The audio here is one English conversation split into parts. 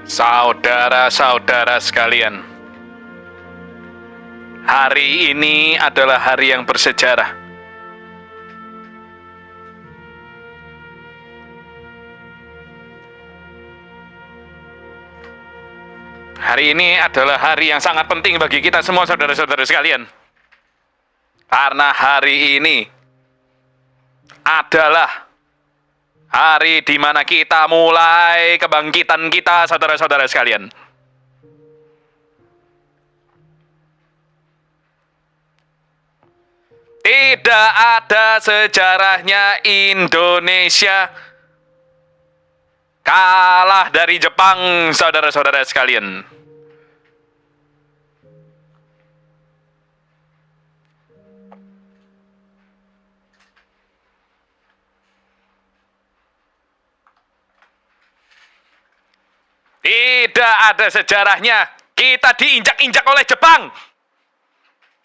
Saudara-saudara sekalian, hari ini adalah hari yang bersejarah. Hari ini adalah hari yang sangat penting bagi kita semua, saudara-saudara sekalian. Karena hari ini adalah hari di mana kita mulai kebangkitan kita, saudara-saudara sekalian. Tidak ada sejarahnya Indonesia kalah dari Jepang, saudara-saudara sekalian. Tidak ada sejarahnya kita diinjak-injak oleh Jepang.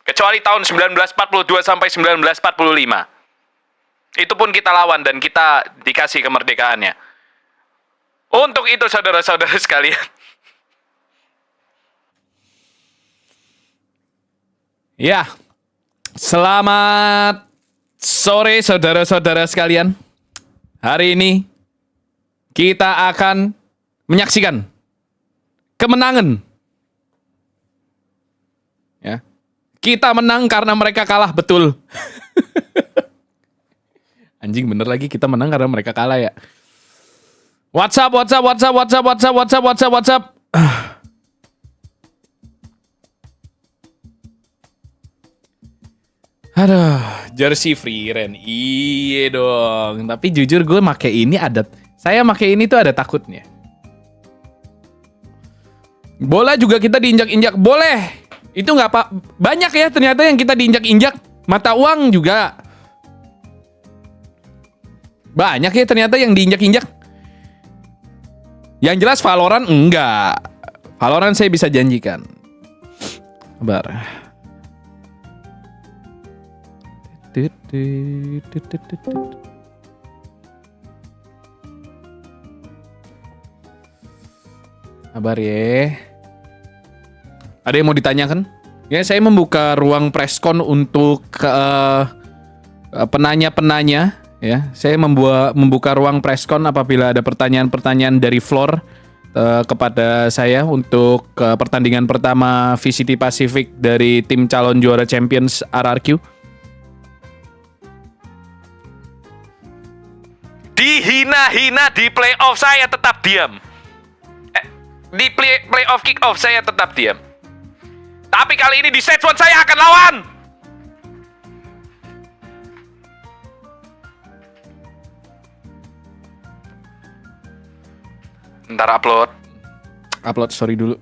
Kecuali tahun 1942 sampai 1945. Itu pun kita lawan dan kita dikasih kemerdekaannya. Untuk itu, saudara-saudara sekalian, ya, selamat sore saudara-saudara sekalian. Hari ini kita akan menyaksikan kemenangan. Ya. Kita menang karena mereka kalah, betul. Anjing, bener lagi, kita menang karena mereka kalah ya. WhatsApp. Aduh, jersey free ren. Iya dong. Tapi jujur gue make ini saya make ini tuh ada takutnya. Bola juga kita diinjak-injak, boleh. Itu nggak apa, banyak ya ternyata yang kita diinjak-injak. Mata uang juga banyak ya ternyata yang diinjak-injak. Yang jelas Valorant enggak. Valorant saya bisa janjikan. Sabar. Sabar ya. Ada yang mau ditanyakan? Ya, saya membuka ruang preskon untuk penanya-penanya. Ya, saya membuka ruang preskon apabila ada pertanyaan-pertanyaan dari floor kepada saya untuk pertandingan pertama VCT Pacific dari tim calon juara Champions RRQ. Dihina-hina di playoff saya tetap diam. Di playoff kick-off saya tetap diam. Tapi kali ini di stage 1 saya akan lawan. Ntar upload story dulu.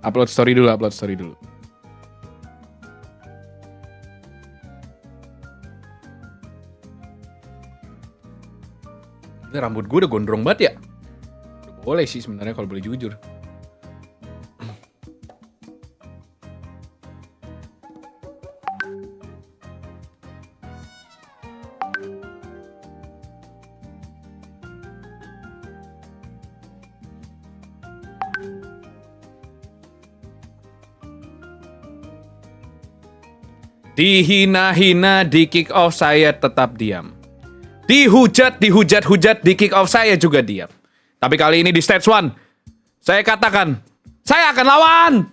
Upload story dulu. Ini rambut gue udah gondrong banget ya. Udah boleh sih sebenarnya kalau boleh jujur. Dihina-hina di kick off saya tetap diam. Dihujat di kick off saya juga diam. Tapi kali ini di stage 1 saya katakan saya akan lawan.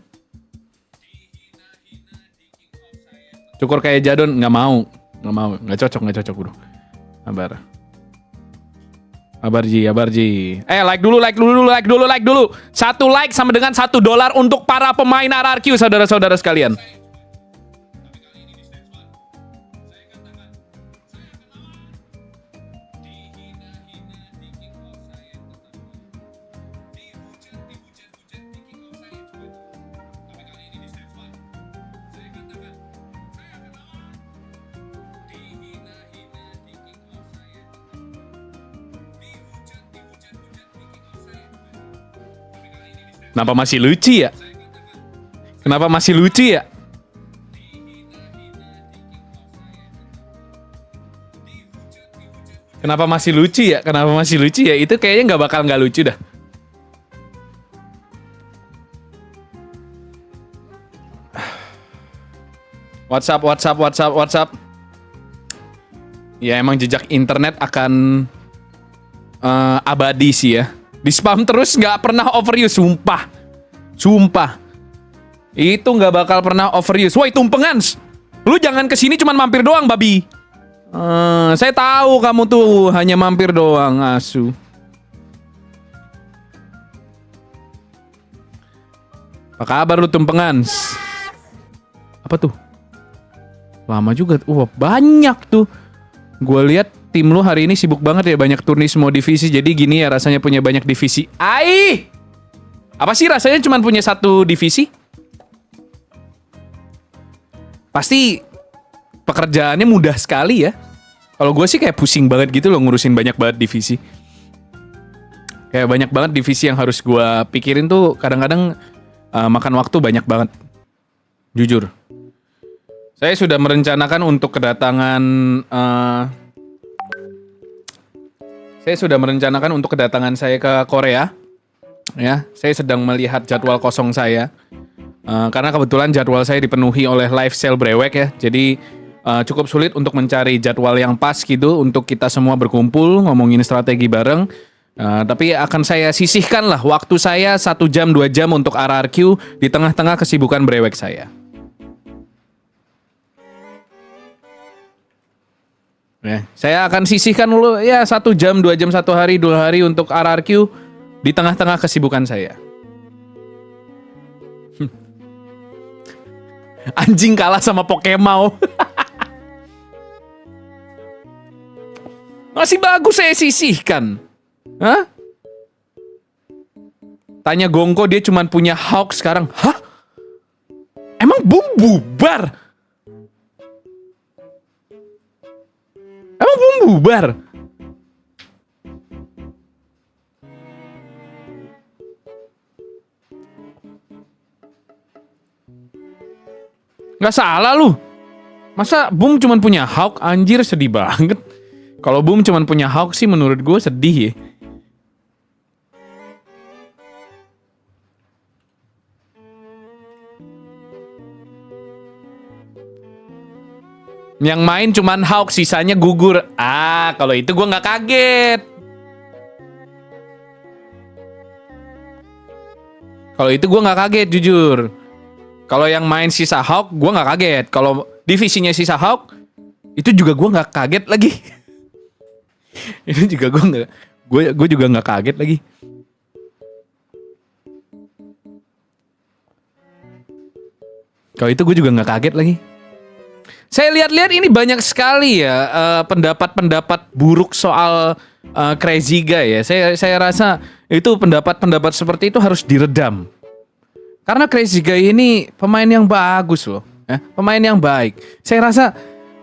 Cukur kayak Jadon nggak mau, nggak cocok bro. Sabar Ji. Like dulu. 1 like sama dengan $1 untuk para pemain RRQ, saudara-saudara sekalian. Kenapa masih lucu ya? Kenapa masih lucu ya? Kenapa masih lucu ya? Itu kayaknya nggak lucu dah. WhatsApp. Ya emang jejak internet akan abadi sih ya. Di spam terus nggak pernah overuse, sumpah. Itu nggak bakal pernah overuse. Woi tumpengan, lu jangan kesini cuman mampir doang, babi. Saya tahu kamu tuh hanya mampir doang, asu. Apa kabar lu tumpengan? Apa tuh? Lama juga. Wah, banyak tuh. Gue lihat tim lu hari ini sibuk banget ya, banyak turnis semua divisi. Jadi gini ya rasanya punya banyak divisi. Apa sih rasanya cuma punya satu divisi? Pasti pekerjaannya mudah sekali ya. Kalau gue sih kayak pusing banget gitu loh ngurusin banyak banget divisi. Kayak banyak banget divisi yang harus gue pikirin tuh kadang-kadang makan waktu banyak banget. Jujur. Saya sudah merencanakan untuk kedatangan saya ke Korea. Ya, saya sedang melihat jadwal kosong saya. Karena kebetulan jadwal saya dipenuhi oleh live sale brewek ya. Jadi cukup sulit untuk mencari jadwal yang pas gitu untuk kita semua berkumpul ngomongin strategi bareng. Tapi akan saya sisihkan lah waktu saya 1 jam 2 jam untuk RRQ di tengah-tengah kesibukan brewek saya. Ya, saya akan sisihkan dulu ya 1 jam 2 jam 1 hari 2 hari untuk RRQ di tengah-tengah kesibukan saya. Anjing kalah sama Pokemon. Masih bagus saya sisihkan. Hah? Tanya Gongko dia cuma punya Hawk sekarang. Hah? Emang Boom bubar? Emang Boom bubar? Nggak salah lu. Masa Boom cuma punya Hawk? Anjir sedih banget. Kalau Boom cuma punya Hawk sih menurut gue sedih ya. Yang main cuman Hawk, sisanya gugur. Kalau itu gue nggak kaget. Kalau itu gue nggak kaget jujur. Kalau yang main sisa Hawk, gue nggak kaget. Kalau divisinya sisa Hawk, itu juga gue nggak kaget lagi. Itu juga gue juga nggak kaget lagi. Kalau itu gue juga nggak kaget lagi. Saya lihat-lihat ini banyak sekali ya pendapat-pendapat buruk soal Crazy Guy ya. Saya rasa itu pendapat-pendapat seperti itu harus diredam. Karena Crazy Guy ini pemain yang bagus loh, ya, pemain yang baik. Saya rasa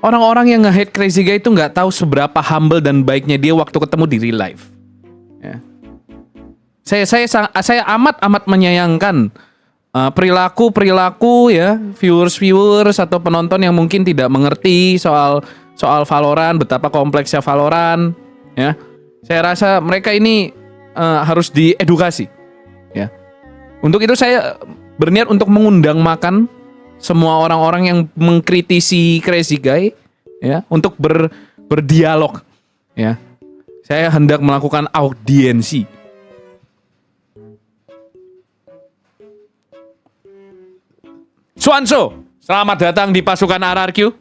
orang-orang yang nge-hate Crazy Guy itu nggak tahu seberapa humble dan baiknya dia waktu ketemu di real life. Ya. Saya amat menyayangkan perilaku ya viewers atau penonton yang mungkin tidak mengerti soal Valorant, betapa kompleksnya Valorant. Ya, saya rasa mereka ini harus diedukasi. Ya. Untuk itu saya berniat untuk mengundang makan semua orang-orang yang mengkritisi Crazy Guy ya untuk berdialog ya. Saya hendak melakukan audiensi. Swanso, selamat datang di pasukan RRQ.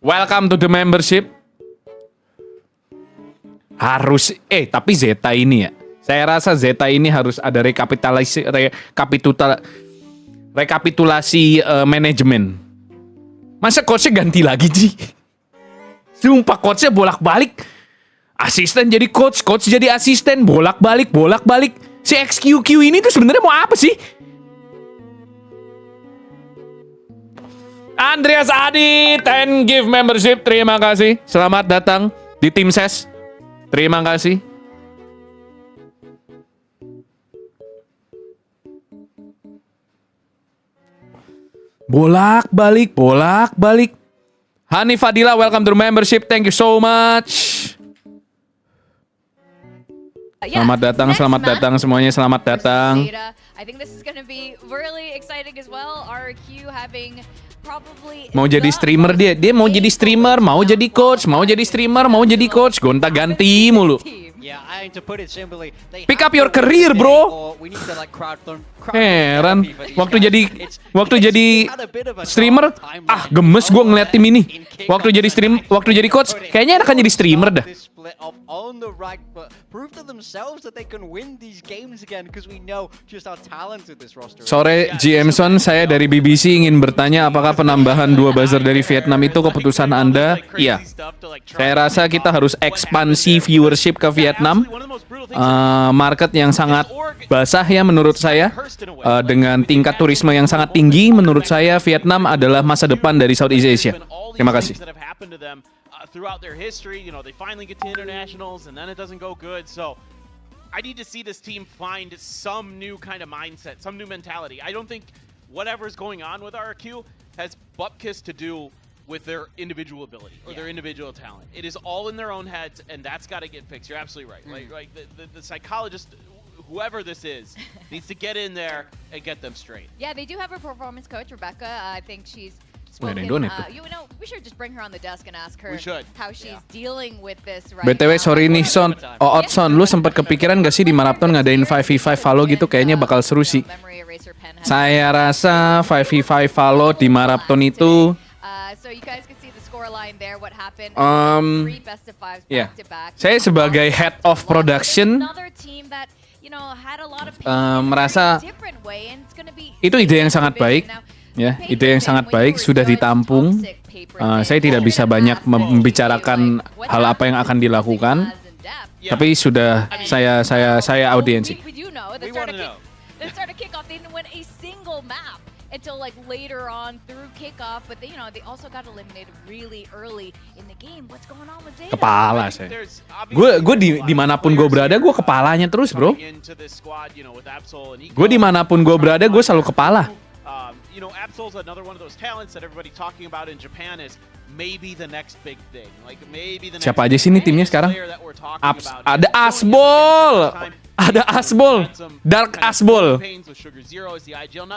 Welcome to the membership. Tapi Zeta ini ya. Saya rasa Zeta ini harus ada rekapitulasi manajemen. Masa coachnya ganti lagi Ji? Sumpah coachnya bolak-balik. Asisten jadi coach jadi asisten, bolak-balik. Si XQQ ini tuh sebenarnya mau apa sih? Andreas Adi, 10 gift membership, terima kasih. Selamat datang di tim SES. Terima kasih. Bolak-balik. Hani Fadila, welcome to membership. Thank you so much. Selamat datang, selamat datang semuanya, selamat datang. I think this is going to be really exciting as well. RQ having probably Mau jadi streamer dia mau jadi streamer, mau jadi coach, mau jadi streamer, mau jadi coach, gonta-ganti mulu. Pick up your career, bro. Heran, waktu jadi streamer, gemes gue ngeliat tim ini. Waktu jadi coach, kayaknya akan jadi streamer dah. Sore GMSon, saya dari BBC ingin bertanya apakah penambahan 2 buzzer dari Vietnam itu keputusan Anda? Iya. Saya rasa kita harus ekspansi viewership ke Vietnam. Market yang sangat basah ya menurut saya. Dengan tingkat turisme yang sangat tinggi, menurut saya Vietnam adalah masa depan dari Southeast Asia. Terima kasih. Throughout their history, you know, they finally get to internationals and then it doesn't go good. So I need to see this team find some new kind of mindset, some new mentality. I don't think whatever's going on with RQ has bupkis to do with their individual ability or their individual talent. It is all in their own heads, and that's got to get fixed. You're absolutely right. Like the psychologist, whoever this is, needs to get in there and get them straight. Yeah, they do have a performance coach, Rebecca. I think she's spoken. You know, we should just bring her on the desk and ask her how she's dealing with this right BTW sorry nih Son, Son, lu sempat kepikiran gak sih di Marathon ngadain 5v5 Valo gitu? Kayaknya bakal seru sih. Saya rasa 5v5 Valo di Marathon itu saya sebagai head of production merasa itu ide yang sangat baik. Ya, ide yang sangat baik sudah ditampung. Saya tidak bisa banyak membicarakan hal apa yang akan dilakukan, tapi sudah saya audiensi. Until like later on through kickoff, but they, you know, they also got eliminated really early in the game. What's going on with Zeta? Kepala saya. Gue dimanapun gue berada, gue kepalanya terus, bro. Gue dimanapun gue berada, gue selalu kepala. You know, Absol's another one of those talents that everybody talking about in Japan is maybe the next big thing. Like maybe the next. Siapa aja sih nih timnya sekarang? Ada Asbol. Ada Asbol. Dark Asbol.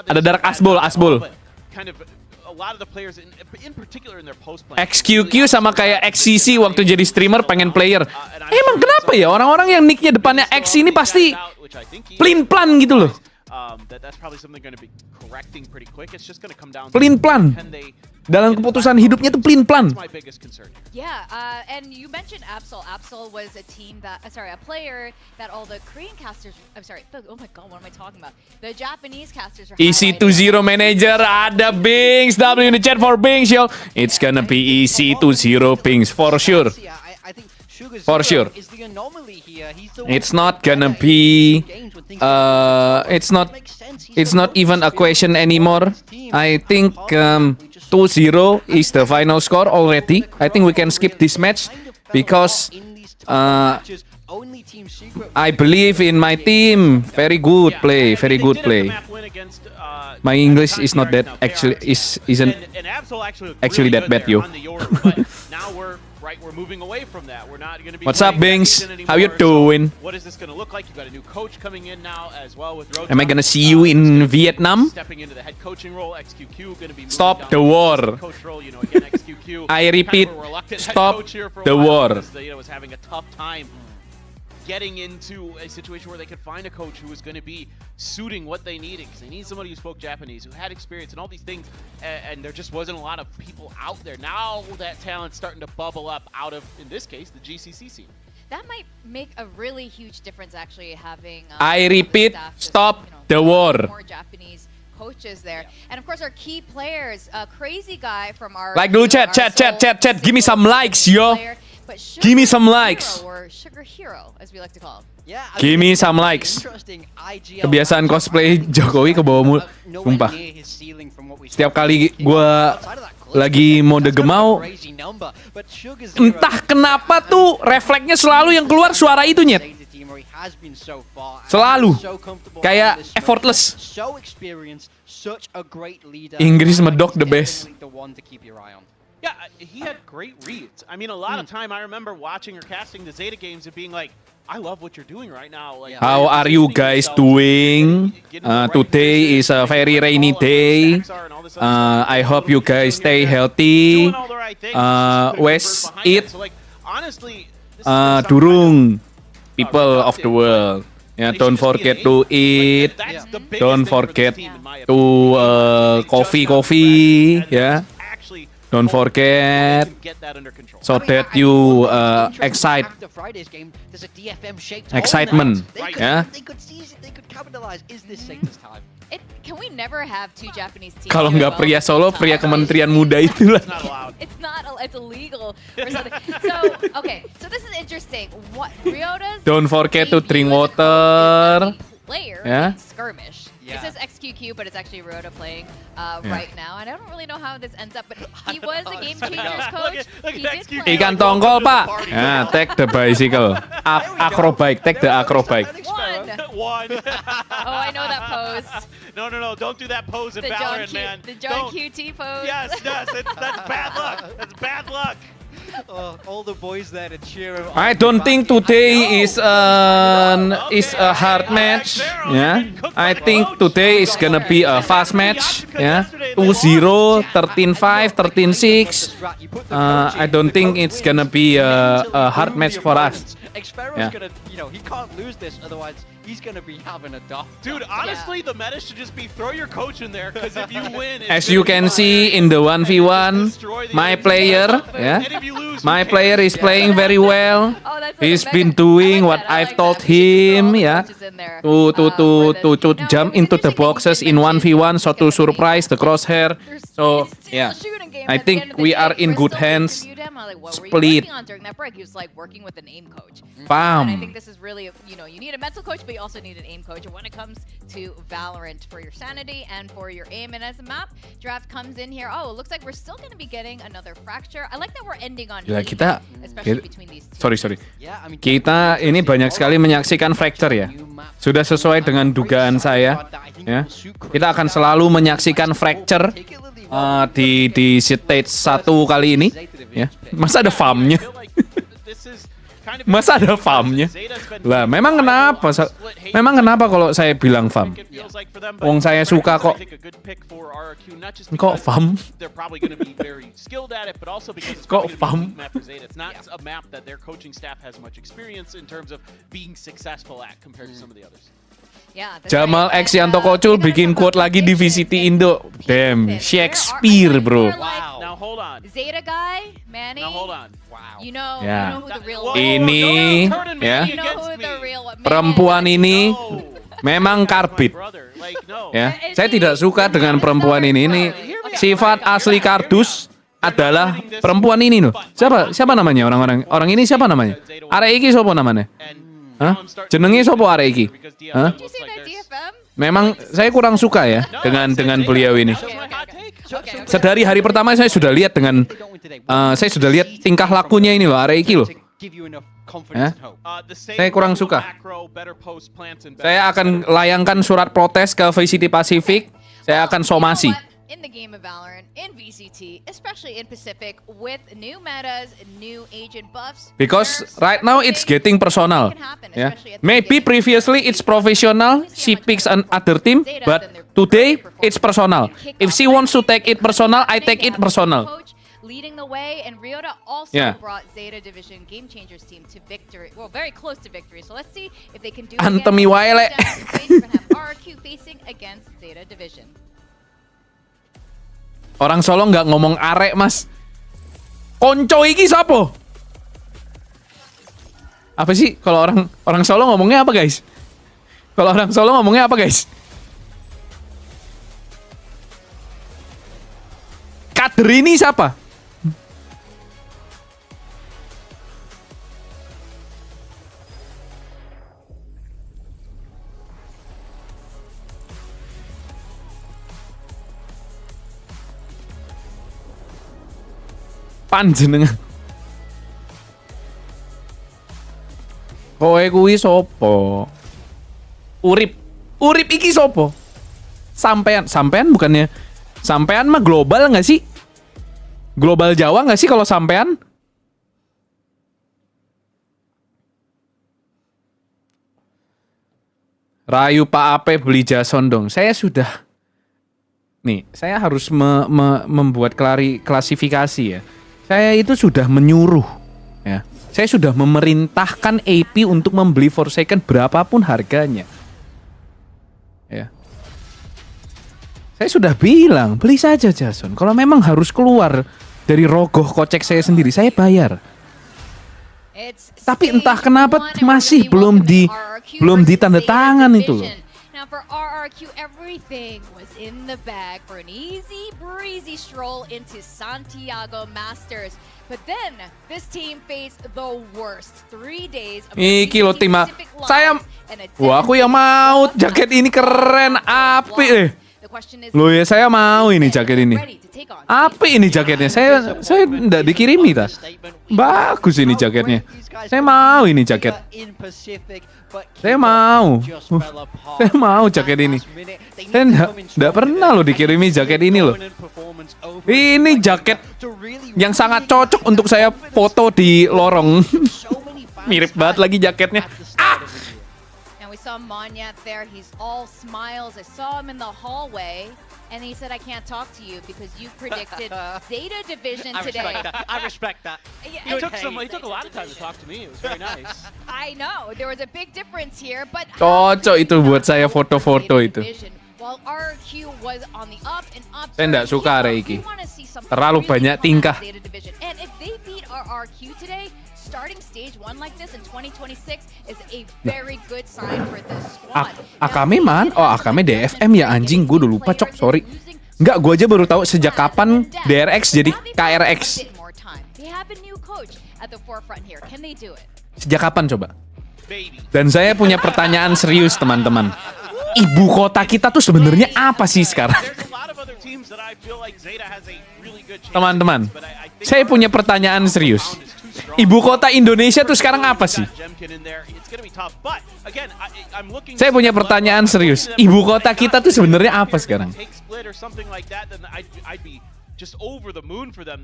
Ada Dark Asbol. XQQ sama kayak XCC waktu jadi streamer pengen player. Emang kenapa ya orang-orang yang nicknya depannya X ini pasti plin-plan gitu loh. Plin-plan. Dalam keputusan hidupnya tuh plin-plan. Yeah, and you mentioned Absol. Absol was a team that, a player that all the Korean casters, oh my god, what am I talking about? The Japanese casters are EC20 manager, ada Bings, W in the chat for Bings, yo. It's gonna be EC20 Bings, for sure. For sure. It's not gonna be, it's not even a question anymore. I think 2-0 is the final score already. I think we can skip this match because I believe in my team. Very good play, very good play. My English is not that isn't actually that bad, yo. Right, we're moving away from that. We're not going to be. What's up, Bings? How you doing? What is this going to look like? You got a new coach coming in now as well with Road. Am I going to see you in Vietnam? Stepping into the head coaching role, XQQ going to be. Stop the war. Coach role, you know, again, XQQ. I repeat, stop the war. You know, was having a tough time getting into a situation where they could find a coach who was going to be suiting what they needed, because they need somebody who spoke Japanese, who had experience and all these things, and there just wasn't a lot of people out there. Now that talent's starting to bubble up out of, in this case, the GCC scene. That might make a really huge difference, actually, having I repeat, stop the war. More Japanese coaches there, and of course our key players, crazy guy from our like dulu chat, give me some likes, yo. Give me some likes. Or Sugar Hero, as we like to call him. Give me some likes. Kebiasaan cosplay Jokowi ke bawah mulu. Sumpah. Setiap kali gue lagi mode gemau, entah kenapa tuh refleksnya selalu yang keluar suara itu, nyet. Selalu. Kayak effortless. Inggris medok the best. Yeah, he had great reads. I mean, a lot of time I remember watching or casting the Zeta games and being like, I love what you're doing right now. Like, How are you guys doing? Today is a very rainy day. I hope you guys stay healthy. Wes eat durung people of the world. Yeah, don't forget to eat. Don't forget to coffee. Yeah. Don't forget, so that you After Friday's game, there's a DFM shaped excitement. Yeah. They could seize it. They could capitalize. Is this Zeta's time? Can we never have two Japanese teams? Kalau nggak pria Solo, pria Kementerian Muda itu lah. It's not. It's illegal or something. So okay. So this is interesting. What Ryota's? Don't forget to drink water. Player Yeah. skirmish. Yeah. It says XQQ, but it's actually Ryota playing right now, and I don't really know how this ends up. But he was a game changers coach. Look at He did XQQ. play. Ikan tongkol, Pak. Yeah, take the bicycle. Acrobike, take the acrobike. One. One. Oh, I know that pose. No, don't do that pose in The John Valorant, man. The John Don't. QT pose. Yes, that's bad luck. That's bad luck. All the boys there to cheer him. I don't think today is a hard match. Yeah, I think today is gonna be a fast match. Yeah, 2-0, 13-5, 13-6. I don't think it's gonna be a hard match for us. Expero's Yeah. gonna, he can't lose this, otherwise he's gonna be having a dog. Dude, honestly, the meta should just be throw your coach in there, because if you win, As you can see in the 1v1, my player, yeah, my player is playing very well. Oh, that's He's like been Mega. doing I like what that. I I've like told that. We should throw him, all the yeah, coaches in there, to Now, jump it was into the interesting that you boxes did in mention 1v1, so to it's gonna be- surprise the crosshair. There's So still yeah, a shooting game I at the think end of the we day. are in We're good still hands. interviewed him. I'm like, what were you Split. working on during that break? He was like working with an aim coach. Bam. And I think this is really, you need a mental coach, but you also need an aim coach. And when it comes to Valorant, for your sanity and for your aim, and as a map draft comes in here, oh, it looks like we're still going to be getting another fracture. I like that we're ending on Gila, heat, kita- especially kita- between these two. sorry. Yeah, I mean, Kita ini banyak sekali menyaksikan fracture ya. Sudah sesuai dengan dugaan saya. Ya, kita akan selalu menyaksikan fracture di stage 1 kali ini. Ya, masa ada farmnya? Masa ada farmnya? Lah, memang kenapa kalau saya bilang farm? Wong saya suka kok. Kok farm? Kok farm? It's not a map that their coaching staff has much experience in terms of being successful at compared to some of the others. Yeah, that's Jamal right. X Yanto Kocul bikin quote lagi di VCT Indo. Damn, Shakespeare, bro. Wow. Now hold on. Zeta guy, Manny. Now hold on. Wow. You know, Yeah. you know who the real Whoa, Ini, don't turn ya. me You know against who me. the real man. Perempuan ini No. memang My karbit. brother, like, no. Ya, saya tidak suka dengan perempuan ini. Sifat asli kardus adalah perempuan ini loh. Siapa namanya orang ini siapa namanya? Arek iki siapa namanya? Hah? Jenenge siapa arek iki? Hah? Did you see that DFM? Memang saya kurang suka ya dengan beliau ini. Sedari hari pertama saya sudah lihat tingkah lakunya ini loh, arek iki loh. Ya? Saya kurang suka. Saya akan layangkan surat protes ke VCT Pacific. Saya akan somasi. In the game of Valorant, in VCT, especially in Pacific, with new metas, new agent buffs. Because right now it's getting personal. Yeah. Maybe previously it's professional, she picks another team, but today it's personal. If she wants to take it personal, I take it personal. Leading the way, and Ryota also Yeah. brought Zeta Division Game Changers team to victory. Well, very close to victory. So let's see if they can do it again. Antemi wae, lek. We're gonna have RRQ facing against Zeta Division. Orang Solo nggak ngomong arek, Mas. Konco iki sapa? Apa sih kalau orang Solo ngomongnya apa, guys? Kalau orang Solo ngomongnya apa, guys? Kader ini siapa? Panjenengan. Kowe kuwi sapa? Urip iki sapa? Sampean bukannya sampean mah global nggak sih? Global Jawa nggak sih kalau sampean? Rayu Pak Ape beli Jason dong. Saya sudah nih, saya harus membuat klasifikasi ya. Saya itu sudah menyuruh ya. Saya sudah memerintahkan AP untuk membeli Forsaken berapapun harganya. Ya. Saya sudah bilang, beli saja Jason. Kalau memang harus keluar dari rogoh kocek saya sendiri, saya bayar. Tapi entah kenapa masih belum ditandatangan itu loh. Now for RRQ, everything was in the bag for an easy breezy stroll into Santiago Masters. But then this team faced the worst 3 days of Iki loh tim Pacific lines saya, and a wah aku yang mau jaket ini keren, apik The question is, Loh ya saya mau ini jaket ini. ready to take on Apik ini jaketnya. Saya enggak dikirimi ta. Bagus ini jaketnya. Saya mau ini jaket. Saya mau. Saya mau jaket ini. Saya enggak pernah loh dikirimi jaket ini loh. Ini jaket yang sangat cocok untuk saya foto di lorong. Mirip banget lagi jaketnya. And we saw Monyet there. He's all smiles. I saw him in the hallway, and he said, "I can't talk to you because you predicted Zeta Division today." I respect that. Yeah, It and- took a lot of time to talk to me. It was very nice. I know there was a big difference here, but Cocok itu buat saya foto-foto itu. While RRQ was on the up and up, Saya nggak suka we Reiki. wanna see something Terlalu really banyak fun tingkah. out of Zeta Division. And if they beat RRQ today, starting stage 1 like this in 2026 is a very good sign for this squad. Akame man? Oh Akame DFM ya anjing, gue udah lupa cok, sorry. Enggak, gue aja baru tahu sejak kapan DRX jadi KRX. They have a new coach at the forefront here. Can they do it? Sejak kapan coba? Baby. Dan saya punya pertanyaan serius teman-teman. Ibu kota kita tuh sebenarnya apa sih sekarang? There's a lot of other teams that I feel like Zeta has a really good chance. Teman-teman, but I think saya punya pertanyaan serius. Ibu kota Indonesia tuh sekarang apa sih? Saya punya pertanyaan serius. Ibu kota kita tuh sebenarnya apa sekarang?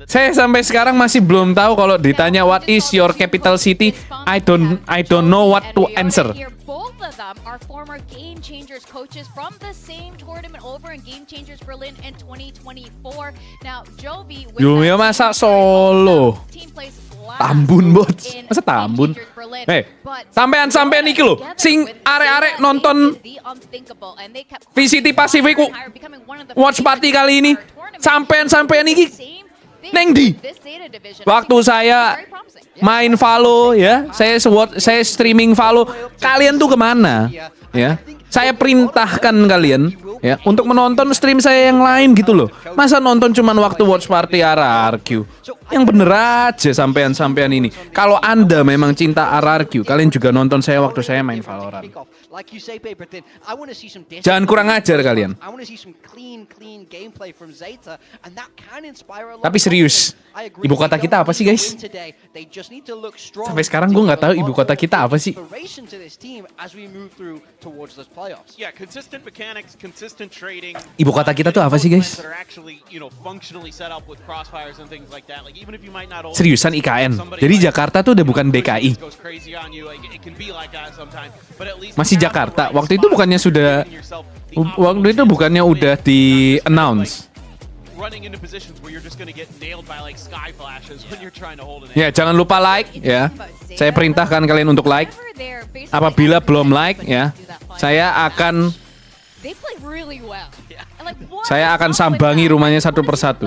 Saya sampai sekarang masih belum tahu kalau ditanya what is your capital city, I don't know what to answer. Both of them are former Game Changers coaches from the same tournament over in Game Changers Berlin in 2024. Now, Jovi with Yo, ya masa Solo? team plays Tambun bot. Masa Tambun? Sampean iki lho, sing arek-arek nonton VCT Pacific Watch Party kali ini. Sampean iki neng di. Waktu saya main Valo ya, saya streaming Valo, kalian tuh kemana? Ya, saya perintahkan kalian ya untuk menonton stream saya yang lain gitu loh. Masa nonton cuman waktu Watch Party RRQ? Yang bener aja sampean ini. Kalau Anda memang cinta RRQ, kalian juga nonton saya waktu saya main Valorant. Jangan kurang ajar kalian. Tapi serius, ibu kota kita apa sih guys? Sampai sekarang gue nggak tahu ibu kota kita apa sih. Ibu kota kita tuh apa sih guys? Seriusan IKN. Jadi Jakarta tuh udah bukan DKI. Masih Jakarta. Waktu itu bukannya udah di announce. Ya, jangan lupa like ya. Saya perintahkan kalian untuk like. Apabila belum like ya, saya akan sambangi rumahnya satu persatu.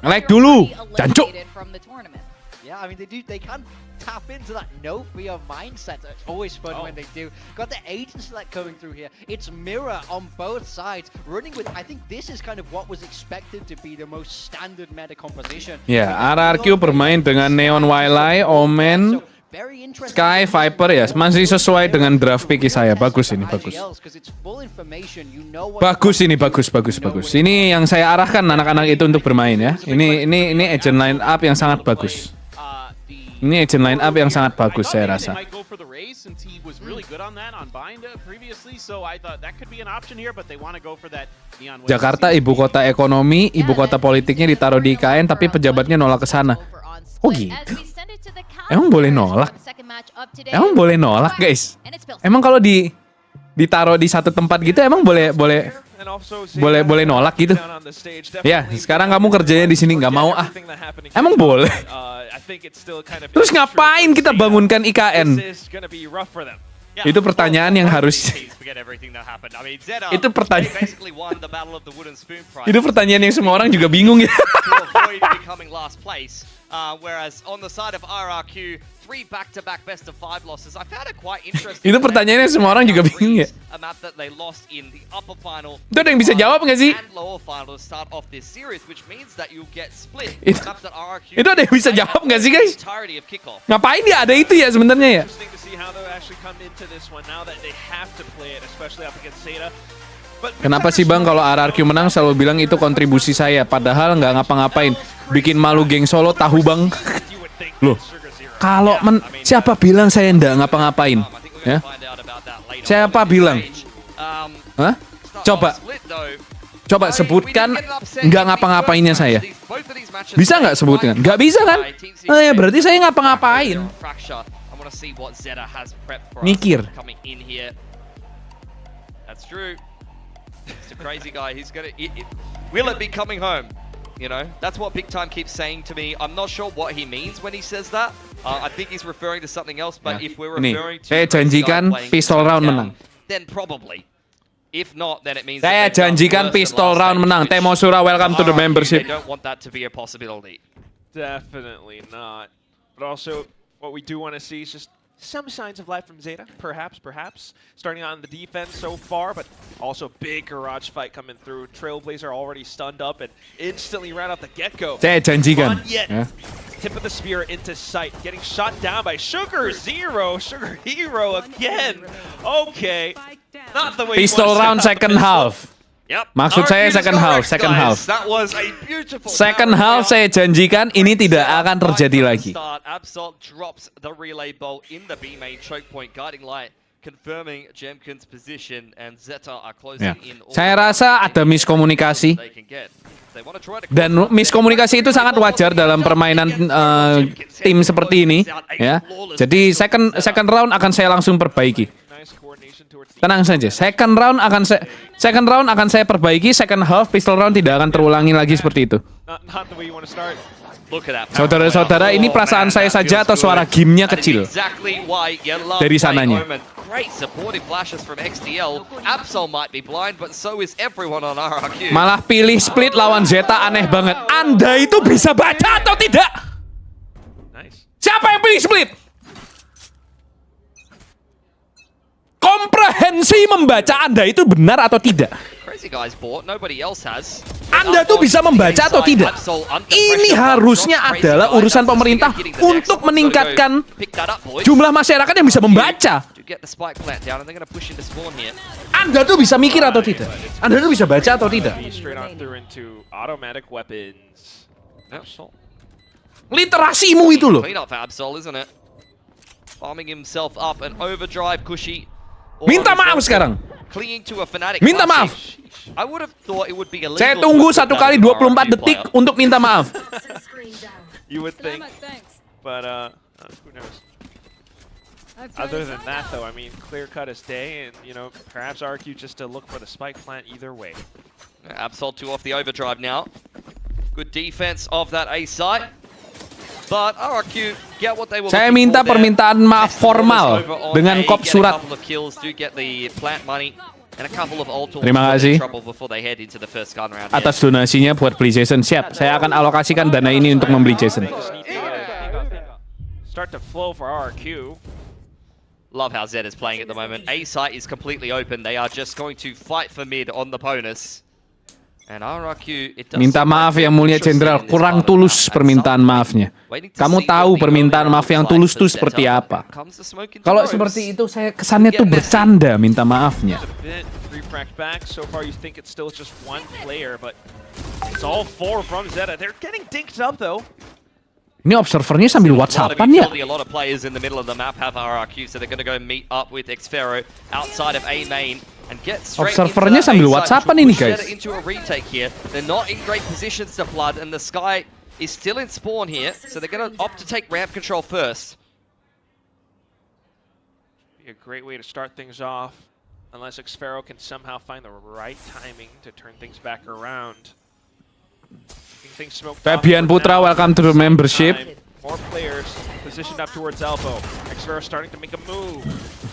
Like dulu, jancuk. Yeah, I mean they can tap into that no fear mindset. It's always fun when they do. Got the agent select coming through here. It's mirror on both sides, running with. I think this is kind of what was expected to be the most standard meta composition. Ya, RRQ bermain dengan Neon Wildlife, Omen, Sky, Viper ya, masih sesuai dengan draft pick saya. Bagus ini, bagus. Bagus. Ini yang saya arahkan anak-anak itu untuk bermain ya. Ini agent line up yang sangat bagus. Ini agent line up yang sangat bagus saya rasa. Jakarta ibu kota ekonomi, ibu kota politiknya ditaruh di IKN tapi pejabatnya nolak ke sana. Oh gitu. Emang boleh nolak? Emang boleh nolak, guys? Emang kalau ditaruh di satu tempat gitu emang boleh nolak gitu? Ya, sekarang kamu kerjanya di sini nggak mau ah. Emang boleh? Terus ngapain kita bangunkan IKN? Itu pertanyaan yang harus itu pertanyaan yang semua orang juga bingung ya. Itu pertanyaannya semua orang juga bingung ya. Itu ada yang bisa jawab nggak sih? Itu ada yang bisa jawab nggak sih guys? Ngapain dia ada itu ya sebenarnya ya? Kenapa sih bang kalau RRQ menang selalu bilang itu kontribusi saya, padahal nggak ngapa-ngapain, bikin malu geng Solo tahu bang. Loh, kalau siapa bilang saya nggak ngapa-ngapain? Ya? Siapa bilang? Hah? Coba sebutkan nggak ngapa-ngapainnya saya. Bisa nggak sebutkan? Nggak bisa kan? Oh ya berarti saya ngapa-ngapain. Mikir. He's a crazy guy. He's gonna. Will it be coming home? You know, that's what Big Time keeps saying to me. I'm not sure what he means when he says that. I think he's referring to something else. But if we're referring to, saya janjikan pistol round menang. Then probably. If not, then it means. Saya janjikan pistol round menang. Temo Sura, welcome to the membership. They don't want that to be a possibility. Definitely not. But also, what we do want to see is just some signs of life from Zeta, perhaps. Starting on the defense so far, but also big garage fight coming through. Trailblazer already stunned up and instantly ran out the get-go. Saya janjikan. Tip of the spear into sight, getting shot down by Sugar Hero again. Okay, not the way. Pistol round second half. Maksud saya second half. Second half saya janjikan ini tidak akan terjadi lagi. Ya. Saya rasa ada miskomunikasi. Dan miskomunikasi itu sangat wajar dalam permainan tim seperti ini, ya. Jadi second round akan saya langsung perbaiki. Tenang saja. Second round akan saya perbaiki. Second half pistol round tidak akan terulangi lagi seperti itu. Saudara-saudara, ini perasaan saya saja atau suara gamenya kecil dari sananya? Malah pilih split lawan Zeta, aneh banget. Anda itu bisa baca atau tidak? Siapa yang pilih split? Komprehensi membaca Anda itu benar atau tidak? Anda tuh bisa membaca atau tidak? Ini harusnya adalah urusan pemerintah untuk meningkatkan jumlah masyarakat yang bisa membaca. Anda tuh bisa mikir atau tidak? Anda tuh bisa baca atau tidak? Literasimu itu loh. Minta maaf sekarang. Minta maaf. Saya tunggu 1 kali 24 detik untuk minta maaf. You would think, but who knows? Other than that, though, I mean, clear cut as day, and you know, perhaps RQ just to look for the spike plant either way. Absol 2 off the overdrive now. Good defense of that A site. But RQ get what they were. Saya minta permintaan maaf formal dengan kop surat. Terima kasih atas donasinya buat beli Jason. Siap, saya akan alokasikan dana ini untuk membeli Jason. Start to flow for RQ. Love how Zed is playing at the moment. A site is completely open. They are just going to fight for mid on the bonus. Minta maaf yang mulia jenderal, kurang tulus permintaan maafnya. Kamu tahu permintaan maaf yang tulus itu seperti apa? Kalau seperti itu saya kesannya tuh bercanda minta maafnya. Ini observernya sambil WhatsAppan ya? Observernya sambil WhatsAppan ini guys. Be a great way to start things off, unless Xfero can somehow find the right timing to turn things back around. Things smoked off Fabian for Putra, now. welcome to the Same membership. time, more players positioned up towards elbow. Xfero starting to make a move.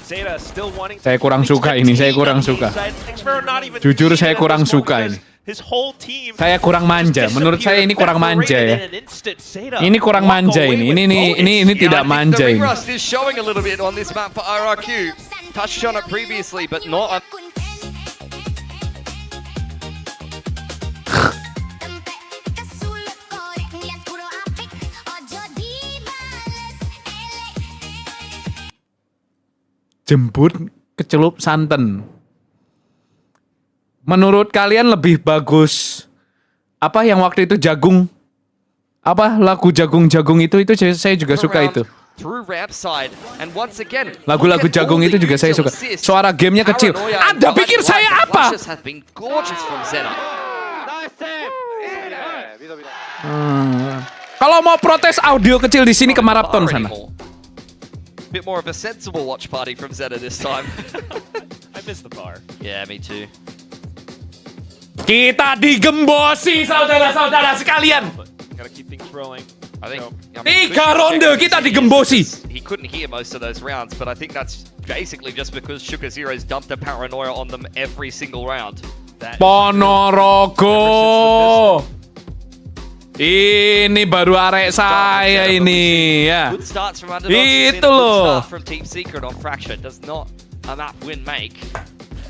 Zeta still wanting to Saya kurang suka ini, saya kurang suka. Xfero not even Jujur saya needed at kurang this moment suka because ini. his whole team Saya kurang manja. Menurut saya ini kurang manja ya. evaporated in an instant. Zeta Ini kurang walk manja away ini. with Ini bonus. tidak I think manja the ring ini. rust is showing a little bit on this map for RRQ. Touched on it previously, but not on Jembut kecelup santan. Menurut kalian lebih bagus apa yang waktu itu jagung? Apa lagu jagung-jagung itu saya juga suka itu. through ramp side. And once again, Lagu-lagu look at jagung all itu the juga saya usual suka. assists. Suara gamenya kecil. Paranoia and Anda pikir Guiding saya Light. The apa? flashes have been gorgeous from Zeta. Kalau mau protes audio kecil di sini ke Marathon sana. Bit more of a sensible watch party from Zeta this time. I miss the bar. Yeah, me too. Kita digembosi saudara-saudara sekalian. Gotta keep things rolling. I think. So, I mean, Tiga ronde kita digembosi. He couldn't hear most of those rounds, but I think that's basically just because Sugar Zero's dumped a paranoia on them every single round. that Ponorogo. Ini baru arek saya ini ya. Good starts from Underdogs. Itu Good loh. start from Team Secret on Fracture. Does not a map win make.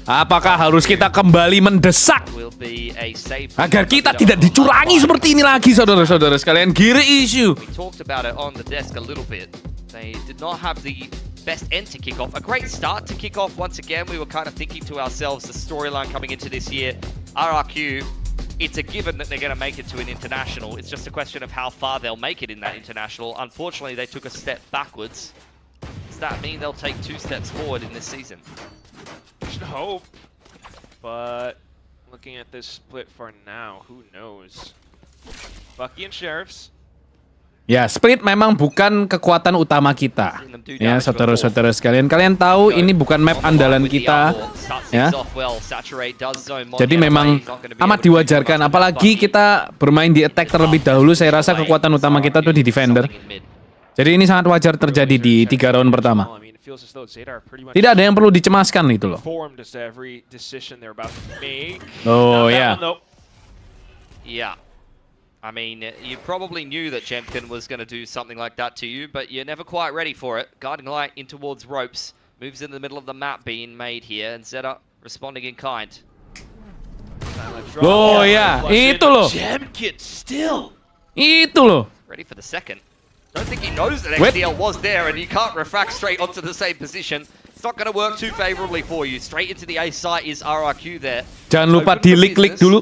Apakah harus kita kembali mendesak Will be a save. agar kita tidak dicurangi seperti ini lagi saudara-saudara sekalian? Gear issue. We talked about it on the desk a little bit. They did not have the best end to kick off. A great start to kick off. Once again, we were kind of thinking to ourselves the storyline coming into this year. RRQ, it's a given that they're going to make it to an international. It's just a question of how far they'll make it in that international. Unfortunately, they took a step backwards. Does that mean they'll take 2 steps forward in this season? should hope, but looking at this split for now, who knows? Bucky and Sheriffs. Ya, split memang bukan kekuatan utama kita. Ya, saudara-saudara sekalian, kalian tahu ini bukan map andalan kita. Ya. Jadi memang amat diwajarkan, apalagi kita bermain di attack terlebih dahulu. Saya rasa kekuatan utama kita tuh di defender. Jadi ini sangat wajar terjadi di 3 round pertama. Tidak ada yang perlu dicemaskan itu loh. Oh ya. Yeah. I mean, you probably knew that Jemkin was going to do something like that to you, but you're never quite ready for it. Guiding Light in towards ropes. Moves in the middle of the map being made here, and Zeta responding in kind. Oh ya, itu loh. Jemkin still. Itu loh. Ready for the second. Don't think he knows that XDL was there, and you can't refract straight onto the same position. It's not going to work too favorably for you. Straight into the A site is RRQ there. Jangan lupa di like dulu.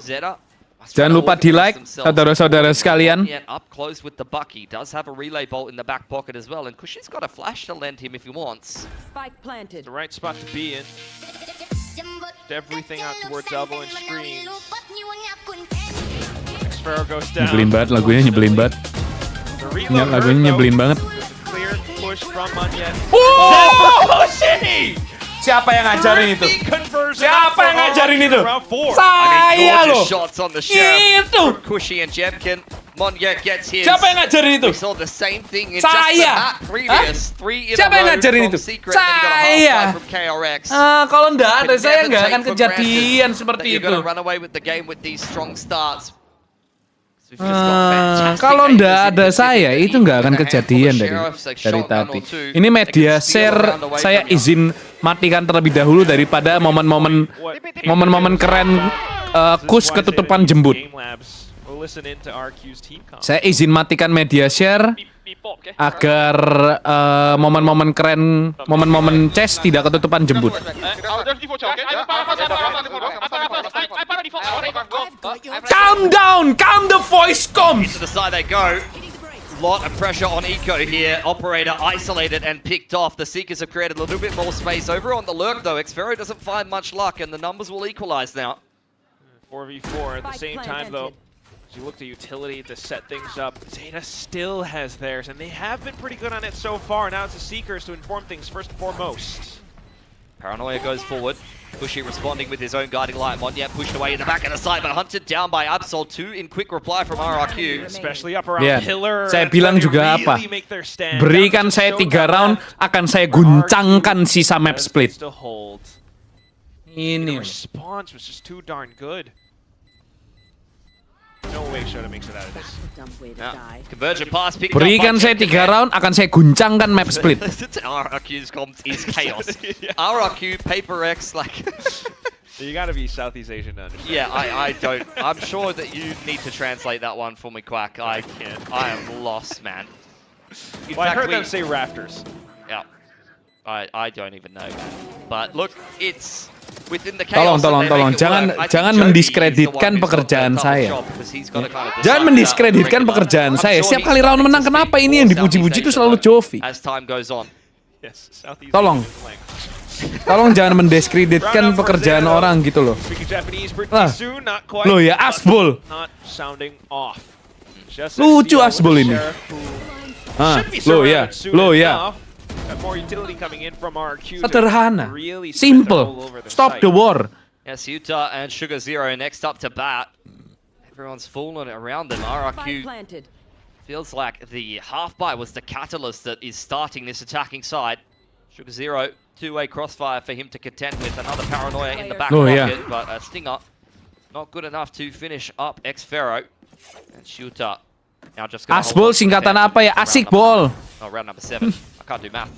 Jangan lupa di like, saudara-saudara sekalian. Up close with the Bucky. Does have a relay bolt in the back pocket as well, and Kushi's got a flash to lend him if he wants. Spike planted. The right spot to be in. Everything out towards elbow and screens. Xfero goes down. Nyebelin banget lagunya, nyebelin banget. Ya, lagunya nyebelin banget. Clear push from Munyan. Oh! Siapa yang ngajarin itu? Siapa yang ngajarin itu? Saya loh. Shots on the sheriff Itu. from Kushi and Jemkin. Monya gets his. Siapa yang ngajarin itu? We saw the same thing in Saya. just the map previous. 3 in Siapa a yang row ngajarin from itu? Secret, then you got a half Saya. fight from KRX. Kalau nggak ada, Can saya never nggak take akan for kejadian granted seperti that you're itu. gonna run away with the game with these strong starts. We've just got fantastic Kalau aimers nggak in ada this saya, vicinity itu nggak akan with a handful kejadian of dari sheriffs, like shotgun tadi. or two. Ini They media can steal share, around away saya from you. izin matikan terlebih dahulu daripada momen-momen keren kus ketutupan jembut. Saya izin matikan media share agar momen-momen keren, momen-momen chess tidak ketutupan jembut. Calm down, calm the voice comes. To the side they go. Lot of pressure on Eco here. Operator isolated and picked off. The Seekers have created a little bit more space. Over on the lurk though, Xfero doesn't find much luck and the numbers will equalize now. 4v4 at the same time though. As you look to utility to set things up, Zeta still has theirs, and they have been pretty good on it so far. Now it's the Seekers to inform things first and foremost. Paranoia goes forward. Bushy responding with his own guiding light. Monyet pushed away in the back of the side, but hunted down by Absol. 2 in quick reply from RRQ. Especially up around Yeah. pillar. Saya That's bilang when they juga really apa? make their stand. Berikan That was saya so 3 round, bad. akan saya guncangkan sisa map As split. to hold. The Ini. response was just too darn good. No way Shota makes it out of this. Now, convergent pass picked up Berikan by saya Jem 3 round, akan saya guncangkan map split. RRQ's comms is chaos. Yeah. RRQ, Paper X, like... You gotta be Southeast Asian to understand. Yeah, I don't. I'm sure that you need to translate that one for me, Quack. I can't. I am lost, man. In Well, I fact, heard them say rafters. Yeah. I don't even know, man. But look, it's within the Tolong, chaos. that tolong, they tolong. make it Jangan- work. I think jangan Jody mendiskreditkan is the one who's got pekerjaan the toughest saya. job because he's got to kind of Jangan decide mendiskreditkan that pekerjaan I'm saya. sure Setiap he's kali round starting to menang, speak kenapa ini more yang dipuji-puji itu Southeast selalu Asian Jovi? as time goes on. Yes, Southeast Tolong. Asian language. Tolong jangan mendiskreditkan pekerjaan orang gitu loh. Speaking Japanese pretty Ah. soon, not quite. Loh ya, but Asbol. Not sounding off. Just Lucu SDL with Asbol the ini. Sheriff who Ah, should be loh ya, surrounded soon loh ya. enough. Got more utility coming in from RQ to Sederhana, really spread them all simple. over the Stop site. the war. Yes, Utah and Sugar Zero next up to bat. Everyone's fallen around them. RRQ feels like the half bite was the catalyst that is starting this attacking side. Sugar Zero, 2-way crossfire for him to contend with. Another Paranoia in the back Oh, pocket, yeah. but a Stinger not good enough to finish up X-Pharaoh. And Shooter now just gonna Asbol hold on to singkatan defense apa ya? round Asik number- bol. Oh, round number 7. I can't do math.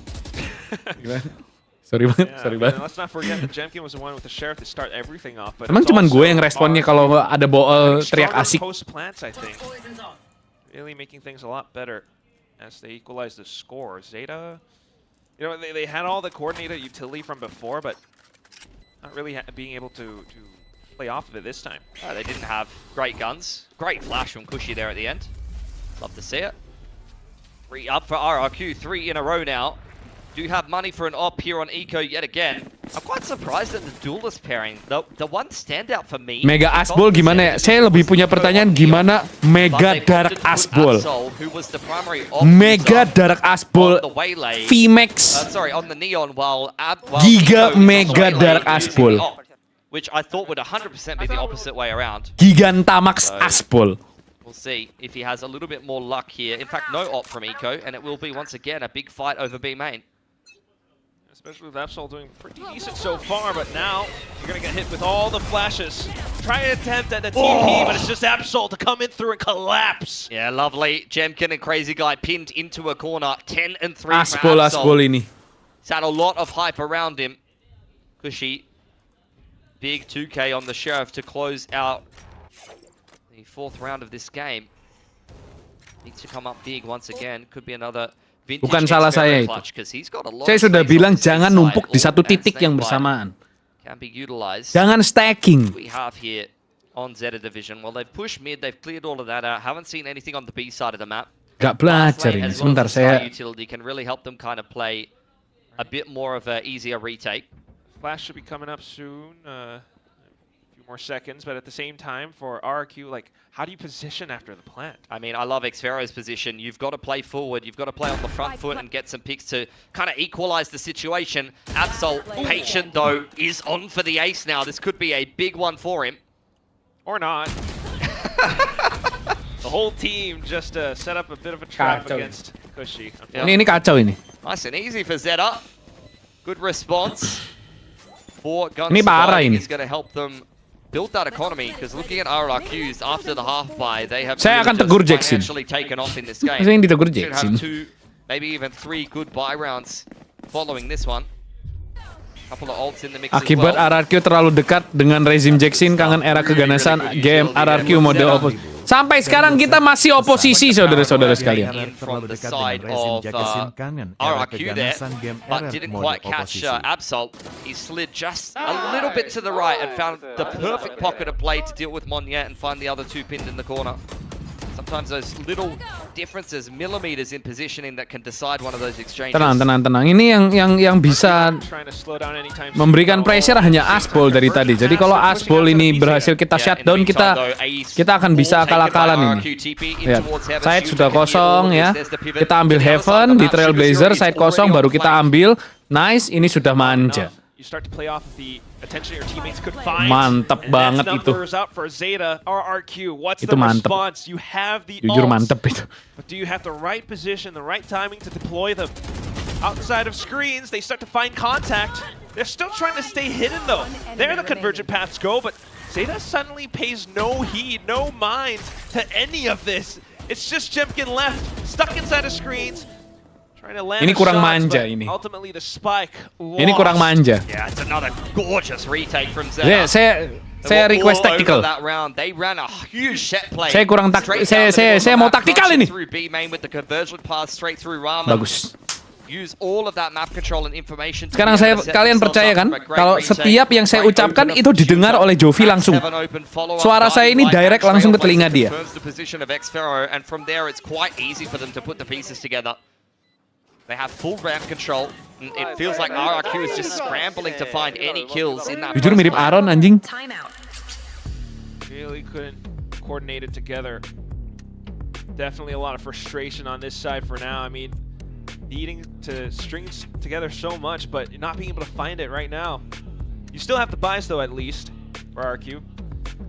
Sorry banget, Yeah, sorry I mean, banget. let's not forget that Jemkin was the one with the Sheriff to start everything off. But Emang it's cuman gue also yang responnya RQ kalau ada bol getting teriak stronger asik. Post plants, I think. Really making things a lot better as they equalize the score. Zeta, you know, they had all the coordinated utility from before, but not really being able to play off of it this time. They didn't have great guns. Great flash from Cushy there at the end. Love to see it. 3 up for RRQ, 3 in a row now. Do have money for an op here on Eco yet again. I'm quite surprised at the duelist pairing. The one standout for me. Mega Asbol gimana ya? Saya lebih punya pertanyaan gimana Mega Dark Asbol. Mega Dark Asbol VMAX Sorry, on the Neon while Giga Eco is on the Mega waylay Dark using Asbol. the op, which I thought would 100% be the opposite way around. Gigantamax Asbol. We'll see if he has a little bit more luck here. In fact, no op from Eco, and it will be once again a big fight over B main. Especially with Absol doing pretty decent so far, but now you're going to get hit with all the flashes. Try an attempt at a TP, but it's just Absol to come in through and collapse. Yeah, lovely. Jemkin and Crazy Guy pinned into a corner. 10 and 3 for Asbol Absol. ini. He's had a lot of hype around him. Cushy. Big 2K on the Sheriff to close out the 4th round of this game. Needs to come up big once again. Could be another vintage Bukan salah saya itu. clutch, 'cause he's got a lot Saya of sudah space bilang on the jangan side. numpuk di satu Orb and titik yang Snakebite bersamaan. Can be utilized. Jangan stacking. We have here on Zeta Division. Well, they've pushed mid, they've cleared all of that out. Haven't seen anything on the B side of the map. Gak belajar Lane ini. as well Sebentar as the Sky saya. utility can really help them kind of play a bit more of a easier retake. Flash should be coming up soon. A few more seconds, but at the same time for RQ, like, how do you position after the plant? I mean, I love X-Pharaoh's position. You've got to play forward. You've got to play on the front foot and get some picks to kind of equalize the situation. Absol, patient though, is on for the ace now. This could be a big one for him. Or not. The whole team just set up a bit of a trap Kacau. against Cushy. Yeah. Ini kacau ini. Nice and easy for Zeta. Good response. For Guns Ini parah Surviving ini. is going to help them build that economy, because looking at RRQs after the half buy, they have Saya really akan just tegur Jackson. financially taken off in this game. Saya yang ditegur Should have Jackson. 2, maybe even 3 good buy rounds following this one. Couple of ults in the mix Akibat as well. RRQ terlalu dekat dengan rezim Jackson, kangen era keganasan game RRQ mode oposisi. Sampai sekarang kita masih oposisi, saudara-saudara sekalian. In from the side of RRQ there, but didn't quite catch Absol. He slid just a little bit to the right and found the perfect pocket of play to deal with Monyet and find the other 2 pinned in the corner. Sometimes those little differences, millimeters in positioning that can decide one of those exchanges. Tenang, tenang, tenang. Ini yang bisa Trying to slow down anytime soon. memberikan pressure hanya Asbol dari tadi. Jadi kalau Asbol ini berhasil kita shutdown, kita akan bisa akal-akalan ini. Lihat, side sudah kosong ya. Kita ambil Heaven di Trailblazer, side kosong baru kita ambil. Nice, ini sudah manja. you start to play off of the attention your teammates could find. Mantap And banget that's itu. numbers out for Zeta or RQ. What's Itu the mantep. response? You have the Jujur ults, mantep itu. but do you have the right position, the right timing to deploy them? Outside of screens, they start to find contact. They're still trying to stay hidden though. There the convergent paths go, but Zeta suddenly pays no heed, no mind to any of this. It's just Jemkin left, stuck inside of screens. Ini kurang manja ini. Ini kurang manja. Yeah, it's another gorgeous retake from Ya, Zeta. saya request tactical. They ran a huge set play. Saya kurang saya mau taktikal ini. Through B main with the convergent path straight through Rama. Bagus. Use all of that map control and information. Sekarang kalian percaya kan kalau setiap yang saya ucapkan itu didengar oleh Jovi langsung. Suara saya ini direct langsung ke telinga dia. And from there it's quite easy for them to put the pieces together. They have full ramp control. And it feels like RRQ is just scrambling to find any kills in that. Jujur mirip Aaron anjing. Really couldn't coordinate it together. Definitely a lot of frustration on this side for now. I mean, needing to string together so much, but not being able to find it right now. You still have the buys though, at least for RQ.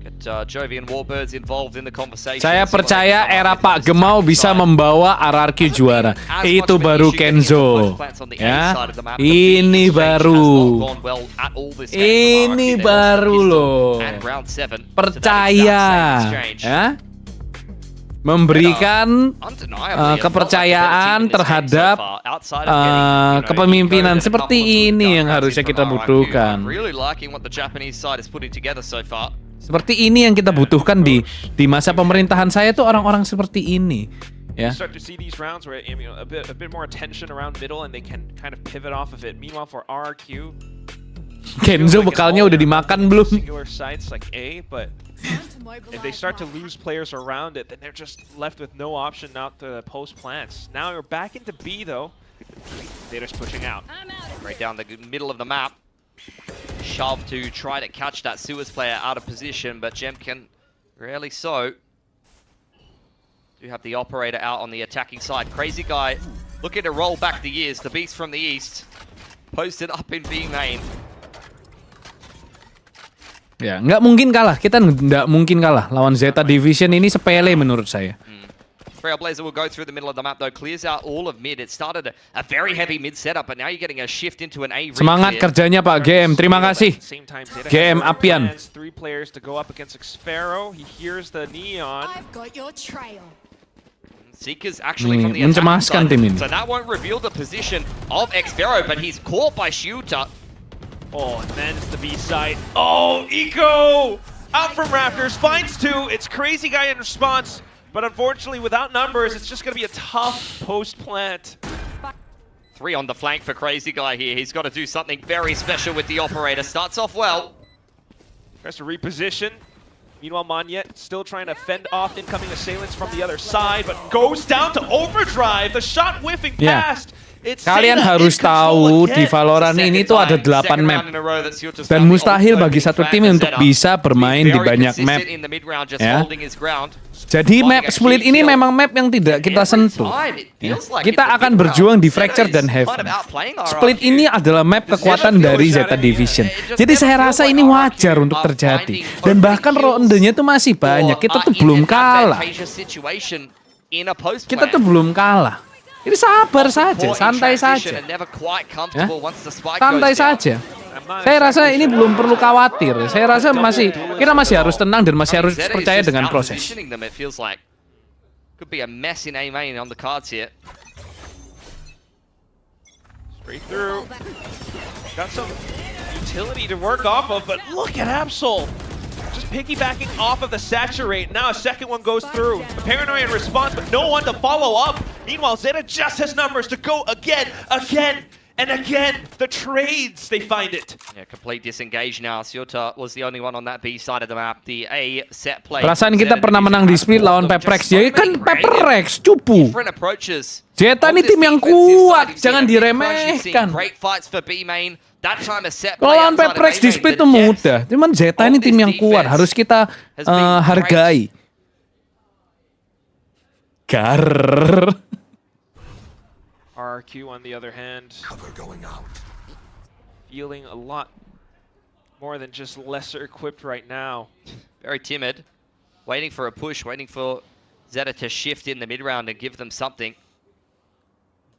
Get Jovi and Warbirds involved in the conversation. Saya percaya era Pak Gemau bisa membawa RRQ juara. Itu baru Kenzo. Ya. Ini baru. Ini baru loh. Percaya. Ya. Memberikan kepercayaan terhadap kepemimpinan seperti ini yang harusnya kita butuhkan. Seperti ini yang kita butuhkan di masa pemerintahan saya tuh orang-orang seperti ini, ya. Start to see these rounds where a bit more attention around middle and they can kind of pivot off of it. Meanwhile for RRQ, Kenzo bekalnya udah dimakan belum? Singular sites like A, but if they start to lose players around it, then they're just left with no option out to post plants. Now we're back into B though. Zeta's pushing out. Right down the middle of the map. Shove to try to catch that Suez player out of position, but Jemkin rarely so. Do have the operator out on the attacking side. Crazy guy looking to roll back the years. The beast from the east posted up in B main. Ya, nggak mungkin kalah. Kita nggak mungkin kalah lawan Zeta Division ini sepele menurut saya. Trailblazer will go through the middle of the map though, clears out all of mid. It started a very heavy mid setup, but now you're getting a shift into an A. Semangat kerjanya Pak GM, terima kasih. GM Apian. 3 players to go up against Xfero. He hears the neon. I've got your trail. Seekers actually from the mencemaskan tim ini. So that won't reveal the position of Xfero, but he's caught by Shooter. Oh, and then it's the B side. Oh, Eco! Out from Raptors, finds 2. It's Crazy Guy in response. But unfortunately, without numbers, it's just going to be a tough post-plant. 3 on the flank for Crazy Guy here. He's got to do something very special with the operator. Starts off well. Tries to reposition. Meanwhile, Monyet still trying to fend off incoming assailants from the other side, but goes down to overdrive. The shot whiffing past. Kalian harus tahu di Valorant ini tuh ada 8 map dan mustahil bagi satu tim untuk bisa bermain di banyak map. Ya. Jadi map split ini memang map yang tidak kita sentuh. Ya. Kita akan berjuang di Fracture dan Heaven. Split ini adalah map kekuatan dari Zeta Division. Jadi saya rasa ini wajar untuk terjadi. Dan bahkan rondenya tuh masih banyak. Kita tuh belum kalah. Kita tuh belum kalah. Ini sabar saja, santai saja. Ya? Santai saja. Saya rasa ini belum perlu khawatir. Saya rasa kita masih harus tenang dan masih harus percaya dengan proses. Could be a mess in A main on the cards here. Straight through. Got some utility to work off of, but look at Absol. Just piggybacking off of the saturate. Now a second one goes through. A paranoia in response, but no one to follow up. Meanwhile, Zeta just has numbers to go again, and again. The trades, they find it. Yeah, complete disengage now. Siota was the only one on that B side of the map. The A set play. Perasaan kita pernah menang di split lawan Peprex. Jadi kan Peprex cupu. Zeta ini tim yang kuat, jangan diremehkan. Great fights for B main. Kalau lawan Peprex di split itu mudah. Cuman Zeta ini tim yang kuat, harus kita hargai. Gar. RQ on the other hand. feeling a lot more than just lesser equipped right now. Very timid, waiting for a push, waiting for Zeta to shift in the mid round and give them something.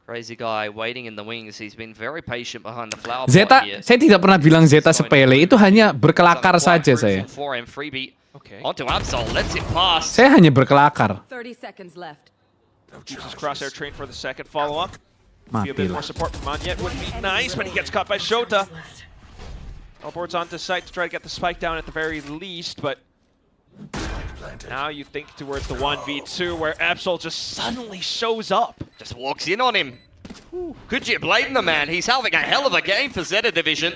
Crazy guy waiting in the wings. He's been very patient behind the flower pot Zeta, here. saya tidak pernah bilang Zeta sepele, itu hanya berkelakar saja saya. Freebie Okay. onto Absol, lets it pass. Saya hanya berkelakar. 30 seconds left. Uses crosshair train for the second follow-up. Be a bit Mati more lah. support from Monyet would be nice, but he gets caught by Shota. Teleports onto site to try to get the spike down at the very least, but now you think towards the 1v2 where Absol just suddenly shows up. Just walks in on him. Could you blame the man? He's having a hell of a game for Zeta Division.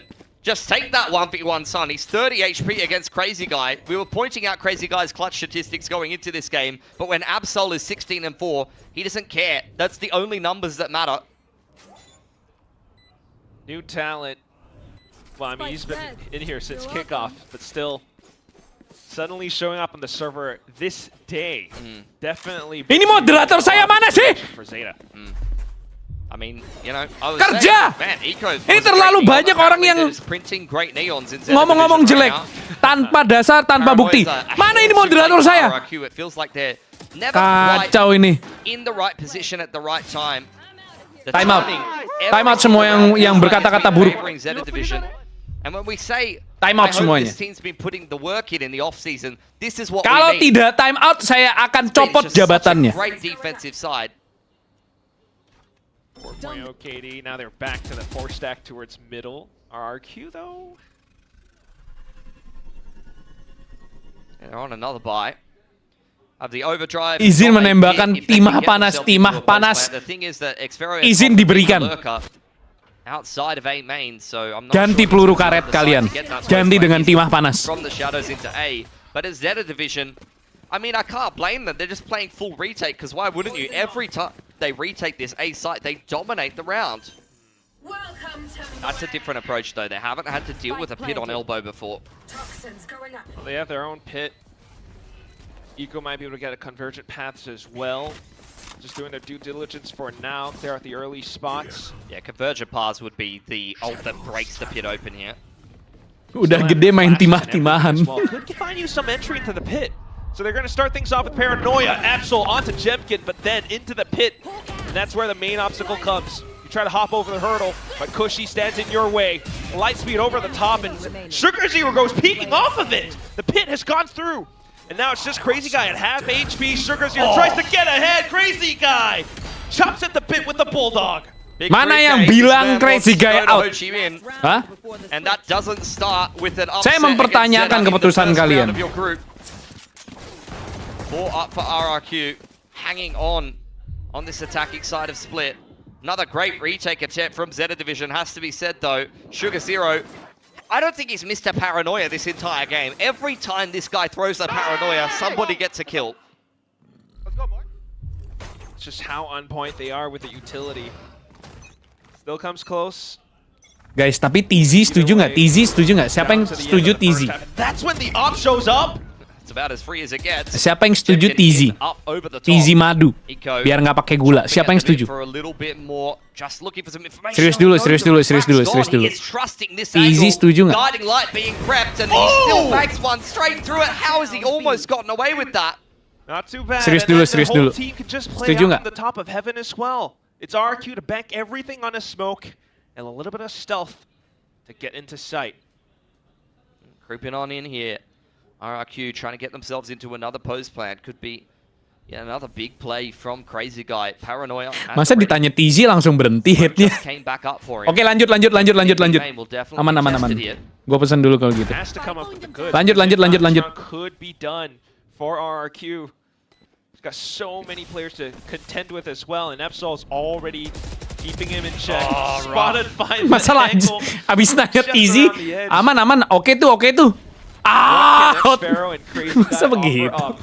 Just take that 1v1, son. He's 30 HP against Crazy Guy. We were pointing out Crazy Guy's clutch statistics going into this game, but when Absol is 16 and 4, he doesn't care. That's the only numbers that matter. New talent. Well, I mean, he's been in here since kickoff, but still suddenly showing up on the server this day. Definitely. Ini moderator saya mana sih? For Zeta. I mean, you know, I was Kerja! saying, man, Eco Ini terlalu banyak orang yang printing great neons in Zeta ngomong-ngomong Division jelek, right now. tanpa dasar, tanpa bukti. Mana ini moderator saya? It feels like they're never quite Kacau ini. in the right position at the right time. The Time out. timing, Time out every semua single yang time berkata-kata has been buruk. favoring Zeta Division. And when we say, Time out I hope semuanya. this team's been putting the work in the off season, this is what Kalau we need. tidak time out, saya akan It's copot just such a jabatannya. great defensive side. 4.0 KD. Now they're back to the 4-stack towards middle. RRQ though. And they're on another buy. Of the overdrive. Izin Not a menembakkan hit if they timah can get panas, themselves timah into a post panas. plant. The thing is that Xferio Izin has diberikan. a lurker outside of A main, so I'm not Ganti sure peluru he's gonna karet decide to kalian. get that Ganti post dengan plant timah panas. from the shadows into A. But as Zeta Division, I mean, I can't blame them. They're just playing full retake, because why wouldn't you? Every time they retake this A site, they dominate the round. That's a different approach, though. They haven't had to deal with a pit on elbow before. Well, they have their own pit. Eco might be able to get a convergent paths as well. Just doing their due diligence for now. They're at the early spots. Yeah, convergent paths would be the ult that breaks the pit open here. Udah gede main timah-timahan. Well, could find you some entry into the pit. So they're going to start things off with Paranoia. Absol onto Jemkin, but then into the pit. And that's where the main obstacle comes. You try to hop over the hurdle, but Cushy stands in your way. Lightspeed over the top, and Sugar Zero goes peeking off of it. The pit has gone through. And now it's just Crazy Guy at half HP. Sugar Zero tries to get ahead. Crazy Guy chops at the pit with the Bulldog. Big Mana yang 3K, bilang man Crazy wants to Guy go to out? Ho Chi Minh. Hah? And that doesn't start with an upset Saya mempertanyakan against Zeta keputusan in the first kalian. round of your group. 4 up for RRQ, hanging on this attacking side of Split. Another great retake attempt from Zeta Division, has to be said though. Sugar Zero, I don't think he's missed a Paranoia this entire game. Every time this guy throws a Paranoia, somebody gets a kill. It's just how on point they are with the utility. Still comes close. Guys, tapi TZ setuju nggak? TZ setuju nggak? Siapa yang Down to the end setuju of the first TZ? half. That's when the op shows up. It's about as free as it gets. Siapa yang setuju Jemkin TZ? is up over the top. TZ madu. Eco Biar nggak pakai gula. Siapa yang setuju? for a little bit more, just looking for some information. Serius dulu, No, serius the dulu, serius crack's dulu, gone. serius dulu. He is trusting this TZ angle. setuju nggak? Guiding light being prepped, and he still banks one straight through it. How has he almost gotten away with that? Not too bad. Serius and dulu, then serius the whole dulu. team can just play Setuju out nggak? from the top of heaven as well. It's RQ to bank everything on a smoke and a little bit of stealth to get into sight. Creeping on in here. RRQ trying to get themselves into another post plant. Could be another big play from Crazy Guy. Paranoia. Masa ditanya TZ langsung berhenti hitnya? Came back up for him. Oke, lanjut. Aman. Gue pesan dulu kalau gitu. Has to come up with the good. Lanjut. Could be done for RRQ. He's got so many players to contend with as well, and Epsol's already keeping him in check. Spotted by the Masa lanjut? angle. Abis nanya Just TZ, around the edge. aman. Oke tuh. Ah, What can Xferio and Crazy masa Guy begitu? offer up?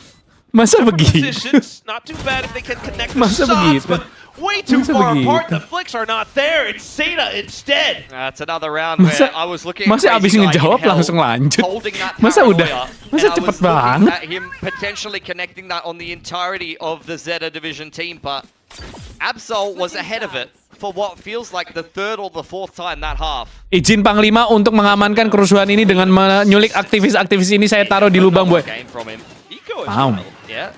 Masa begitu? Positions, not too bad if they can connect the Masa shots, begitu? but way too Masa far begitu? apart. The flicks are not there. It's Zeta instead. That's another round where I was looking at masa abis Crazy Guy ngejawab in hell, langsung lanjut? holding that Masa paranoia, udah? Masa and I cepet was looking banget? at him potentially connecting that on the entirety of the Zeta Division team, but Absol was ahead of it for what feels like the third or the fourth time that half. Izin Panglima untuk mengamankan kerusuhan ini dengan menyulik aktivis-aktivis ini saya taruh di lubang, boy. Game from him. Paham. Yeah.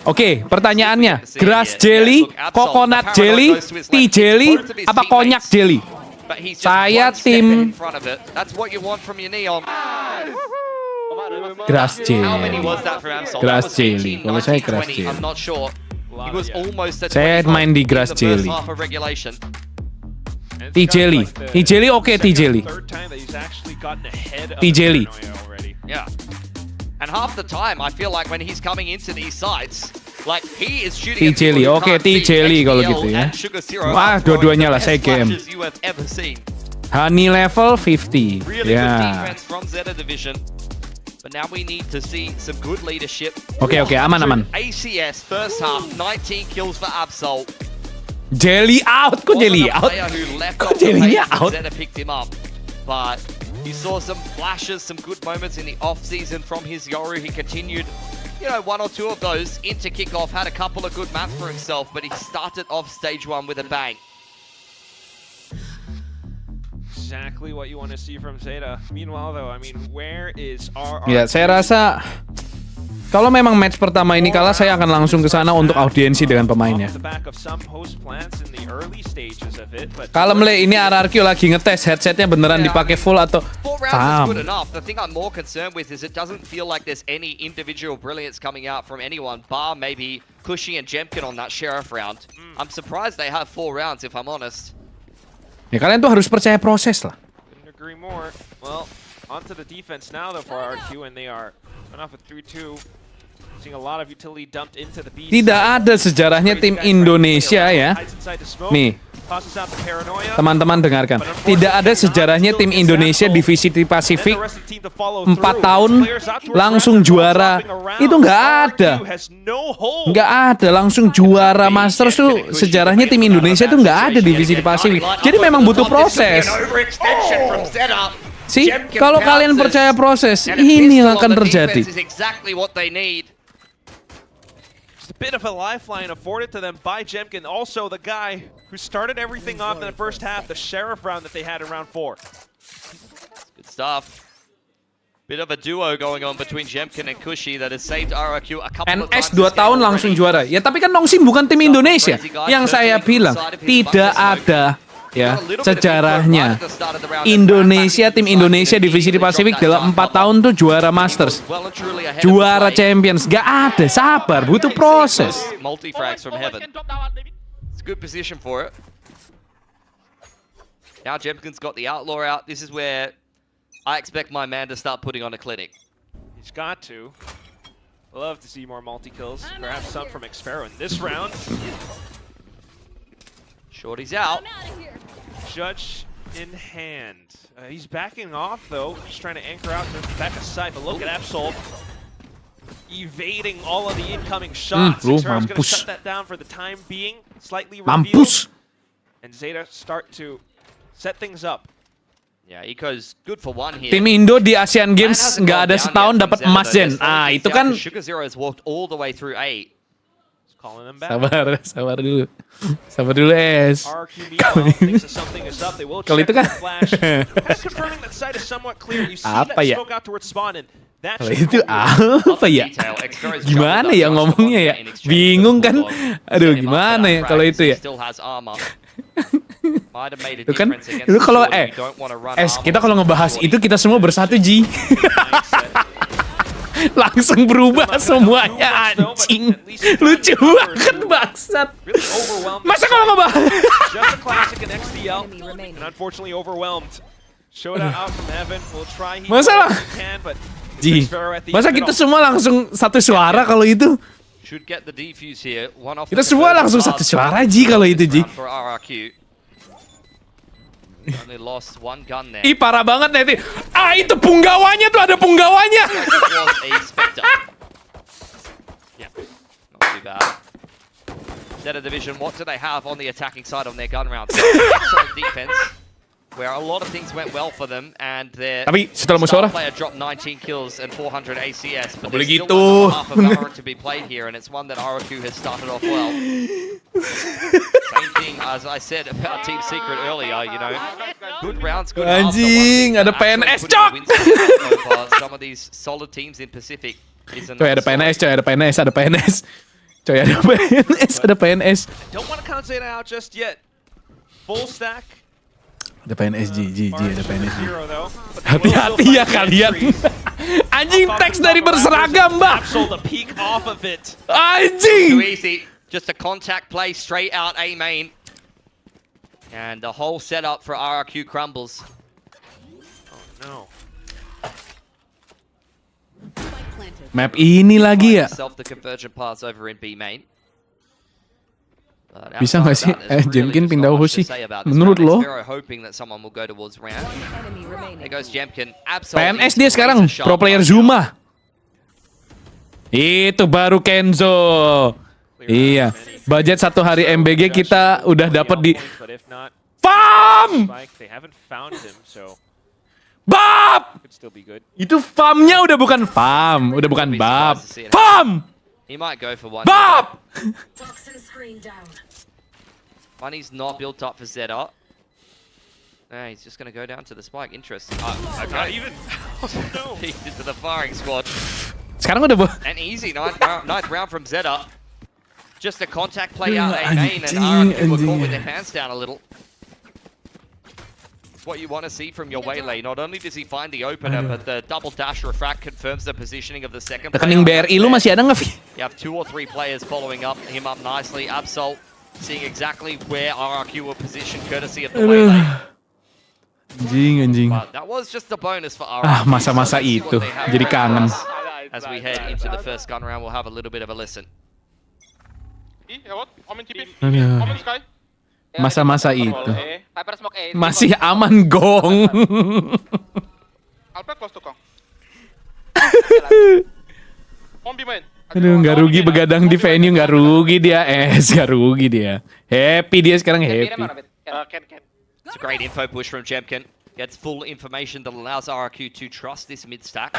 Oke, pertanyaannya, grass jelly, coconut jelly, tea jelly, apa konyak jelly? But he's just Saya one step in tim front of it. That's what you want from your Neon. grass How many jelly. was that for Absol? Grass That was jelly. 18, Kalau saya 19, grass 20, jelly. I'm not sure. He was almost at Saya 25 main di in grass the first jelly. half of regulation. Tea jelly. Tea jelly oke, tea jelly. Tea jelly. Yeah. And half the time, I feel like when he's coming into these sites, like he is shooting Tea at people jelly, who oke, can't tea see. jelly kalau HBL gitu ya. and Sugar Zero Wah, are throwing dua-duanya the lah, saya best game. flashes you have ever seen. Honey level 50. Really good Ya. defense from Zeta Division. But now we need to see some good leadership. Oke, aman. ACS first half, 19 kills for Absol. Jelly out, kok jelly Wasn't a out? player who left Kok off the jelly-nya pace when out? Zeta picked him up. But you saw some flashes, some good moments in the off-season from his Yoru. He continued, one or two of those into kickoff, had a couple of good maps for himself, but he started off stage 1 with a bang. Exactly what you want to see from Zeta. Meanwhile, though, I mean, where is our? Ya, saya rasa kalau memang match pertama ini kalah, saya akan langsung ke sana untuk audiensi dengan pemainnya. Kalem Le, ini RRQ lagi ngetes headsetnya beneran dipakai full atau 4 rounds is paham. good enough. The thing I'm more concerned with is it doesn't feel like there's any individual brilliance coming out from anyone, bar maybe Cushy and Jemkin on that Sheriff round. I'm surprised they have 4 rounds, if I'm honest. Ya kalian tuh harus percaya proses lah. Couldn't agree more. Well, onto the defense now, though, for RQ, and they are run off with 3-2. Seeing a lot of utility dumped into the B. Tidak ada sejarahnya tim Indonesia ya. Nih, teman-teman dengarkan. Tidak ada sejarahnya tim Indonesia divisi Pasifik 4 tahun langsung juara. Itu nggak ada. Nggak ada langsung juara Masters tuh sejarahnya tim Indonesia tuh nggak ada divisi Pasifik. Jadi memang butuh proses. Sih, kalau kalian percaya proses, ini yang akan terjadi. A bit of a lifeline afforded to them by Jemkin, also the guy who started everything off in the first half, the Sheriff round that they had in round 4. Good stuff. Bit of a duo going on between Jemkin and Cushy that has saved RRQ a couple of times. NS 2 tahun langsung juara. Ya tapi kan Nongsim bukan tim Indonesia. Yang saya bilang tidak ada ya sejarahnya Indonesia, tim Indonesia divisi di Pasifik dalam 4 tahun tuh juara Masters, juara Champions. Gak ada, sabar, butuh proses. Multi-frags from heaven. It's a good position for it. Now Jemkin's got the Outlaw out. This is where I expect my man to start putting on a clinic. He's got to. Love to see more multi-kills. Perhaps some from Xfero in this round. Shorty's out. Judge in hand. He's backing off, though. Just trying to anchor out to the back of side. But look at Absol evading all of the incoming shots. Xfero's going to shut that down for the time being. Slightly revealed. And Zeta start to set things up. Yeah, Eco's good for one here. Tim Indo di Asian Games nggak ada setahun dapat emas, Jen. Ah, itu kan. Sugar Zero has walked all the way through 8. Sabar dulu. Sabar dulu, Es. Kalau itu kan apa ya? Kalau itu apa ya? Gimana ya ngomongnya ya? Bingung kan? Aduh, gimana ya kalau itu ya? Itu kan, itu kalau Es, kita kalau ngebahas itu kita semua bersatu, Ji. Langsung berubah semuanya, anjing. Lucu banget, bangsat. Masa kalau ngebahas Masa Ji, masa kita semua langsung satu suara kalau itu? Kita semua langsung satu suara, Ji, kalau itu, Ji. Ih, parah banget nanti. Ah, itu punggawanya tuh, ada punggawanya. Zeta Division, what do they have on the attacking side on their gun rounds? Excellent defense, where a lot of things went well for them, and their star player dropped 19 kills and 400 ACS, but there's still half of Valorant to be played here, and it's one that RQ has started off well. Same thing as I said about Team Secret earlier, you know. Good rounds, good halves. Anjing, ada PNS, cok. Some of these solid teams in Pacific. Coy, ada PNS, coy, ada PNS, ada PNS. Coy, ada PNS, ada PNS. Don't want to count Zeta out just yet. Full stack. Ada PNS, G, ada PNS. Zero, though. Hati-hati ya kalian. Anjing, teks dari berseragam, Mbak. Absol the peak off of it. Too Anjing. easy. Just a contact play straight out A main. And the whole setup for RRQ crumbles. Oh no. Map ini lagi ya. Self the convergent paths over in B main. But Bisa nggak sih? outside of that, there's really Jemkin just pindah not much host sih. to say about this Menurut round. lo? Xero hoping that someone will go towards ramp. There goes Jemkin. Absol PNS dia sekarang, pro player Zuma. Itu baru Kenzo. Iya. Budget 1 hari MBG kita udah dapat di But if not, FAM! Spike, they haven't found him, so Bab! could still be good. Itu FAM-nya udah bukan FAM, udah bukan Bab. FAM! He might go for one. Bab! Money's not built up for Zeta. Nah, he's just going to go down to the spike. Interesting. Not Okay. even. Oh no. He's into the firing squad. Sekarang udah An easy ninth round from Zeta. Just a contact play out A main, and Anjing, RRQ were caught anjing. with their pants down a little. It's what you want to see from your waylay. Not only does he find the opener, but the double dash refract confirms the positioning of the second rekening player. BRI lu masih ada nggak, Vi? You have 2 or 3 players following up him up nicely. Absol seeing exactly where RRQ were positioned courtesy of the waylay. Anjing. But that was just a bonus for RRQ. Ah, masa-masa So let's see what itu. they have Jadi for kangen. us. As we head into the first gun round, we'll have a little bit of a listen. Aduh. Masa-masa itu. Hyper smoke A. Masih aman, Gong. Alpha close to Kong. Aduh, nggak rugi begadang di venue, nggak rugi dia. Nggak rugi dia. Happy dia sekarang, happy. It's a great info push from Jemkin. Gets full information that allows RRQ to trust this mid stack.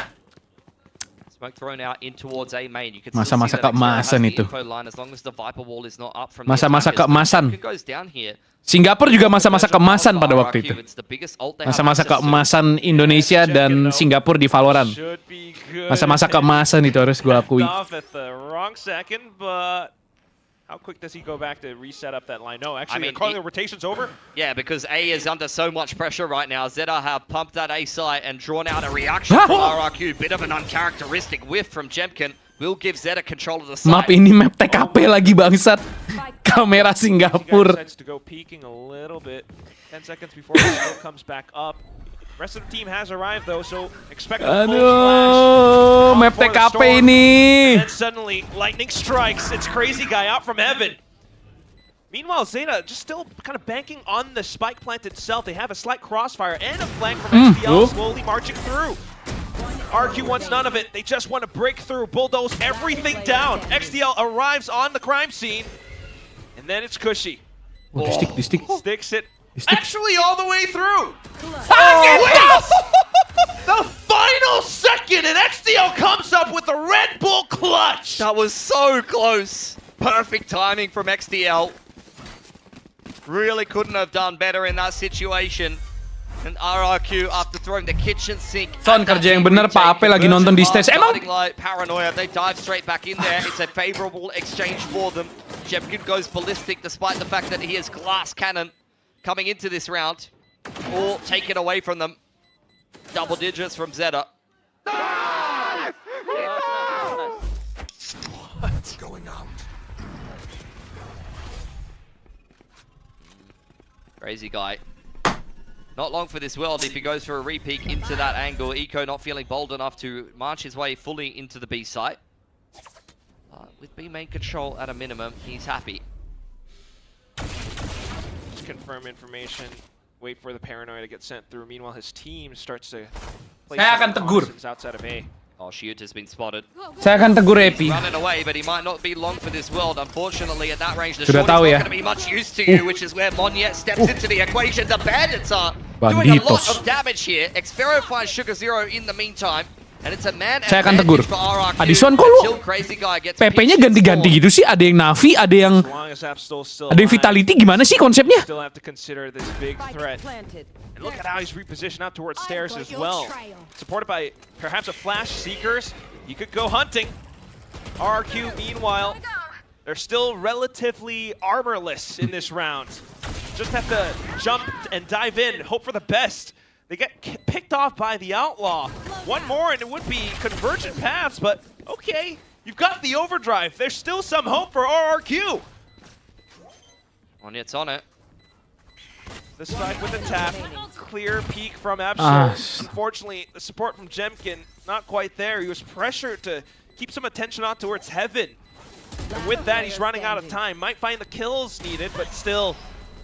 Smoke thrown out in towards A main. You can still Masa-masa see that Xero has keemasan the itu. info line as long as the Viper wall is not up from Masa-masa the attackers. keemasan. Jemkin goes down here. Singapura juga masa-masa keemasan pada waktu itu. It's the biggest ult they have Masa-masa access to. keemasan Indonesia dan Singapura di Valorant. Should be good. Masa-masa keemasan itu harus gue akui. Off at the wrong second, but how quick does he go back to reset up that line? No, actually, mean, they're calling the rotations over. Yeah, because A is under so much pressure right now. Zeta have pumped that A site and drawn out a reaction from RRQ. Bit of an uncharacteristic whiff from Jemkin. Will give Zeta control of the site. Map ini map TKP lagi bangsat. Kamera He Singapura. decides to go peeking a little bit. 10 seconds before the smoke comes back up. Rest of the team has arrived though, so expect a full Aduh, splash. map For the TKP storm. ini. And suddenly, lightning strikes. It's crazy guy out from heaven. Meanwhile, Zeta just still kind of banking on the spike plant itself. They have a slight crossfire and a flank from XDL slowly marching through. RQ wants none of it. They just want to break through, bulldoze everything down. XDL arrives on the crime scene. And then it's Cushy. Oh, di stick. Sticks it Stick. actually all the way through. Oh, The final second, and XDL comes up with a Red Bull clutch. That was so close. Perfect timing from XDL. Really couldn't have done better in that situation. And RRQ after throwing the kitchen sink. Son, at that kerja yang deep bener, retake, Pak Ape lagi nonton di stage. Emang? starting like paranoia, they dive straight back in there. It's a favorable exchange for them. Jemkin goes ballistic despite the fact that he has glass cannon coming into this round. All taken away from them. Double digits from Zeta. What's going on? Crazy guy. Not long for this world if he goes for a re-peek into that angle. Eco not feeling bold enough to march his way fully into the B site. With B main control at a minimum, he's happy. Just confirm information. Wait for the paranoia to get sent through. Meanwhile, his team starts to play Saya akan some tegur. reconnaissance outside of A. Oh, Shoot has been spotted. Saya akan tegur Epi. Running away, but he might not be long for this world. Unfortunately, at that range, the Sudah short is not tahu ya. going to be much use to you, which is where Monyet steps into the equation. The bandits are doing a lot Banditos. of damage here. Xero finds Sugar Zero in the meantime. And it's a man Saya akan tegur. advantage for RRQ Addison, kok lu until Crazy Guy gets PP-nya pitched ganti-ganti forward. gitu sih? Ada yang Navi, ada yang As long as Absol's still ada yang alive, Vitality, gimana sih konsepnya? still have to consider this big threat. And look at how he's repositioned out towards stairs as well. Supported by perhaps a flash seekers. You could go hunting. RRQ, meanwhile, they're still relatively armorless in this round. Just have to jump and dive in, hope for the best. They get picked off by the Outlaw. One more and it would be convergent paths, but okay. You've got the overdrive. There's still some hope for RRQ. It's on it. The strike with the tap. Clear peek from Absol. Unfortunately, the support from Jemkin, not quite there. He was pressured to keep some attention on towards Heaven. And with that, he's running out of time. Might find the kills needed, but still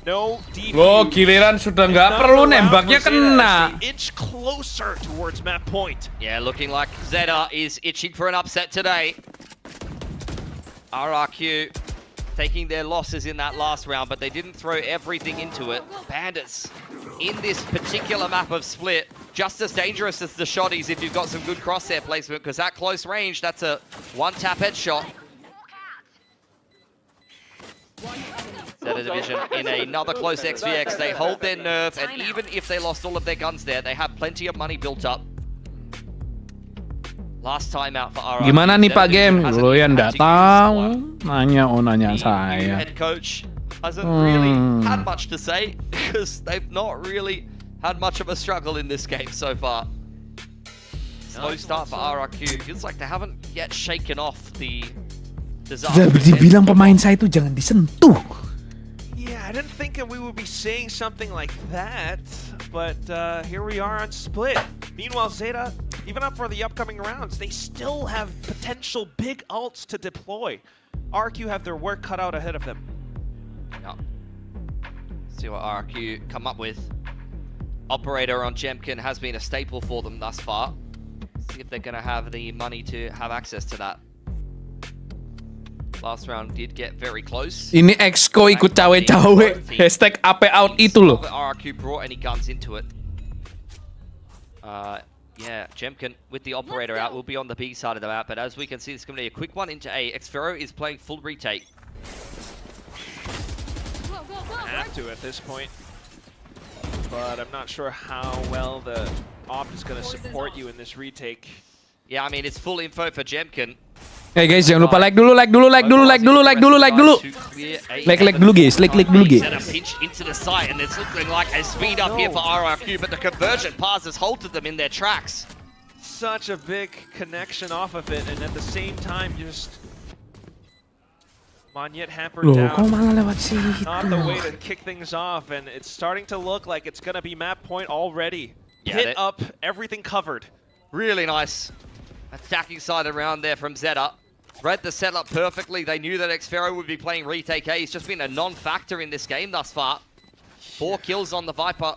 no deep. Loh, giliran sudah nggak perlu nembaknya kena. Inch closer towards map point. Yeah, looking like Zeta is itching for an upset today. RRQ taking their losses in that last round, but they didn't throw everything into it. Bandits in this particular map of Split, just as dangerous as the shotties if you've got some good crosshair placement, because at close range, that's a one-tap headshot. Zeta Division in another close XVX. They hold their nerve, and even if they lost all of their guns there, they have plenty of money built up. Last time out for RRQ. Gimana nih Pak Game? Lo yang nggak tahu. Nanya saya. Head coach hasn't really had much to say because they've not really had much of a struggle in this game so far. Slow start for RRQ. Feels like they haven't yet shaken off the Sudah dibilang pemain saya itu jangan disentuh. Yeah, I didn't think we would be saying something like that, but here we are on Split. Meanwhile, Zeta, even up for the upcoming rounds, they still have potential big ults to deploy. RQ have their work cut out ahead of them. Yeah. See what RQ come up with. Operator on Jemkin has been a staple for them thus far. See if they're going to have the money to have access to that. Last round did get very close. Ini Exco ikut cawe-cawe. Hashtag AP out itu loh. RRQ brought any guns into it. Yeah, Jemkin with the operator out will be on the B side of the map, but as we can see, it's going to be a quick one into A. Xfero is playing full retake. Have to at this point, but I'm not sure how well the op is going to support you in this retake. Yeah, I mean, it's full info for Jemkin. Hey guys, jangan lupa like dulu guys, like dulu guys. And a pinch into the site, and it's looking like a speed up here for RRQ, but the conversion pass has halted them in their tracks. Such a big connection off of it, and at the same time, just Monyet hampered Loh, down. kok malah lewat situ? Not the way to kick things off, and it's starting to look like it's gonna be map point already. Yeah, Hit up, everything covered. Really nice attacking side around there from Zeta. Read the setup perfectly. They knew that Xfero would be playing retake A. He's just been a non-factor in this game thus far. 4 kills on the Viper.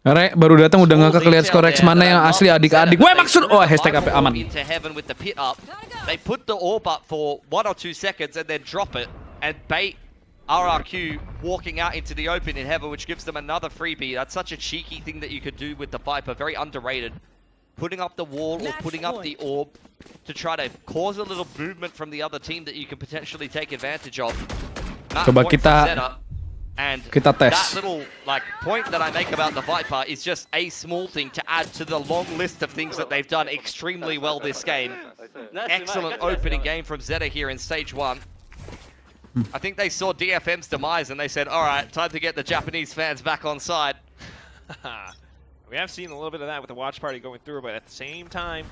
Rek, baru datang udah nggak kelihatan skor X mana yang asli adik-adik. Gue maksud, hashtag AP aman. Into heaven with the pit up. They put the orb up for 1 or 2 seconds and then drop it and bait RRQ walking out into the open in heaven, which gives them another freebie. That's such a cheeky thing that you could do with the Viper. Very underrated. Putting up the wall or putting up the orb to try to cause a little movement from the other team that you can potentially take advantage of. Coba kita tes. That little point that I make about the Viper is just a small thing to add to the long list of things that they've done extremely well this game. Excellent opening game from Zeta here in stage 1. I think they saw DFM's demise and they said, all right, time to get the Japanese fans back on side. We have seen a little bit of that with the watch party going through, but at the same time,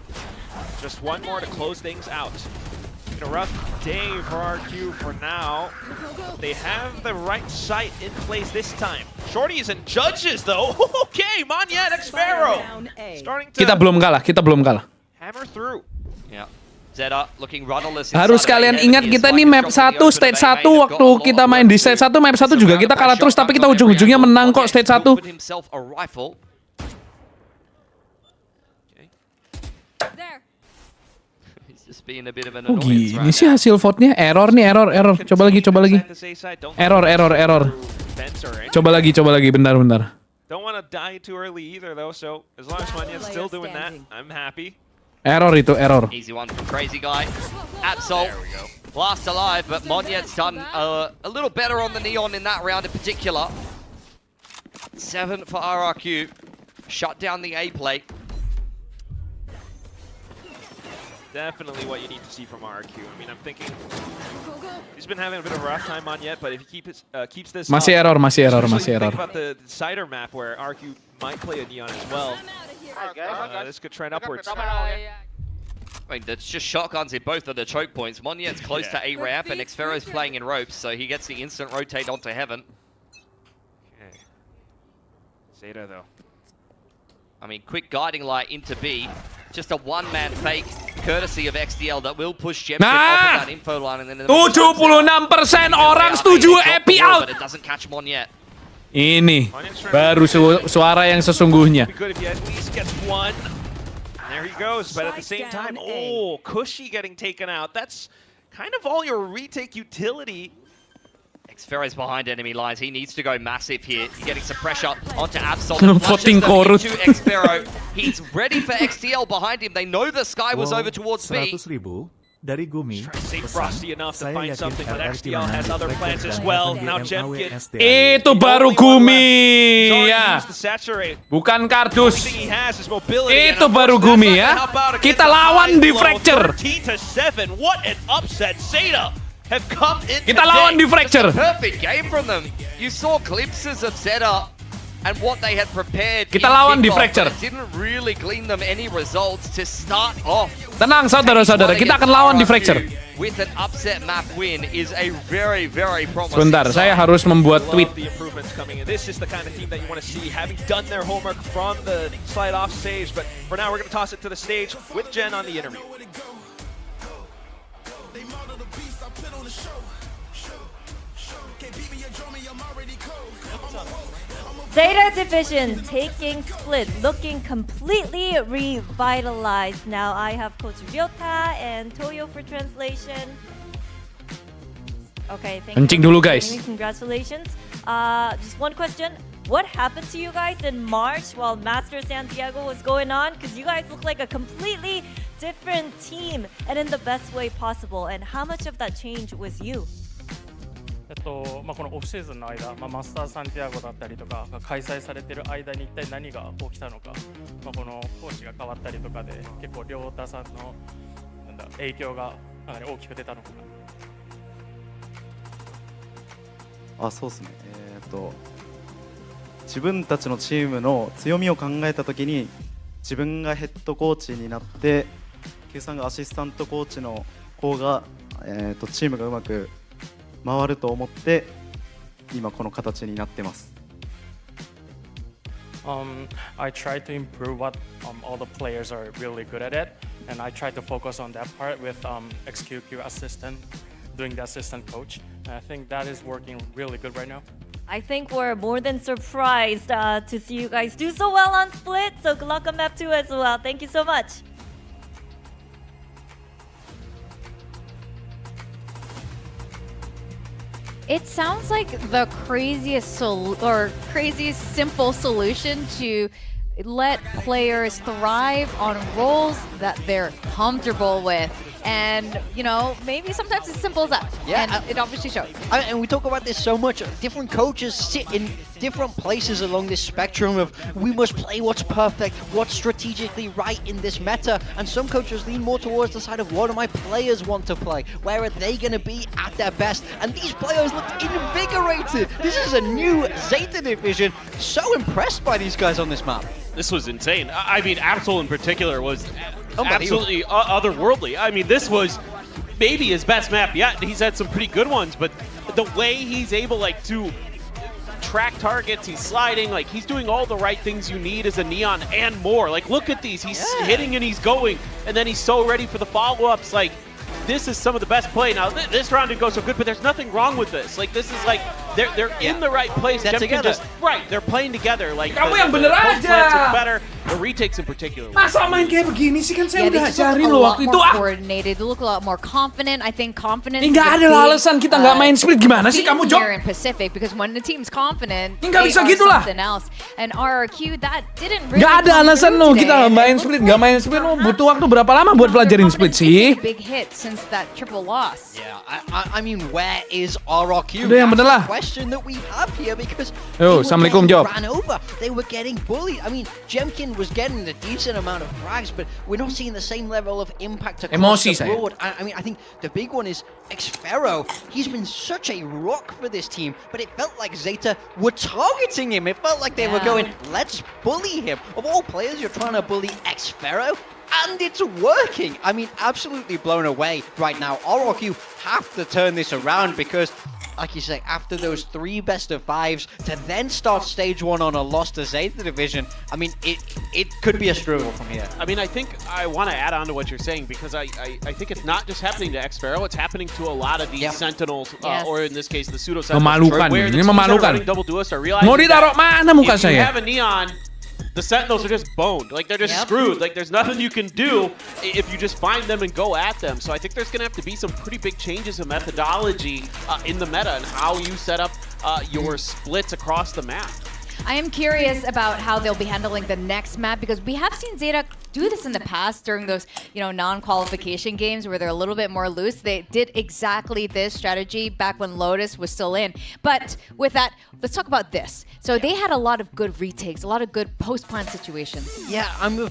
just one more to close things out. In a rough day for RQ for now. They have the right site in place this time. Shorties and judges though. Okay, Monyet Xfero starting to Kita belum kalah. hammer through. Yeah. Zeta looking rudderless. Harus kalian ingat kita nih map 1, stage 1 waktu kita main di stage 1, map 1 juga kita kalah terus tapi kita ujung-ujungnya menang kok stage 1. Oh gini sih hasil vote-nya. Error nih, error. Coba lagi. Error. Coba lagi, bentar. Don't want to die too early either though, so as long as Monyet's still doing that, I'm happy. Error itu, error. Easy one from Crazy Guy. Absol, last alive, but Monyet's done a little better on the Neon in that round in particular. 7 for RRQ. Shut down the A plate. Definitely what you need to see from RRQ. I mean, I'm thinking he's been having a bit of a rough time on yet, but if he keeps this Masih up, error, masih error, especially masih if you error. think about the cider map where RRQ might play a Neon as well. This could trend upwards. I mean, that's just shotguns in both of the choke points. Monyet's close to A ramp, and Xfero's playing in ropes, so he gets the instant rotate onto Heaven. Okay. Zeta though. I mean, quick guiding light into B. Just a one-man fake, courtesy of XDL, that will push Jemkin off of that info line. And then 76% orang setuju Epi out. But it doesn't catch Monyet. Ini baru suara yang sesungguhnya. Be good if he at least gets one. There he goes, but at the same time, oh, Cushy getting taken out. That's kind of all your retake utility. Xfero's behind enemy lines. He needs to go massive here. He's getting some pressure onto Absol. Voting korut. Xfero. He's ready for XDL behind him. They know the sky was over towards B. 100.000 dari Gumi. Trying to stay frosty enough to Saya find yakin something, but RRQ XDL has menang other di plans as bracket well. dan Now MAW Jemkin. SDA. Itu baru Gumi ya. The saturate. Bukan Only kardus. thing he has is mobility. Itu baru Gumi ya. Kita lawan di fracture. 13-7. What an upset. Zeta have come in. Kita lawan di fracture. Perfect game from them. You saw glimpses of Zeta and what they had prepared. Kita in lawan di kickoff, fracture. but it didn't really glean them any results to start off. Tenang saudara-saudara, kita akan lawan di fracture. With an upset map win is a very, very promising Sebentar, saya sign. harus membuat tweet. Love the improvements coming in. This is the kind of team that you want to see, having done their homework from the slide off stage. But for now, we're going to toss it to the stage with Jen on the interview. Zeta Division taking split, looking completely revitalized. Now I have Coach Ryota and Toyo for translation. Okay, thank Kencing you. dulu, guys. Congratulations. Just one question. What happened to you guys in March while Master Santiago was going on? Because you guys look like a completely different team and in the best way possible. And how much of that change was you? このオフシーズンの間、マスターサンティアゴだったりとかが開催されている間に一体何が起きたのか、このコーチが変わったりとかで結構亮太さんの影響がかなり大きく出たのかな。そうですね。自分たちのチームの強みを考えたときに自分がヘッドコーチになって Q さんがアシスタントコーチの方が、チームがうまく回ると思って今この形になってます。I try to improve what all the players are really good at it, and I try to focus on that part with XQQ assistant, doing the assistant coach. And I think that is working really good right now. I think we're more than surprised to see you guys do so well on Split. So good luck on map 2 as well. Thank you so much. It sounds like the craziest simple solution to let players thrive on roles that they're comfortable with. And, you know, maybe sometimes it's simple as that. Yeah, and it obviously shows. And we talk about this so much. Different coaches sit in different places along this spectrum of we must play what's perfect, what's strategically right in this meta. And some coaches lean more towards the side of what do my players want to play? Where are they going to be at their best? And these players look invigorated. This is a new Zeta division. So impressed by these guys on this map. This was insane. I mean, Absol in particular was absolutely otherworldly. I mean, this was maybe his best map yet. He's had some pretty good ones, but the way he's able to track targets, he's sliding, he's doing all the right things you need as a Neon and more. Look at these. He's hitting and he's going, and then he's so ready for the follow-ups. This is some of the best play. Now, this round didn't go so good, but there's nothing wrong with this. This is they're in the right place. They're together. They're playing together. Kamu yang bener both aja. plants are better. The retakes in particular. Masa main kayak begini sih, kan saya They udah just look ajarin a loh lot waktu more itu. coordinated. They look a lot more confident. I think confidence Nggak is a ada lah big, alasan kita nggak main split. Gimana sih theme kamu, Jok? here in Pacific, because when the team's confident, Nggak they bisa are gitu lah. something else. And RRQ, that didn't really Gak ada come alasan through lo today, kita and it main looks split, like, gak main split lo butuh waktu berapa lama buat their pelajarin split confidence taking sih? a big hit since that triple loss. Yeah, I mean, where is RRQ? Udah, yang That's bener lah. the question that we have here because Yo, they were Assalamualaikum, getting jawab. ran over. They were getting bullied. I mean, Jemkin was getting a decent amount of frags, but we're not seeing the same level of impact across Emosi the saya. board. I mean, I think the big one is Xfero. He's been such a rock for this team, but it felt like Zeta were targeting him. It felt like they were going, let's bully him. Of all players, you're trying to bully Xfero? And it's working. I mean, absolutely blown away right now. RRQ have to turn this around because, like you say, after those 3 best of 5s, to then start stage 1 on a loss to Zeta Division, I mean, it could be a struggle from here. I mean, I think I want to add on to what you're saying because I think it's not just happening to Xfero, it's happening to a lot of these Sentinels, or in this case, the pseudo Sentinels. Memalukan, Where the ini teams that are memalukan. running double duelists are realizing Mau ditaruh mana muka if you saya? have a Neon, the Sentinels are just boned. Like, they're just screwed. Like, there's nothing you can do if you just find them and go at them. So I think there's going to have to be some pretty big changes in methodology in the meta and how you set up your splits across the map. I am curious about how they'll be handling the next map because we have seen Zeta do this in the past during those, non-qualification games where they're a little bit more loose. They did exactly this strategy back when Lotus was still in. But with that, let's talk about this. So they had a lot of good retakes, a lot of good post-plant situations. Yeah,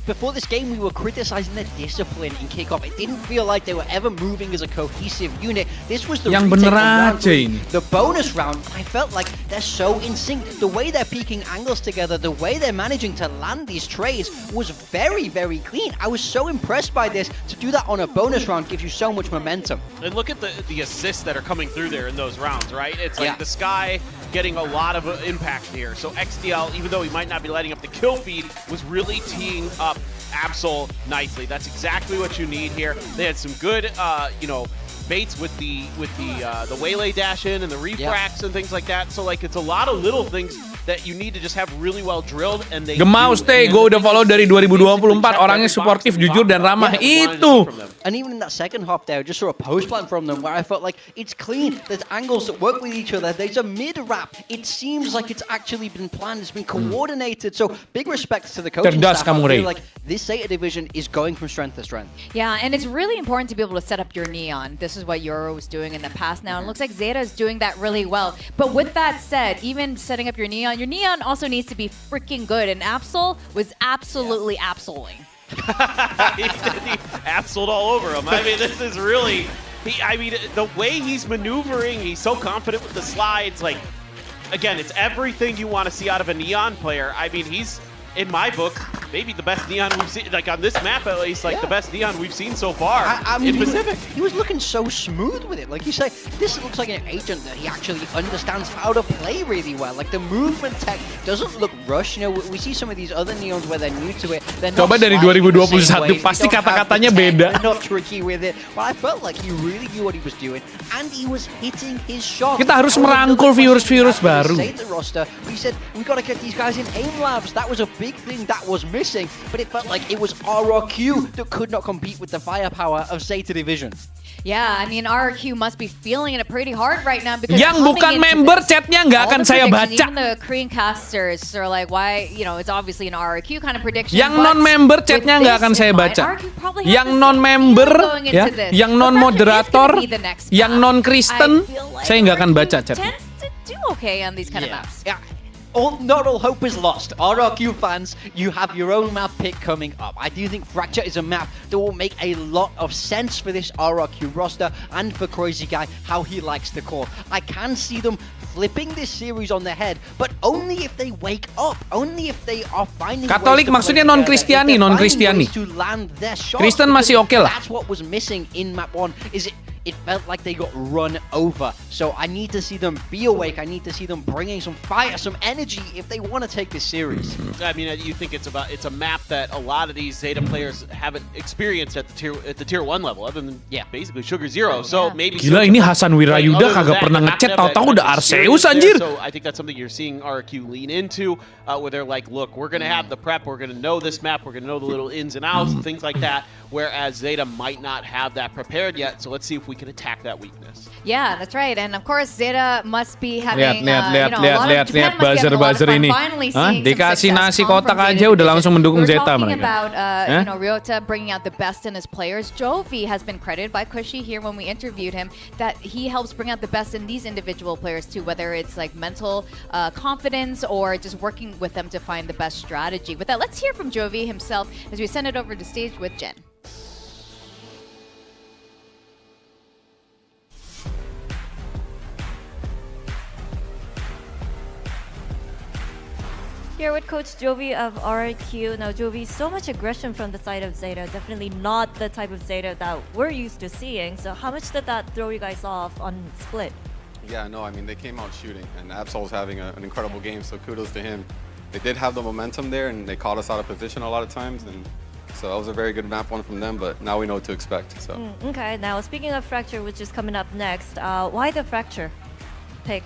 before this game, we were criticizing their discipline in kickoff. It didn't feel like they were ever moving as a cohesive unit. This was the Yang retake bener on round aja 3. ini. The bonus round, I felt like they're so in sync. The way they're peaking angles together, the way they're managing to land these trades was very, very clean. I was so impressed by this. To do that on a bonus round gives you so much momentum. And look at the assists that are coming through there in those rounds, right? It's like the Sky getting a lot of impact here. So XDL, even though he might not be lighting up the kill feed, was really teeing up Absol nicely. That's exactly what you need here. They had some good, baits with the waylay dash in and the refracts and things like that. So like it's a lot of little things that you need to just have really well drilled and they Gemau stay, gue udah follow dari 2024, orangnya suportif, jujur dan ramah. Itu. And even in that second half there, I just saw a post plant from them where I felt like it's clean. There's angles that work with each other. There's a mid wrap. It seems like it's actually been planned. It's been coordinated. So big respect to the coaching Cerdas staff. kamu, I Ray. feel like this Zeta division is going from strength to strength. Yeah, and it's really important to be able to set up your Neon. This is what Euro was doing in the past now. And it looks like Zeta is doing that really well. But with that said, even setting up your Neon also needs to be freaking good. And Absol was absolutely absoling. he absoled all over him. I mean, this is really... the way he's maneuvering, he's so confident with the slides. Like, again, it's everything you want to see out of a Neon player. I mean, he's, in my book, maybe the best Neon we've seen, like on this map at least, like the best Neon we've seen so far in Pacific. He was looking so smooth with it. Like you say, this looks like an agent that he actually understands how to play really well. Like the movement tech doesn't look rushed. We see some of these other Neons where they're new to it. They're not Coba dari sliding in the same 2021 way. pasti They don't have kata-katanya the tech. beda. They're not tricky with it. But I felt like he really knew what he was doing and he was hitting his shot. Kita harus merangkul viewers-viewers baru. Zeta roster, we said we got to get these guys in aim labs. That was a big thing that was missing, but it felt like it was RRQ that could not compete with the firepower of Zeta Division. Yeah, I mean RRQ must be feeling it pretty hard right now because Yang bukan member chatnya nggak akan saya baca. Even the Korean casters are like, why? It's obviously an RRQ kind of prediction. Yang non-member chatnya nggak akan saya baca. Yang non-member, ya, yang non-moderator, yang non-Kristen, saya nggak akan baca chat. Tends to do okay on these kind of maps. Yeah. Not all hope is lost. RRQ fans, you have your own map pick coming up. I do think Fracture is a map that will make a lot of sense for this RRQ roster and for Crazy Guy, how he likes to call. I can see them flipping this series on their head, but only if they wake up, only if they are finding Katolik ways to maksudnya play non-Kristiani, together, if they're non-Kristiani. finding ways to land their shots, Kristen masih oke lah. That's what was missing in map 1, is it felt like they got run over. So I need to see them be awake. I need to see them bringing some fire, some energy if they want to take this series. I mean, you think it's a map that a lot of these Zeta players haven't experienced at the tier 1 level, other than basically Sugar Zero. So maybe Gila ini Hasan Wirayuda kagak pernah ngechat, tahu-tahu udah Arceus anjir. So I think that's something you're seeing RQ lean into, where they're like, look, we're gonna have the prep, we're gonna know this map, we're gonna know the little ins and outs and things like that. Whereas Zeta might not have that prepared yet. So let's see if if we can attack that weakness. Yeah, that's right. And of course, Zeta must be having, Lihat Japan must be having a lot of buzzer fun ini. finally Hah? seeing some Dikasih success nasi come kotak from aja Zeta udah langsung division. mendukung We're Zeta talking mereka. about, Ryota bringing out the best in his players. Jovi has been credited by Cushy here when we interviewed him that he helps bring out the best in these individual players too, whether it's like mental confidence or just working with them to find the best strategy. With that, let's hear from Jovi himself as we send it over to stage with Jen. Here with Coach Jovi of RRQ. Now, Jovi, so much aggression from the side of Zeta. Definitely not the type of Zeta that we're used to seeing. So how much did that throw you guys off on split? Yeah, no, I mean, they came out shooting, and Absol's having an incredible game, so kudos to him. They did have the momentum there, and they caught us out of position a lot of times, and so that was a very good map one from them, but now we know what to expect. So. Okay, now speaking of Fracture, which is coming up next, why the Fracture pick?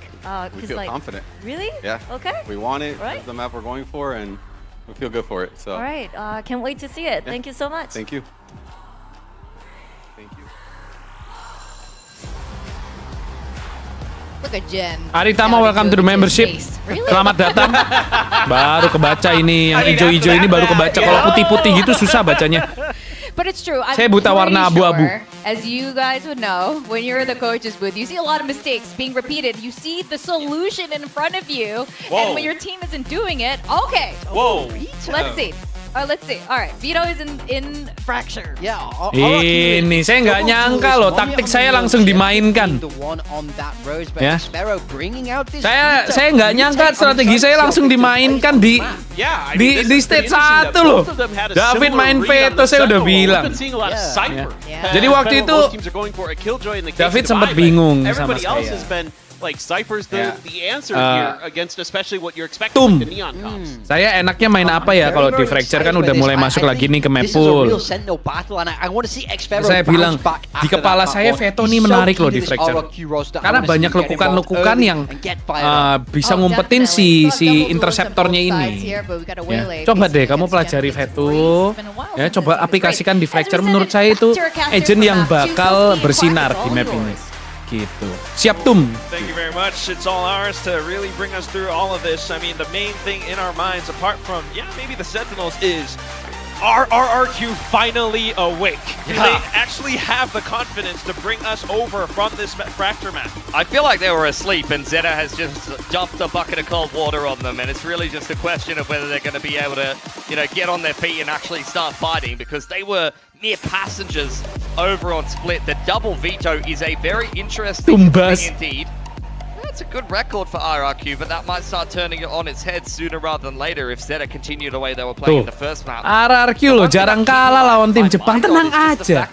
We feel confident. Really? Yeah. Okay. We want it. Right. That's the map we're going for, and we feel good for it. So. All right. Can't wait to see it. Yeah. Thank you so much. Thank you. Thank you. Look at Jen. Aritama, welcome to the membership. Really? Selamat datang. Baru kebaca ini, yang hijau-hijau ini baru kebaca. Kalau putih-putih gitu susah bacanya. But it's true. I'm Saya buta warna pretty abu-abu. sure, as you guys would know, when you're in the coach's booth, you see a lot of mistakes being repeated. You see the solution in front of you, and when your team isn't doing it, okay. Whoa. Let's see. Let's see. All right, Vito is in Fracture. Yeah. Ini saya nggak nyangka loh, taktik saya langsung dimainkan. Ya. Saya nggak nyangka strategi saya langsung dimainkan di stage 1 loh. David main veto, saya udah bilang. Jadi waktu itu David sempat bingung sama saya. Like Cypher's the answer here against especially what you're expecting with the Neon Comps. Saya enaknya main apa ya kalau di Fracture kan udah mulai masuk lagi nih ke map pool. Saya bilang di kepala saya veto nih menarik loh di Fracture. Karena banyak lekukan-lekukan yang bisa ngumpetin si interceptornya ini. Ya, coba deh kamu pelajari veto. Ya, coba aplikasikan di Fracture, menurut saya itu agent yang bakal bersinar di map ini. Gitu. Siap Tum. Thank you very much. It's all ours to really bring us through all of this. I mean, the main thing in our minds, apart from, maybe the Sentinels, is are RRQ finally awake? Do they actually have the confidence to bring us over from this Fracture map? I feel like they were asleep and Zeta has just dumped a bucket of cold water on them, and it's really just a question of whether they're going to be able to, get on their feet and actually start fighting, because they were mere passengers over on Split. The double veto is a very interesting thing indeed. That's a good record for RRQ, but that might start turning it on its head sooner rather than later if Zeta continue the way they were playing in the first map. RRQ loh, jarang kalah lawan tim Jepang, tenang aja.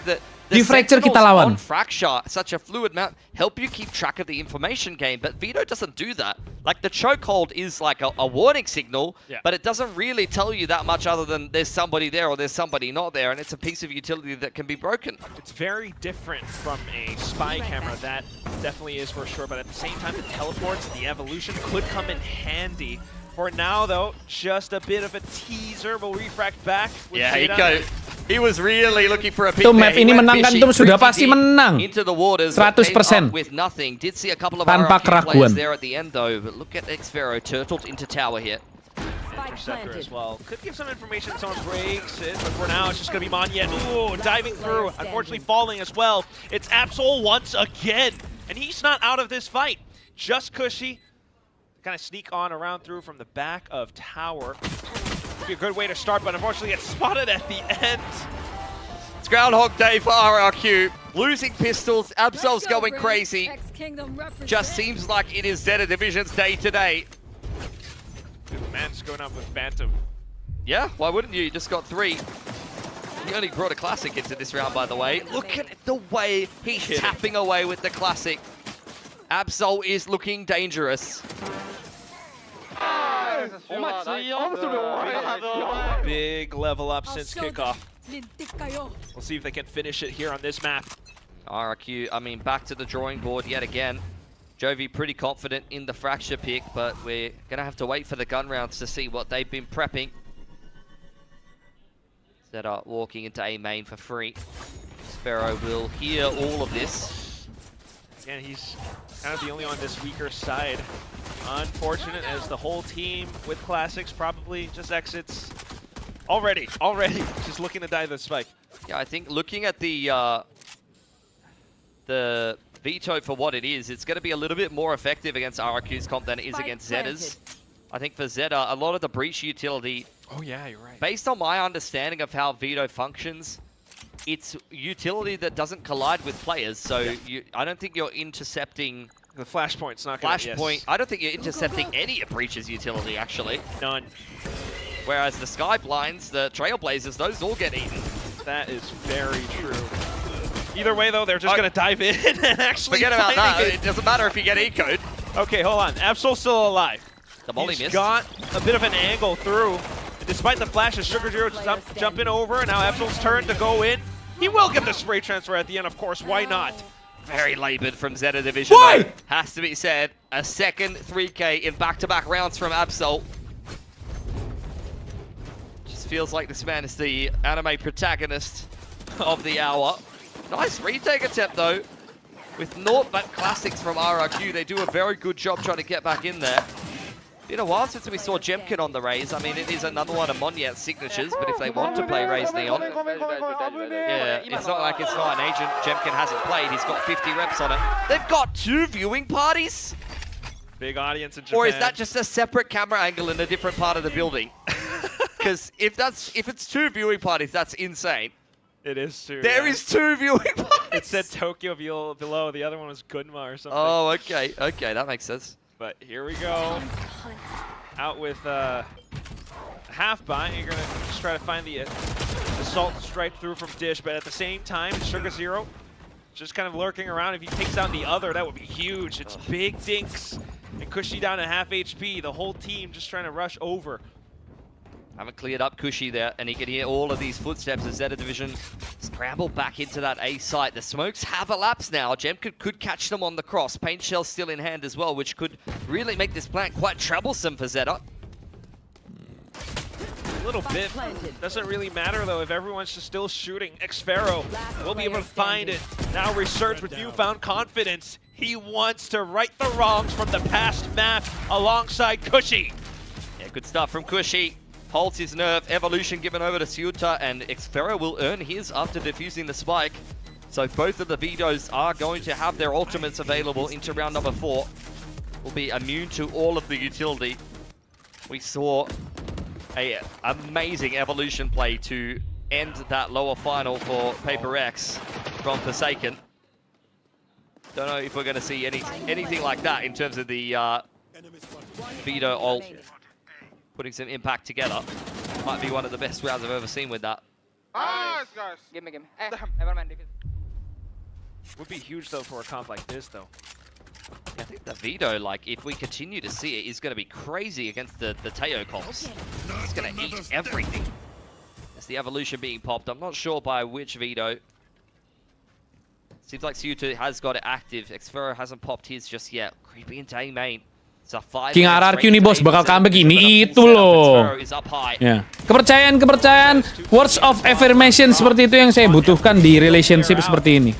Di Fracture kita lawan. Fracture, such a fluid map, help you keep track of the information game, but Vito doesn't do that. Like, the chokehold is like a warning signal, but it doesn't really tell you that much other than there's somebody there or there's somebody not there, and it's a piece of utility that can be broken. It's very different from a spy camera, that definitely is for sure, but at the same time, the teleports and the evolution could come in handy. For now, though, just a bit of a teaser. We'll refract back with Zeta. He was really looking for a pick Tum, map ini menang kan, Tum sudah pasti menang. 100%. With nothing. Did see a couple of Tanpa keraguan. there at the end though, but look at Xvero turtled into tower here. Interceptor as well. Could give some information on breaks, but for now it's just going to be Manya. Ooh, diving through. Unfortunately falling as well. It's Absol once again, and he's not out of this fight. Just Cushy. Kind of sneak on around through from the back of tower. Be a good way to start, but unfortunately gets spotted at the end. It's Groundhog Day for RRQ. Losing pistols, Absol's going crazy. Just seems like it is Zeta Division's day today. Man's going up with Phantom. Yeah, why wouldn't you? You just got 3. He only brought a classic into this round, by the way. Look at the way he's tapping away with the classic. Absol is looking dangerous. Big level up since kickoff. We'll see if they can finish it here on this map. RRQ, I mean, back to the drawing board yet again. Jovi pretty confident in the Fracture pick, but we're going to have to wait for the gun rounds to see what they've been prepping. Zeta walking into A main for free. Sparrow will hear all of this. Again, he's kind of the only on this weaker side. Unfortunate as the whole team with classics probably just exits already, just looking to dive the spike. Yeah, I think looking at the veto for what it is, it's going to be a little bit more effective against RRQ's comp than it is against Zeta's. I think for Zeta, a lot of the breach utility, Oh yeah, you're right. based on my understanding of how veto functions, it's utility that doesn't collide with players, so I don't think you're intercepting... The flashpoint's not going to... Flashpoint, I don't think you're intercepting any of breach's utility, actually. None. Whereas the Sky Blinds, the Trailblazers, those all get eaten. That is very true. Either way, though, they're just going to dive in and actually forget about that. it. It doesn't matter if you get ecoed. Okay, hold on. Absol's still alive. The molly He's missed. got a bit of an angle through. And despite the flashes, Sugar Zero jumping over, and now Absol's turn to go in. He will get the spray transfer at the end, of course. Why not? Very labored from Zeta Division. Though, has to be said. A second 3K in back-to-back rounds from Absol. Just feels like this man is the anime protagonist of the hour. Nice retake attempt, though. With naught but classics from RRQ, they do a very good job trying to get back in there. Been a while since we saw Jemkin on the Raze. I mean, it is another one of Monyet's signatures, but if they want to play Raze Neon, yeah, it's not like it's not an agent Jemkin hasn't played. He's got 50 reps on it. They've got 2 viewing parties? Big audience in Japan. Or is that just a separate camera angle in a different part of the building? Because if it's 2 viewing parties, that's insane. It is too. There is 2 viewing parties. It said Tokyo below. The other one was Gunma or something. Oh, okay. Okay, that makes sense. But here we go. Out with half buy. You're gonna just try to find the assault strike through from Dish, but at the same time, Sugar Zero just kind of lurking around. If he takes down the other, that would be huge. It's big dinks and Cushy down to half HP. The whole team just trying to rush over. Haven't cleared up Cushy there, and he can hear all of these footsteps as Zeta Division scramble back into that A site. The smokes have elapsed now. Jemkin could catch them on the cross. Paint Shell still in hand as well, which could really make this plant quite troublesome for Zeta. A little bit. Doesn't really matter, though, if everyone's just still shooting. Xpharaoh will be able to find it. Now Research with newfound confidence. He wants to right the wrongs from the past map alongside Cushy. Yeah, good stuff from Cushy. Holds his nerve. Evolution given over to Ceuta, and Xpharaoh will earn his after defusing the spike. So both of the vetoes are going to have their ultimates available into round number 4. Will be immune to all of the utility. We saw a amazing Evolution play to end that lower final for Paper X from Forsaken. Don't know if we're going to see anything like that in terms of the veto ult. Putting some impact together. Might be one of the best rounds I've ever seen with that. Give me. Never mind. Would be huge, though, for a comp like this, though. Yeah, I think the veto, like, if we continue to see it, is going to be crazy against the Teo comps. It's going to eat everything. It's the Evolution being popped. I'm not sure by which veto. Seems like Ceuta has got it active. Xpharaoh hasn't popped his just yet. Creeping into A main. King RRQ nih bos bakal comeback ini itu loh. Ya. Kepercayaan, words of affirmation seperti itu yang saya butuhkan di relationship seperti ini.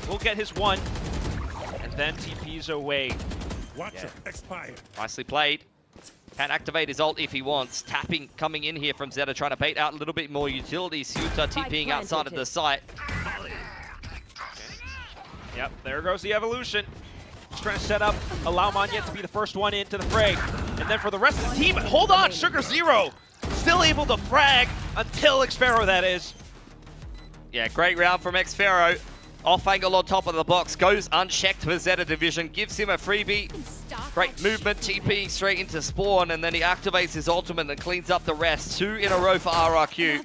Nicely played. Can activate his ult if he wants. Tapping coming in here from Zeta, trying to bait out a little bit more utility. Ceuta TPing outside of the site. Yep, there goes the Evolution. Just trying to set up, allow Monyet to be the first one into the fray. And then for the rest of the team, hold on, Sugar Zero still able to frag until Xpharaoh, that is. Yeah, great round from Xpharaoh. Off angle on top of the box, goes unchecked for Zeta Division, gives him a freebie. Great movement, TPing straight into spawn, and then he activates his ultimate and cleans up the rest. 2 in a row for RRQ.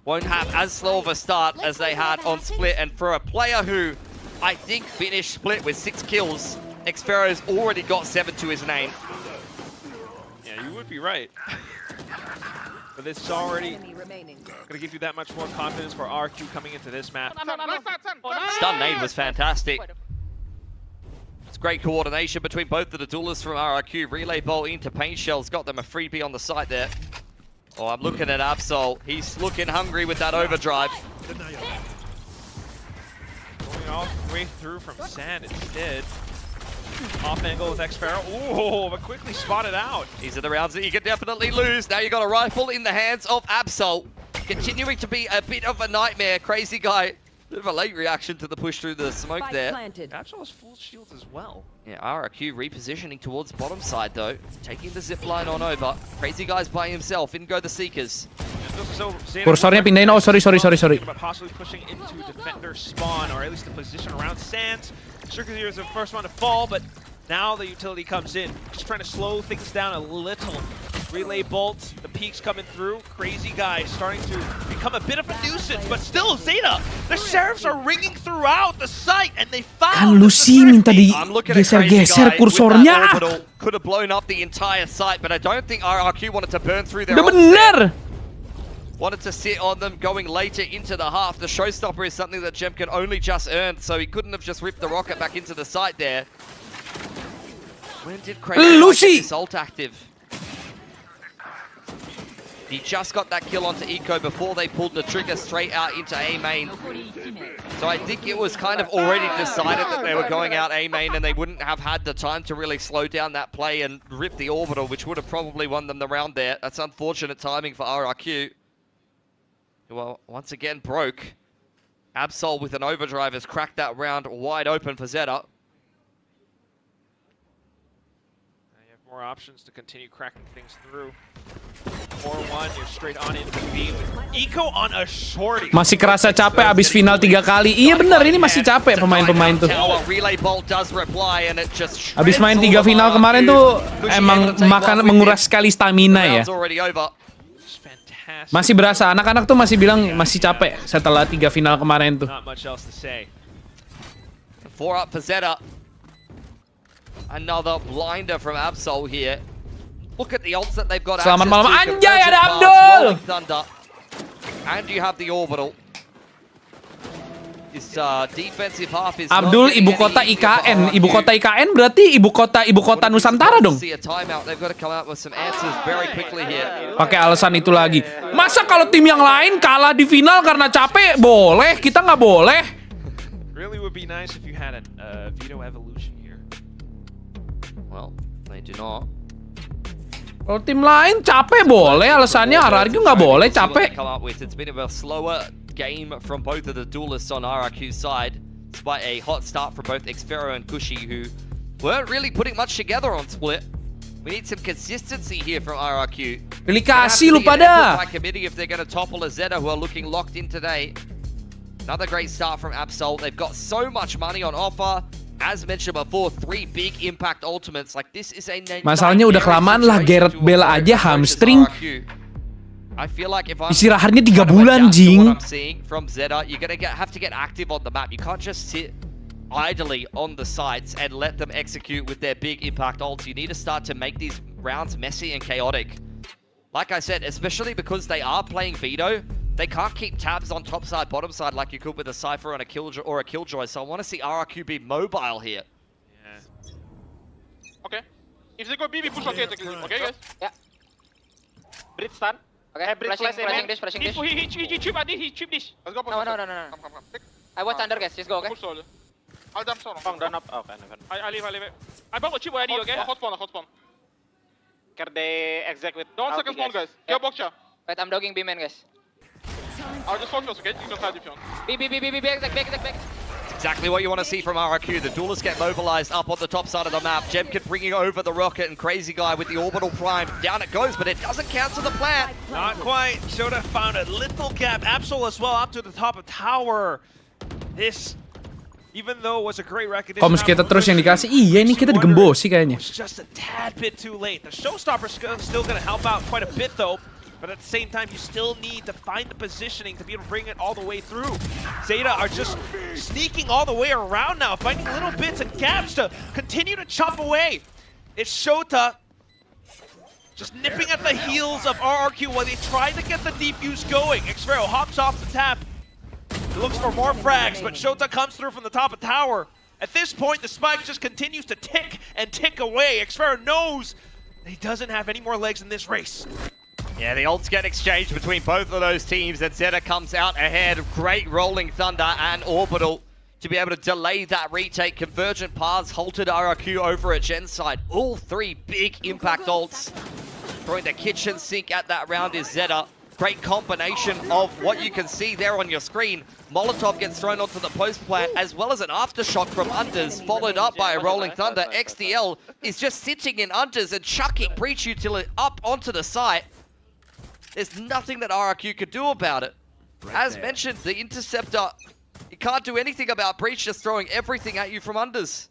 Won't have as slow of a start as they had on Split, and for a player who I think finished Split with 6 kills, Xpharaoh's already got 7 to his name. Yeah, you would be right. But this is already going to give you that much more confidence for RQ coming into this map. Stun nade was fantastic. It's great coordination between both of the duelists from RRQ. Relay bolt into Paint Shell's got them a freebie on the site there. Oh, I'm looking at Absol. He's looking hungry with that overdrive. Going all the way through from Sand instead. Off angle with Xpharaoh. Ooh, but quickly spotted out. These are the rounds that you can definitely lose. Now you got a rifle in the hands of Absol. Continuing to be a bit of a nightmare. Crazy guy. Bit of a late reaction to the push through the smoke there. Absol has full shields as well. Yeah, RRQ repositioning towards bottom side though. Taking the zip line on over. Crazy guy's by himself. In go the Seekers. Kursornya pindahin. Oh, sorry. About possibly pushing into defender spawn, or at least the position around Sands. Circus here is the first one to fall, but now the utility comes in. Just trying to slow things down a little. Relay bolts, the peaks coming through. Crazy guy starting to become a bit of a nuisance, but still Zeta. The sheriffs are ringing throughout the site, and they found. Kan Lucy minta digeser-geser kursornya. Could have blown up the entire site, but I don't think RRQ wanted to burn through their Udah bener. wanted to sit on them going later into the half. The showstopper is something that Jem can only just earn, so he couldn't have just ripped the rocket back into the site there. When did Crazy Lucy get this ult active? He just got that kill onto Eco before they pulled the trigger straight out into A main. So I think it was kind of already decided that they were going out A main, and they wouldn't have had the time to really slow down that play and rip the orbital, which would have probably won them the round there. That's unfortunate timing for RRQ. Well, once again broke. Absol with an overdrive has cracked that round wide open for Zeta. You have more options to continue cracking things through. 4-1, you're straight on into B with Eco on a shorty. Masih kerasa capek abis final 3 kali. Iya bener, ini masih capek pemain-pemain tuh. Relay bolt does reply and it just Abis main 3 final kemarin tuh emang menguras sekali stamina ya. Masih berasa, anak-anak tuh masih bilang masih capek setelah 3 final kemarin tuh. Not much else to say. 4 up for Zeta. Another blinder from Absol here. Look at the ults that they've got. Selamat malam, anjay ada Abdul. And you have the orbital. This defensive half is Abdul ibu kota IKN. Ibu kota IKN berarti ibu kota Nusantara dong. Pakai alasan itu lagi. Masa kalau tim yang lain kalah di final karena capek boleh, kita nggak boleh? Really would be nice if you had a veto evolution here. Well, they do not. Kalau tim lain capek boleh, alasannya RRQ nggak boleh capek. It's been a slower game from both of the duelists on RRQ's side, despite a hot start from both Xpharaoh and Kushi, who weren't really putting much together on split. We need some consistency here from RRQ. Pilih kasih lu pada. Committee if they're going to topple a Zeta who are looking locked in today. Another great start from Absol. They've got so much money on offer. As mentioned before, 3 big impact ultimates. Like this is a masalahnya udah kelamaan lah, Gareth Bale aja hamstring. I feel like if I'm istirahatnya 3 bulan, Jing. What I'm seeing from Zeta, you're gonna have to get active on the map. You can't just sit idly on the sites and let them execute with their big impact ults. You need to start to make these rounds messy and chaotic. Like I said, especially because they are playing veto, they can't keep tabs on top side, bottom side like you could with a Cypher and a Killjoy. So I want to see RRQ be mobile here. Yeah. Okay. If they go B, we push okay, okay guys? Yeah. Bridge stun. Okay, bridge flashing dish. He chip dish. Let's go. No. Come. I watch under guys, just go, okay? Push solo. I'll jump solo. Down up. Okay, never. I leave. I bought a chip already, okay? Hot spawn. Can they exec with... Don't second spawn, guys. Go box shot. Wait, I'm dogging B main, guys. I'll just focus, okay? You can side if you want. B, exec. It's exactly what you want to see from RRQ. The duelists get mobilized up on the top side of the map. Jemkin bringing over the rocket, and Crazy Guy with the orbital prime. Down it goes, but it doesn't cancel the plan. Not quite. Shota found a little gap. Absol as well up to the top of tower. This... Even though it was a great recognition. Koms kita terus yang dikasih. Iya, ini kita digembosi kayaknya. It's just a tad bit too late. The showstopper's still going to help out quite a bit though. But at the same time, you still need to find the positioning to be able to bring it all the way through. Zeta are just sneaking all the way around now, finding little bits and gaps to continue to chop away. It's Shota just nipping at the heels of RRQ while they try to get the defuse going. Xpharaoh hops off the tap. He looks for more frags, but Shota comes through from the top of tower. At this point, the spike just continues to tick and tick away. Xpharaoh knows that he doesn't have any more legs in this race. Yeah, the ults get exchanged between both of those teams, and Zeta comes out ahead. Great rolling thunder and orbital to be able to delay that retake. Convergent paths halted RRQ over at Gen's side. All three big impact ults. Throwing the kitchen sink at that round is Zeta. Great combination of what you can see there on your screen. Molotov gets thrown onto the post plant, as well as an aftershock from unders, followed up by a rolling thunder. XDL is just sitting in unders and chucking breach utility up onto the site. There's nothing that RRQ could do about it. As mentioned, the interceptor, you can't do anything about breach, just throwing everything at you from unders.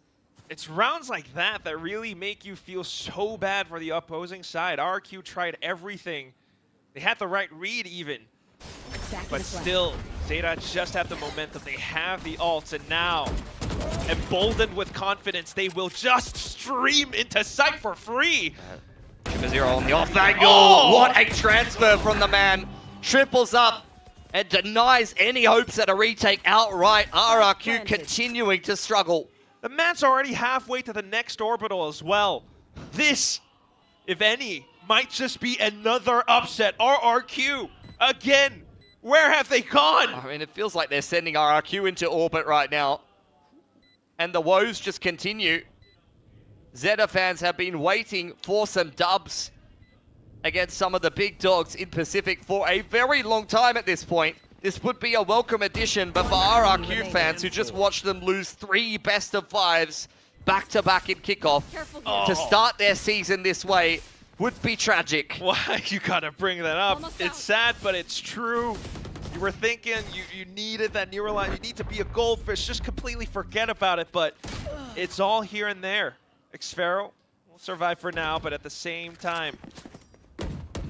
It's rounds like that that really make you feel so bad for the opposing side. RRQ tried everything. They had the right read even. But still, Zeta just have the momentum. They have the ults, and now, emboldened with confidence, they will just stream into sight for free. Sugar0 on the off angle. What a transfer from the man. Triples up and denies any hopes at a retake outright. RRQ continuing to struggle. The man's already halfway to the next orbital as well. This, if any, might just be another upset. RRQ, again, where have they gone? I mean, it feels like they're sending RRQ into orbit right now. And the woes just continue. Zeta fans have been waiting for some dubs against some of the big dogs in Pacific for a very long time at this point. This would be a welcome addition, but for RRQ fans who just watched them lose 3 best-of-5s back-to-back in kickoff to start their season this way would be tragic. Why you gotta bring that up? It's sad, but it's true. You were thinking you needed that near line. You need to be a goldfish. Just completely forget about it, but it's all here and there. Xfero will survive for now, but at the same time,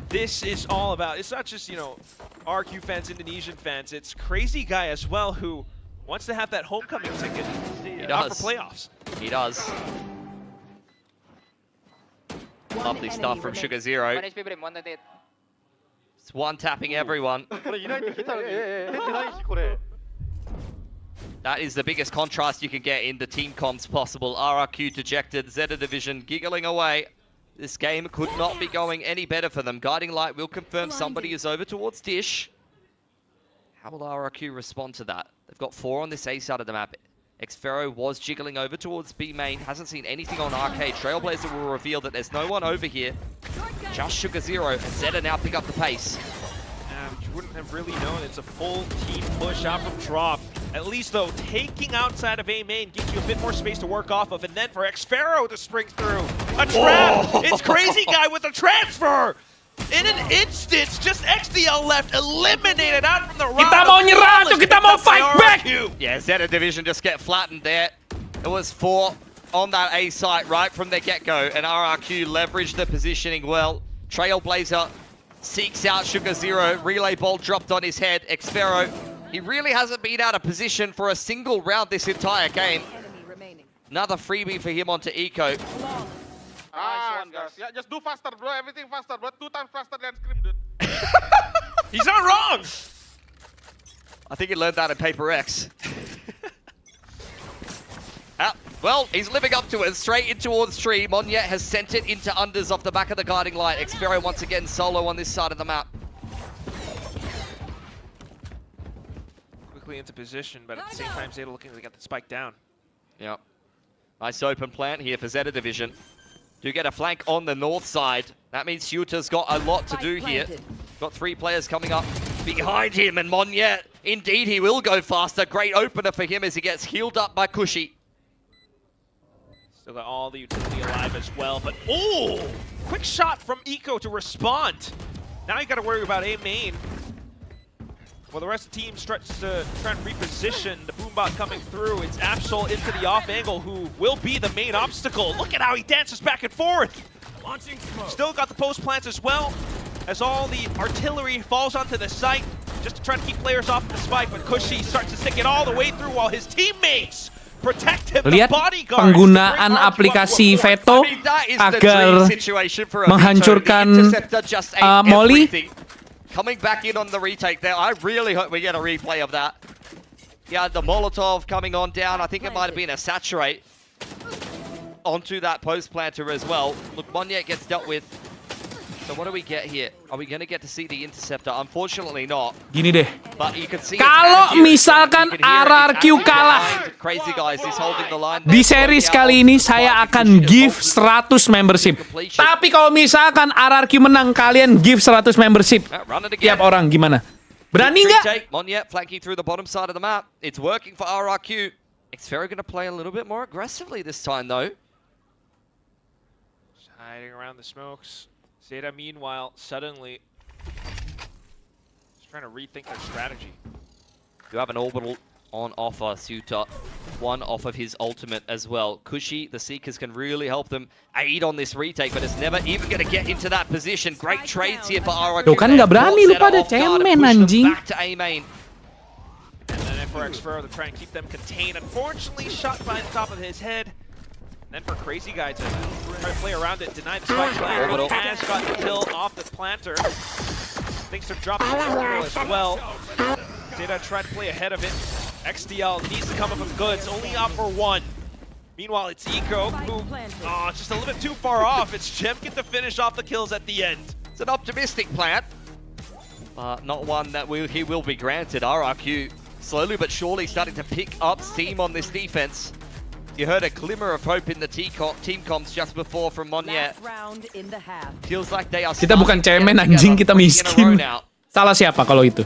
this is all about, it's not just, you know, RQ fans, Indonesian fans, it's Crazy Guy as well who wants to have that homecoming ticket for playoffs. He does. Lovely stuff from Sugar0. It's one tapping everyone. That is the biggest contrast you can get in the team comps possible. RRQ dejected, Zeta Division giggling away. This game could not be going any better for them. Guiding Light will confirm somebody is over towards Dish. How will RRQ respond to that? They've got 4 on this A side of the map. Xfero was jiggling over towards B main. Hasn't seen anything on Arcade. Trailblazer will reveal that there's no one over here. Just Sugar0 and Zeta now pick up the pace. You wouldn't have really known. It's a full team push out from Drop. At least, though, taking outside of A main gives you a bit more space to work off of, and then for Xfero to spring through. A trap! It's Crazy Guy with a transfer! In an instant, just XDL left, eliminated out from the round. Kita mau nyerah tuh, kita mau fight back! Yeah, Zeta Division just get flattened there. It was 4 on that A site right from the get-go, and RRQ leveraged the positioning well. Trailblazer seeks out Sugar0. Relay ball dropped on his head. Xfero, he really hasn't been out of position for a single round this entire game. Another freebie for him onto Eco. Yeah, just do faster, bro. Everything faster, bro. 2 times faster than Scream, dude. He's not wrong! I think he learned that in Paper X. Well, he's living up to it. Straight in towards tree. Monyet has sent it into unders off the back of the Guiding Light. Xfero once again solo on this side of the map. Quickly into position, but at the same time, Zeta looking to get the spike down. Yep. Nice open plant here for Zeta Division. Do get a flank on the north side. That means Shooter's got a lot to do here. Got 3 players coming up behind him, and Monyet, indeed he will go faster. Great opener for him as he gets healed up by Cushy. Still got all the utility alive as well, but oh! Quick shot from Eco to respond. Now you gotta worry about A main. Well, the rest of the team starts to try and reposition. The boombot coming through. It's Absol into the off angle, who will be the main obstacle. Look at how he dances back and forth. Still got the post plants as well, as all the artillery falls onto the site, just to try to keep players off of the spike. But Cushy starts to stick it all the way through while his teammates protect him. Lihat penggunaan aplikasi Veto agar menghancurkan Molly. Coming back in on the retake there. I really hope we get a replay of that. Yeah, the Molotov coming on down. I think it might have been a saturate onto that post planter as well. Look, Monyet gets dealt with So what do we get here? Are we going to get to see the interceptor? Unfortunately not. Gini deh. But you can see Kalau misalkan RRQ kalah Crazy guys is holding the line. di series kali ini, saya akan give 100 membership. Tapi kalau misalkan RRQ menang, kalian give 100 membership. Tiap orang gimana? Berani nggak? Monyet flanking through the bottom side of the map. It's working for RRQ. Xfero going to play a little bit more aggressively this time though. Just hiding around the smokes. Zeta, meanwhile, suddenly just trying to rethink their strategy. You have an orbital on offer, Suta. One off of his ultimate as well. Cushy, the Seekers can really help them aid on this retake, but it's never even going to get into that position. Great trades here for RRQ. Tuh kan nggak berani lu pada cemen anjing. Back to A main. And then for Xfero to try and keep them contained. Unfortunately, shot by the top of his head. Then for Crazy Guy to try to play around it, deny the spike plant. Has got the kill off the planter. Thinks they're dropping the orbital as well. Zeta tried to play ahead of it. XDL needs to come up with goods, only up for one. Meanwhile, it's Eco who, just a little bit too far off. It's Jemkin to finish off the kills at the end. It's an optimistic plant, but not one that he will be granted. RRQ slowly but surely starting to pick up steam on this defense. You heard a glimmer of hope in the team comms just before from Monyet. Feels like they are. Kita bukan cemen anjing, kita miskin. Salah siapa kalau itu?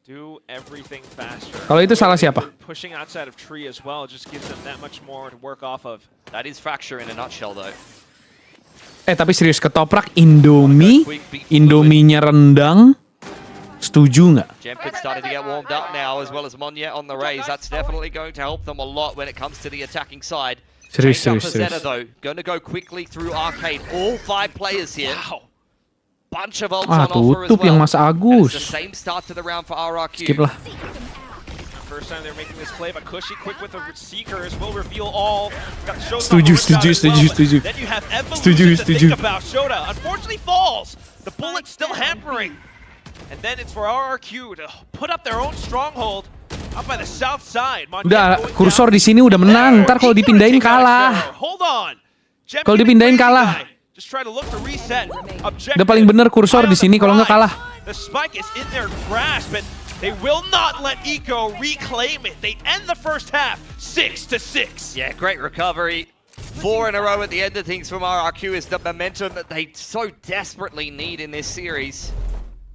Do everything faster. Kalau itu salah siapa? Pushing outside of tree as well just gives them that much more to work off of. That is Fracture in a nutshell though. Tapi serius ketoprak Indominya rendang. Setuju nggak? Jempin starting to get warmed up now as well as Monyet on the raise. That's definitely going to help them a lot when it comes to the attacking side. Serius. Zeta though, going to go quickly through Arcade. All 5 players here. Wow. Bunch of ults on offer as tutup well. yang Mas Agus. It's the same start to the round for RRQ. Skip lah. First time they're making this play, but Cushy quick with the Seekers will reveal all. Got Shota Setuju. Then you have Evolution to think about. Shota unfortunately falls. The bullet's still hampering. And then it's for RRQ to put up their own stronghold up by the south side. Udah, kursor di sini udah menang. Ntar kalau dipindahin kalah. Hold on. Kalau dipindahin kalah. Just try to look to reset. Udah paling bener kursor di sini kalau nggak kalah. The spike is in their grasp, and they will not let Eco reclaim it. They end the first half 6-6. Yeah, great recovery. 4 in a row at the end of things from RRQ is the momentum that they so desperately need in this series.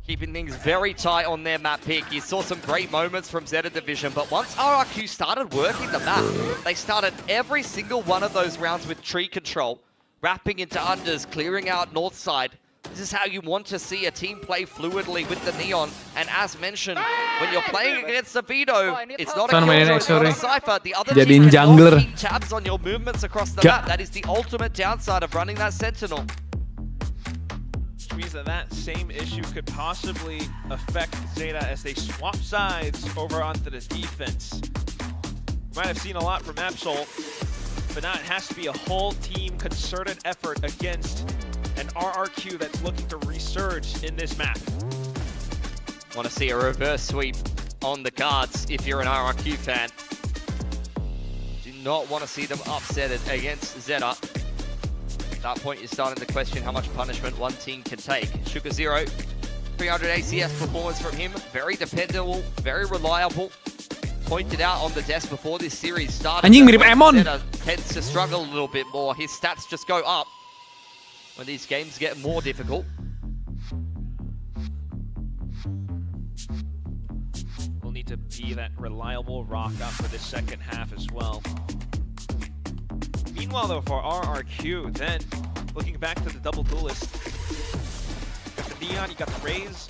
Keeping things very tight on their map pick. You saw some great moments from Zeta Division, but once RRQ started working the map, they started every single one of those rounds with tree control, wrapping into unders, clearing out north side. This is how you want to see a team play fluidly with the Neon. And as mentioned, when you're playing against a Veto, it's not a Killjoy, it's not a Cypher. The other team cannot keep tabs on your movements across the map. That is the ultimate downside of running that Sentinel. Means that same issue could possibly affect Zeta as they swap sides over onto the defense. You might have seen a lot from Absol, but now it has to be a whole team concerted effort against an RRQ that's looking to resurge in this map. Want to see a reverse sweep on the cards if you're an RRQ fan. Do not want to see them upset it against Zeta. At that point, you're starting to question how much punishment one team can take. Sugar Zero, 300 ACS performance from him. Very dependable, very reliable. Pointed out on the desk before this series started. Anjing mirip Emon. Tends to struggle a little bit more. His stats just go up when these games get more difficult. We'll need to be that reliable rock up for this second half as well. Meanwhile, though, for RRQ, then looking back to the double duelist, you got the Neon, you got the Raze.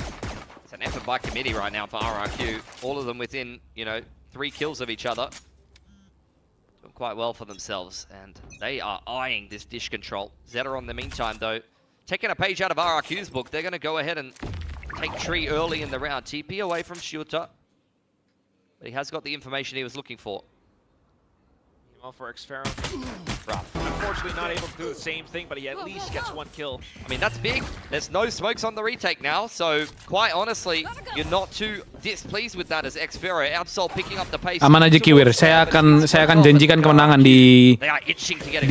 It's an effort by committee right now for RRQ. All of them within, 3 kills of each other. Doing quite well for themselves, and they are eyeing this dish control. Zeta, on the meantime, though, taking a page out of RRQ's book, they're going to go ahead and take tree early in the round. TP away from Shota, but he has got the information he was looking for. Well, for Xfero, unfortunately not able to do the same thing, but he at least gets 1 kill. I mean, that's big. There's no smokes on the retake now, so quite honestly, you're not too displeased with that as Xfero. Absol picking up the pace. Aman aja Kiwir, saya akan janjikan kemenangan di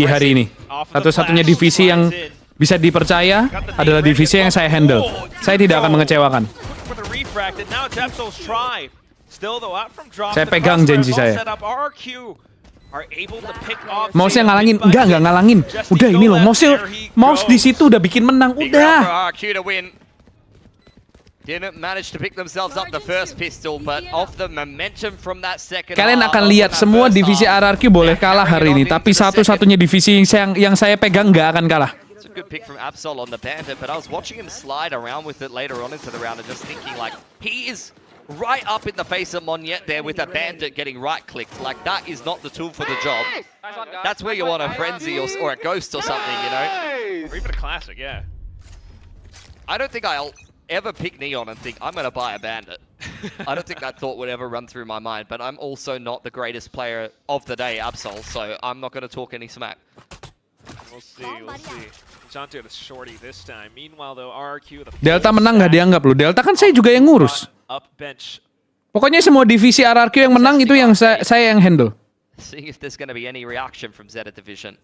hari ini. Satu-satunya divisi yang bisa dipercaya adalah divisi yang saya handle. Saya tidak akan mengecewakan. For the refract, and now it's Absol's try. Still though, out from drop. Saya pegang janji saya. Are able to pick off Mouse-nya ngalangin, enggak ngalangin. Udah ini loh, mouse di situ udah bikin menang, udah. Didn't manage to pick themselves up the first pistol, but off the momentum from that second. Kalian akan lihat semua divisi RRQ boleh kalah hari ini, tapi satu-satunya divisi yang saya pegang nggak akan kalah. It's a good pick from Absol on the Bandit, but I was watching him slide around with it later on into the round and just thinking like, he is right up in the face of Monyet there with a Bandit getting right-clicked. Like, that is not the tool for the job. That's where you want a Frenzy or a Ghost or something, you know? Or even a Classic, yeah. I don't think I'll ever pick Neon and think, I'm going to buy a Bandit. I don't think that thought would ever run through my mind, but I'm also not the greatest player of the day, Absol, so I'm not going to talk any smack. We'll see. Jonto the shorty this time. Meanwhile, though, RRQ, Delta menang nggak dianggap loh. Delta kan saya juga yang ngurus. Up bench. Pokoknya semua divisi RRQ yang menang itu yang saya yang handle. Seeing if there's going to be any reaction from Zeta Division.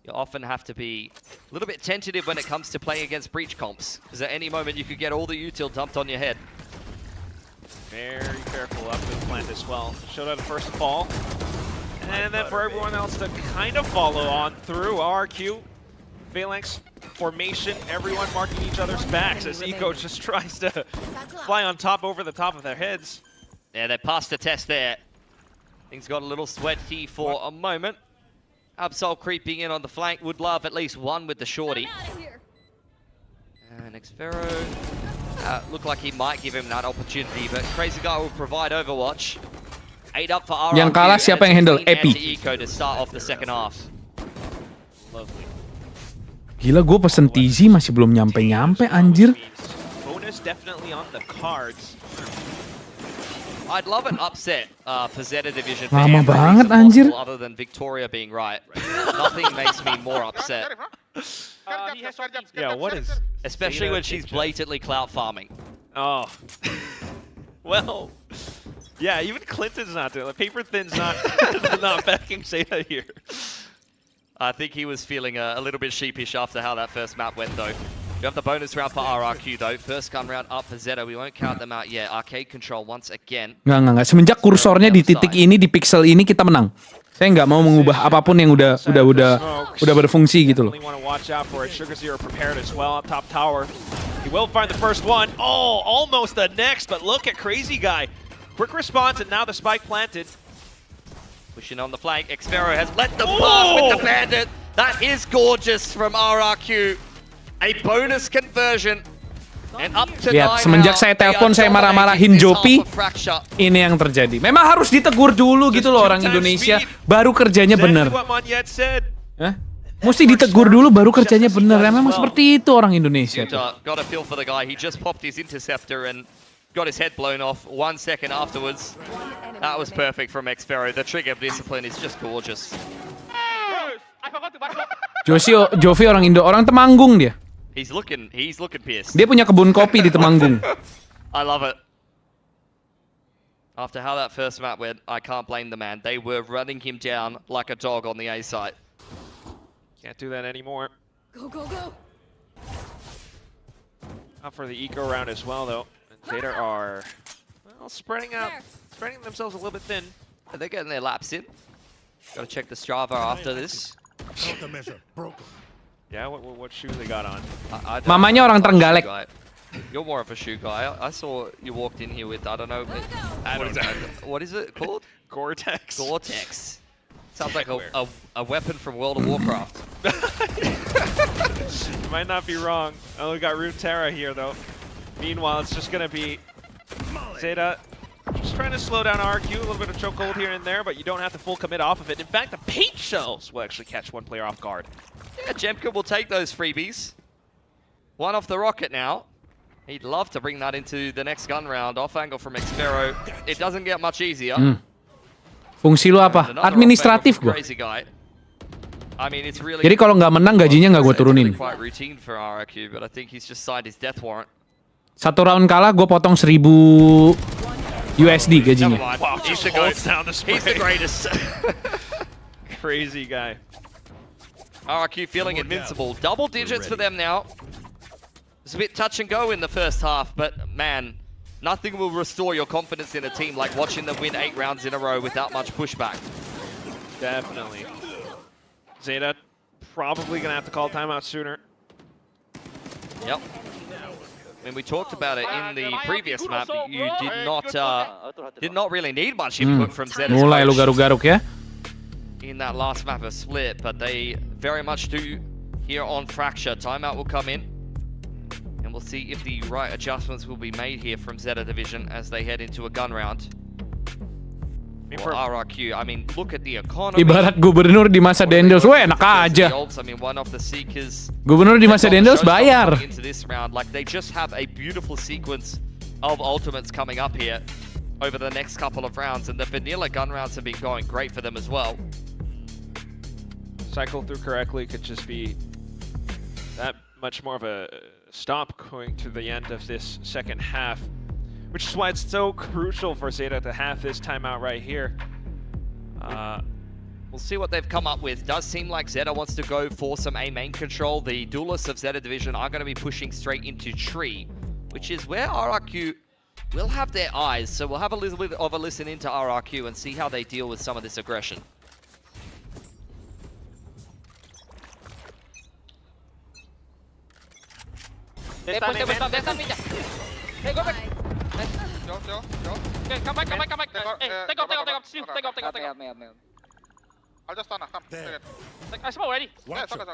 You often have to be a little bit tentative when it comes to playing against breach comps, because at any moment you could get all the util dumped on your head. Very careful up to the plant as well. Showed out the first fall. And then for everyone else to kind of follow on through RQ. Phalanx formation, everyone marking each other's backs as Eco just tries to fly on top over the top of their heads. Yeah, they passed the test there. Things got a little sweaty for a moment. Absol creeping in on the flank, would love at least one with the shorty. And Xfero looked like he might give him that opportunity, but Crazy Guy will provide Overwatch. 8 up for RRQ. Yang kalah siapa yang handle? Epi. Eco to start off the second half. Lovely. Gila, gue pesen TZ masih belum nyampe-nyampe, anjir. Bonus definitely on the cards. I'd love an upset for Zeta Division. Lama banget, anjir. Other than Victoria being right. Nothing makes me more upset. Yeah, what is... Especially when she's blatantly clout farming. Oh. Well... Yeah, even Clinton's not doing it. Paper Thin's not not backing Zeta here. I think he was feeling a little bit sheepish after how that first map went, though. We have the bonus round for RRQ, though. First gun round up for Zeta. We won't count them out yet. Arcade control once again. Nggak. Semenjak kursornya di titik ini, di pixel ini, kita menang. Saya nggak mau mengubah apapun yang udah berfungsi gitu loh. He will find the first one. Oh, almost the next, but look at Crazy Guy. Quick response, and now the spike planted. Pushing on the flank, Xfero has let them pass with the Bandit. That is gorgeous from RRQ. A bonus conversion. And up to Lihat, semenjak saya telepon, saya marah-marahin Jopi, ini yang terjadi. Memang harus ditegur dulu gitu loh orang Indonesia, baru kerjanya bener. Mesti ditegur dulu, baru kerjanya bener. Memang seperti itu orang Indonesia. Got a feel for the guy. He just popped his interceptor and got his head blown off 1 second afterwards. That was perfect from Xfero. The trigger discipline is just gorgeous. Jovi orang Indo, orang Temanggung dia. He's looking pissed. Dia punya kebun kopi di Temanggung. I love it. After how that first map went, I can't blame the man. They were running him down like a dog on the A site. Can't do that anymore. Go. Up for the eco round as well, though. Zeta are, well, spreading themselves a little bit thin. They're getting their laps in. Got to check the Strava after this. Yeah, what shoes they got on? Mamanya orang Trenggalek. You're more of a shoe guy. I saw you walked in here with, I don't know. What is it called? Gore-Tex. Gore-Tex. Sounds like a weapon from World of Warcraft. You might not be wrong. Oh, we got Runeterra here, though. Meanwhile, it's just going to be Zeta just trying to slow down RQ, a little bit of chokehold here and there, but you don't have to full commit off of it. In fact, the paint shells will actually catch one player off guard. Yeah, Jemka will take those freebies. One off the rocket now. He'd love to bring that into the next gun round. Off angle from Xfero. It doesn't get much easier. Fungsi lu apa? Administratif gua. I mean, it's really Jadi kalau nggak menang gajinya nggak gue turunin. quite routine for RRQ, but I think he's just signed his death warrant. Satu round kalah gue potong 1000 USD gajinya. Wow, he's the greatest. He's the greatest. Crazy guy. RRQ feeling invincible. Double digits for them now. It's a bit touch and go in the first half, but man, nothing will restore your confidence in a team like watching them win 8 rounds in a row without much pushback. Definitely. Zeta probably going to have to call timeout sooner. Yep. I mean, we talked about it in the previous map. You did not really need much input from Zeta's Mulai lu coach garuk-garuk ya. in that last map of Split, but they very much do here on Fracture. Timeout will come in, and we'll see if the right adjustments will be made here from Zeta Division as they head into a gun round. For RRQ, I mean, look at the economy. Ibarat gubernur di masa Dendels, weh enak aja. I mean, one of the seekers. Gubernur di masa Dendels bayar. Into this round, like they just have a beautiful sequence of ultimates coming up here over the next couple of rounds, and the vanilla gun rounds have been going great for them as well. Cycle through correctly could just be that much more of a stop going to the end of this second half. Which is why it's so crucial for Zeta to have this timeout right here. We'll see what they've come up with. Does seem like Zeta wants to go for some A main control. The duelists of Zeta Division are going to be pushing straight into tree, which is where RRQ will have their eyes. So we'll have a little bit of a listen into RRQ and see how they deal with some of this aggression. Hey, go back. Go. Okay, come back. Hey, take off. Steve, take off. I'll just stun now. Come. I smoke already. Yeah, stun.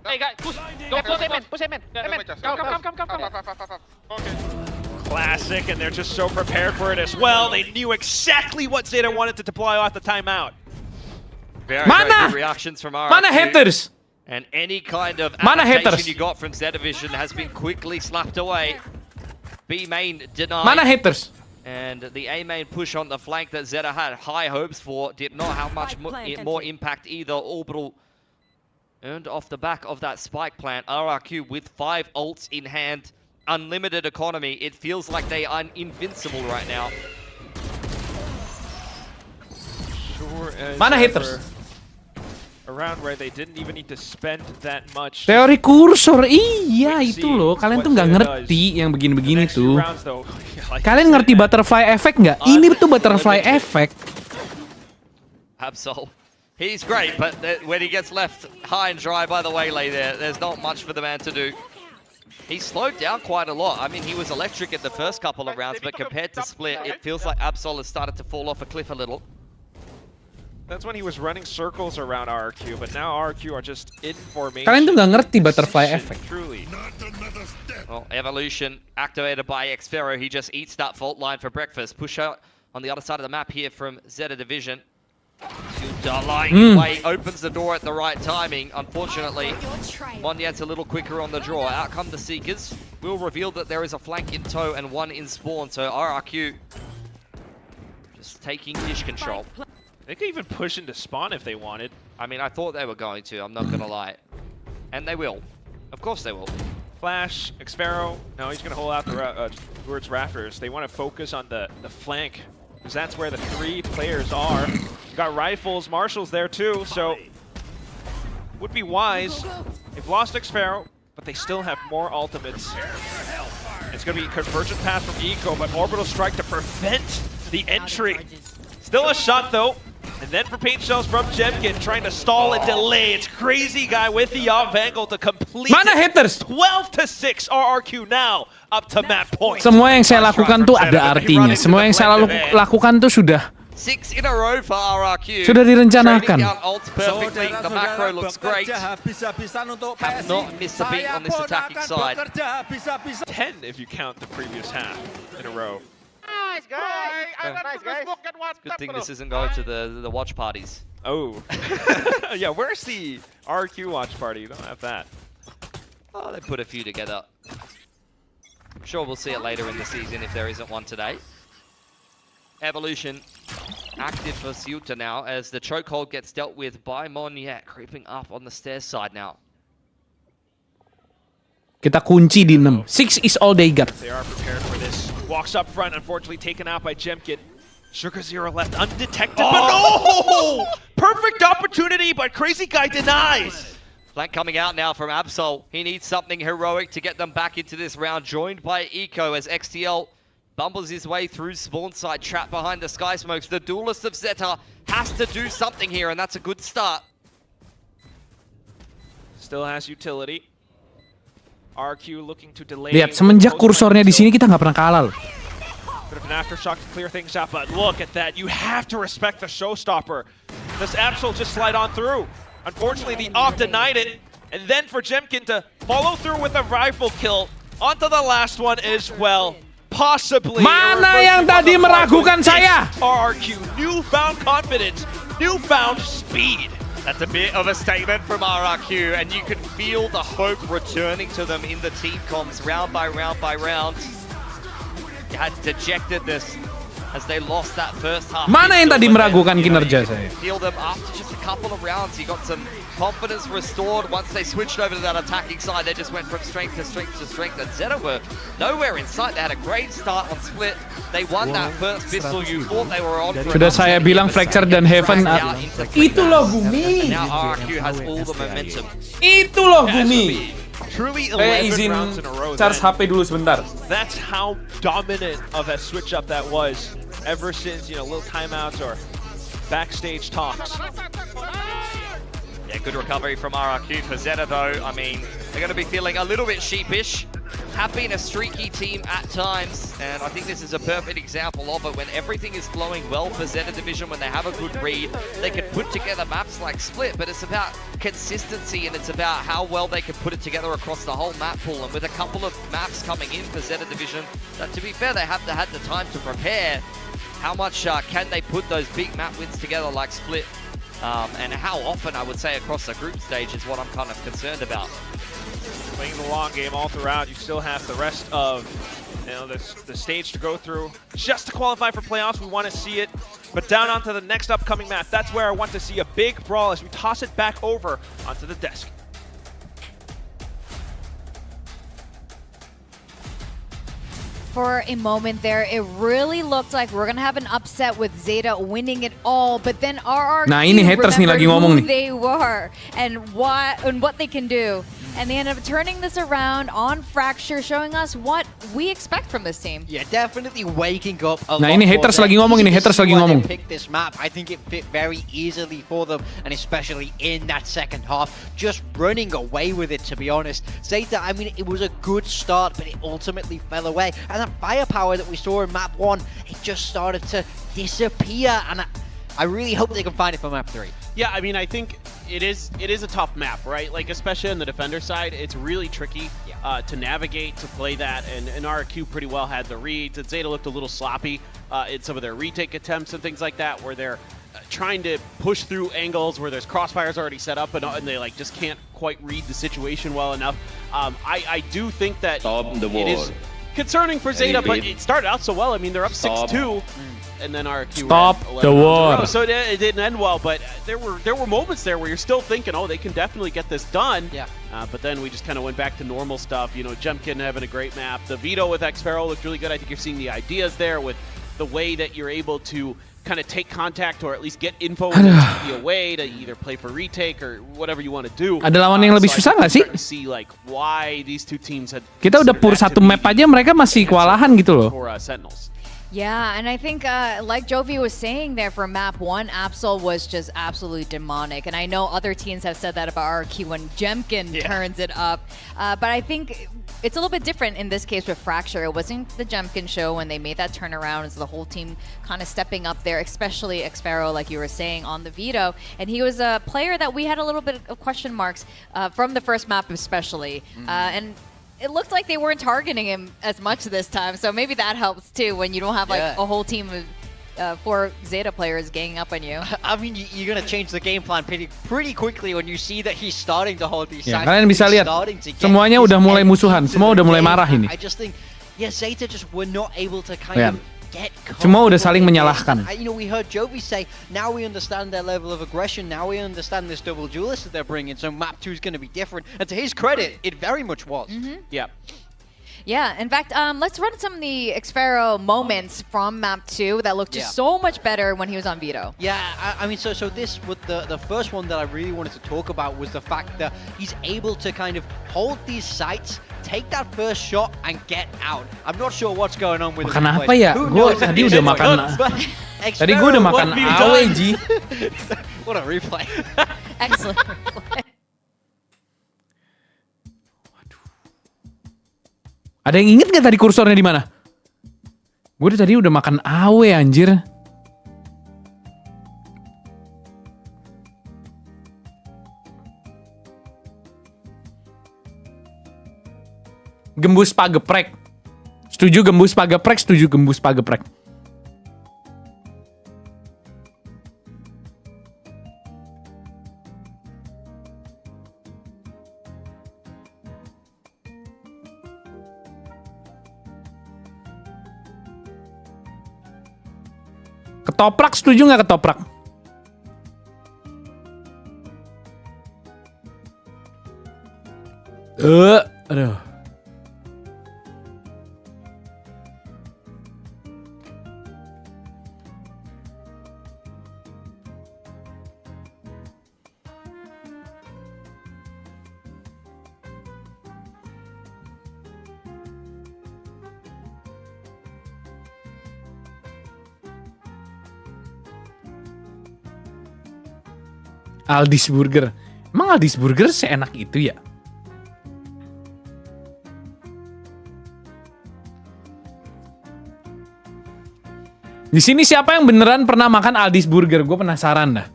Hey, guys, push. Go, push him in. Come. Okay. Classic, and they're just so prepared for it as well. They knew exactly what Zeta wanted to deploy off the timeout. Very good reactions from RRQ. Mana haters? And any kind of Mana application haters? you got from Zeta Division has been quickly slapped away. B main denied. Mana haters? And the A main push on the flank that Zeta had high hopes for did not have much more impact either. Orbital earned off the back of that spike plant. RRQ with 5 ults in hand, unlimited economy. It feels like they are invincible right now. Sure as Mana ever, haters? around where they didn't even need to spend that much. Teori kursor, iya itu loh. Kalian tuh nggak ngerti yang begini-begini tuh. Kalian ngerti butterfly effect nggak? Ini tuh butterfly effect. Absol. He's great, but when he gets left high and dry by the waylay there's not much for the man to do. He slowed down quite a lot. I mean, he was electric at the first couple of rounds, but compared to Split, it feels like Absol has started to fall off a cliff a little. That's when he was running circles around RRQ, but now RRQ are just in formation. Kalian tuh nggak ngerti butterfly effect. Truly. Well, Evolution activated by Xfero. He just eats that fault line for breakfast. Push out on the other side of the map here from Zeta Division. Lying way opens the door at the right timing. Unfortunately, Mondiat's a little quicker on the draw. Out come the Seekers. Will reveal that there is a flank in tow and one in spawn. So RRQ just taking dish control. They could even push into spawn if they wanted. I mean, I thought they were going to, I'm not going to lie. And they will. Of course they will. Flash, Xfero. No, he's going to hold out towards Rafters. They want to focus on the flank, because that's where the 3 players are. You got rifles, Marshall's there too, so would be wise. They've lost Xfero, but they still have more ultimates. It's going to be Convergent Path from Eco, but Orbital Strike to prevent the entry. Still a shot though, and then for Paint Shells from Jemkin, trying to stall and delay. It's Crazy Guy with the off angle to complete Mana haters? 12-6 RRQ now up to map point. Semua yang saya lakukan tuh ada artinya. Semua yang saya lakukan tuh sudah 6 in a row for RRQ. Sudah direncanakan. Perfectly. The macro looks great. Have not missed a beat on this attacking side. 10 if you count the previous half in a row. Nice, guys. Nice, guys. Good thing this isn't going to the watch parties. Oh. Yeah, where's the RQ watch party? You don't have that. Oh, they put a few together. I'm sure we'll see it later in the season if there isn't one today. Evolution active for Ceuta now as the chokehold gets dealt with by Monnier, creeping up on the stairs side now. Kita kunci di 6. 6 is all they got. They are prepared for this. Walks up front, unfortunately taken out by Jemkin. Sugar Zero left undetected, but no! Perfect opportunity, but Crazy Guy denies. Flank coming out now from Absol. He needs something heroic to get them back into this round. Joined by Eco as XTL bumbles his way through spawn side, trapped behind the sky smokes. The duelist of Zeta has to do something here, and that's a good start. Still has utility. RQ looking to delay. Lihat, semenjak kursornya di sini kita nggak pernah kalah loh. Bit of an aftershock to clear things up, but look at that. You have to respect the showstopper. Does Absol just slide on through? Unfortunately, the off denied it. And then for Jemkin to follow through with a rifle kill onto the last one as well. Possibly. Mana yang tadi meragukan saya? RRQ, newfound confidence, newfound speed. That's a bit of a statement from RRQ, and you can feel the hope returning to them in the team comms round by round by round. They had dejectedness as they lost that first half. Mana yang tadi meragukan kinerja saya? Feel them after just a couple of rounds. He got some confidence restored once they switched over to that attacking side. They just went from strength to strength to strength. And Zeta were nowhere in sight. They had a great start on split. They won that first pistol. You thought they were on. Sudah saya bilang Fracture dan Heaven. Itu loh Gumi. Now RRQ has all the momentum. Itu loh Gumi. Truly Saya 11 izin rounds in a row. charge HP dulu sebentar. That's how dominant of a switch up that was ever since, you know, little timeouts or backstage talks. Yeah, good recovery from RRQ for Zeta though. I mean, they're going to be feeling a little bit sheepish. Have been a streaky team at times, and I think this is a perfect example of it. When everything is flowing well for Zeta Division, when they have a good read, they can put together maps like Split, but it's about consistency and it's about how well they can put it together across the whole map pool. And with a couple of maps coming in for Zeta Division, to be fair, they have had the time to prepare. How much can they put those big map wins together like Split? And how often, I would say, across the group stage is what I'm kind of concerned about. Playing the long game all throughout, you still have the rest of, you know, the stage to go through just to qualify for playoffs. We want to see it, but down onto the next upcoming map. That's where I want to see a big brawl as we toss it back over onto the desk. For a moment there, it really looked like we're gonna have an upset with Zeta winning it all, but then RRQ Nah, ini haters nih lagi ngomong who nih. they were and what they can do. And they end up turning this around on Fracture, showing us what we expect from this team. Yeah, definitely waking up a Nah, lot ini more. haters lagi ngomong, ini haters lagi ngomong. They picked this map. I think it fit very easily for them, and especially in that second half, just running away with it, to be honest. Zeta, I mean, it was a good start, but it ultimately fell away. And that firepower that we saw in map 1, it just started to disappear, and I really hope they can find it for map 3. Yeah, I mean, I think it is a tough map, right? Like, especially on the defender side, it's really tricky to navigate, to play that, and RQ pretty well had the reads, and Zeta looked a little sloppy in some of their retake attempts and things like that, where they're trying to push through angles where there's crossfires already set up, and they like just can't quite read the situation well enough. I do think that it is concerning for Zeta, but it started out so well. I mean, they're up 6-2. And then RQ Stop the war. So it didn't end well, but there were moments there where you're still thinking, oh, they can definitely get this done. Yeah. But then we just kind of went back to normal stuff. You know, Jemkin having a great map. The Veto with X-Pharaoh looked really good. I think you're seeing the ideas there with the way that you're able to kind of take contact or at least get info when there's be a way to either play for retake or whatever you want to do. Ada lawan yang lebih susah nggak sih? See like why these two teams had Kita udah pur satu map aja, mereka masih kewalahan gitu loh. for Sentinels. Yeah, and I think, like Jovi was saying there for map 1, Absol was just absolutely demonic. And I know other teams have said that about RQ when Jemkin turns it up. But I think it's a little bit different in this case with Fracture. It wasn't the Jemkin show when they made that turnaround. It's the whole team kind of stepping up there, especially X-Pharaoh, like you were saying, on the Veto. And he was a player that we had a little bit of question marks from the first map especially. And it looked like they weren't targeting him as much this time, so maybe that helps too when you don't have like a whole team of 4 Zeta players ganging up on you. I mean, you're gonna change the game plan pretty quickly when you see that he's starting to hold these sides. Kalian bisa lihat, semuanya udah mulai musuhan, semua udah mulai marah ini. I just think, Zeta just were not able to kind of get Semua udah saling menyalahkan. You know, we heard Jovi say, now we understand their level of aggression, now we understand this double duelist that they're bringing, so map 2 is going to be different. And to his credit, it very much was. Yeah. Yeah, in fact, let's run some of the Xfero moments from map 2 that looked just so much better when he was on Vito. Yeah, I mean, so this, with the first one that I really wanted to talk about was the fact that he's able to kind of hold these sites, take that first shot, and get out. I'm not sure what's going on with Makan the apa ya? Gue tadi udah makan. Tadi gue udah makan awe, Ji. What a replay. Excellent. Ada yang inget gak tadi kursornya di mana? Gue tadi udah makan awe, anjir. Gembus pageprek. Setuju gembus pageprek, setuju gembus pageprek. Ketoprak, setuju nggak ketoprak? Aduh. Aldi's Burger. Emang Aldi's Burger seenak itu ya? Di sini siapa yang beneran pernah makan Aldi's Burger? Gue penasaran dah.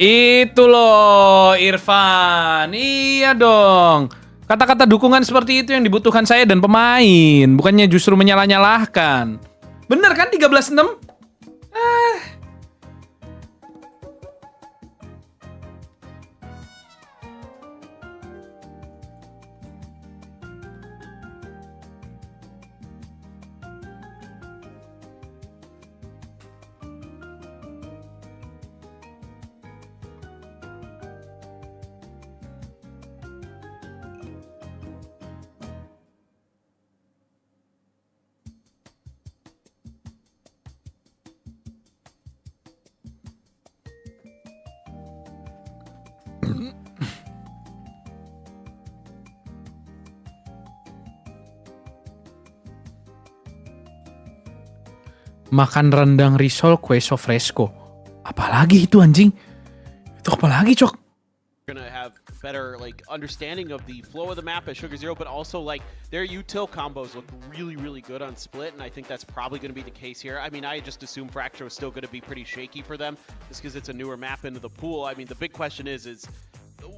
Itu loh, Irfan. Iya dong. Kata-kata dukungan seperti itu yang dibutuhkan saya dan pemain. Bukannya justru menyalah-nyalahkan. Bener kan 13-6? Makan rendang risol queso fresco. Apalagi itu anjing? Itu apalagi, Cok? Gonna have better understanding of the flow of the map at Sugar Zero, but also their util combos look really good on Split, and I think that's probably going to be the case here. I mean, I just assume Fracture was still going to be pretty shaky for them, just because it's a newer map into the pool. I mean, the big question is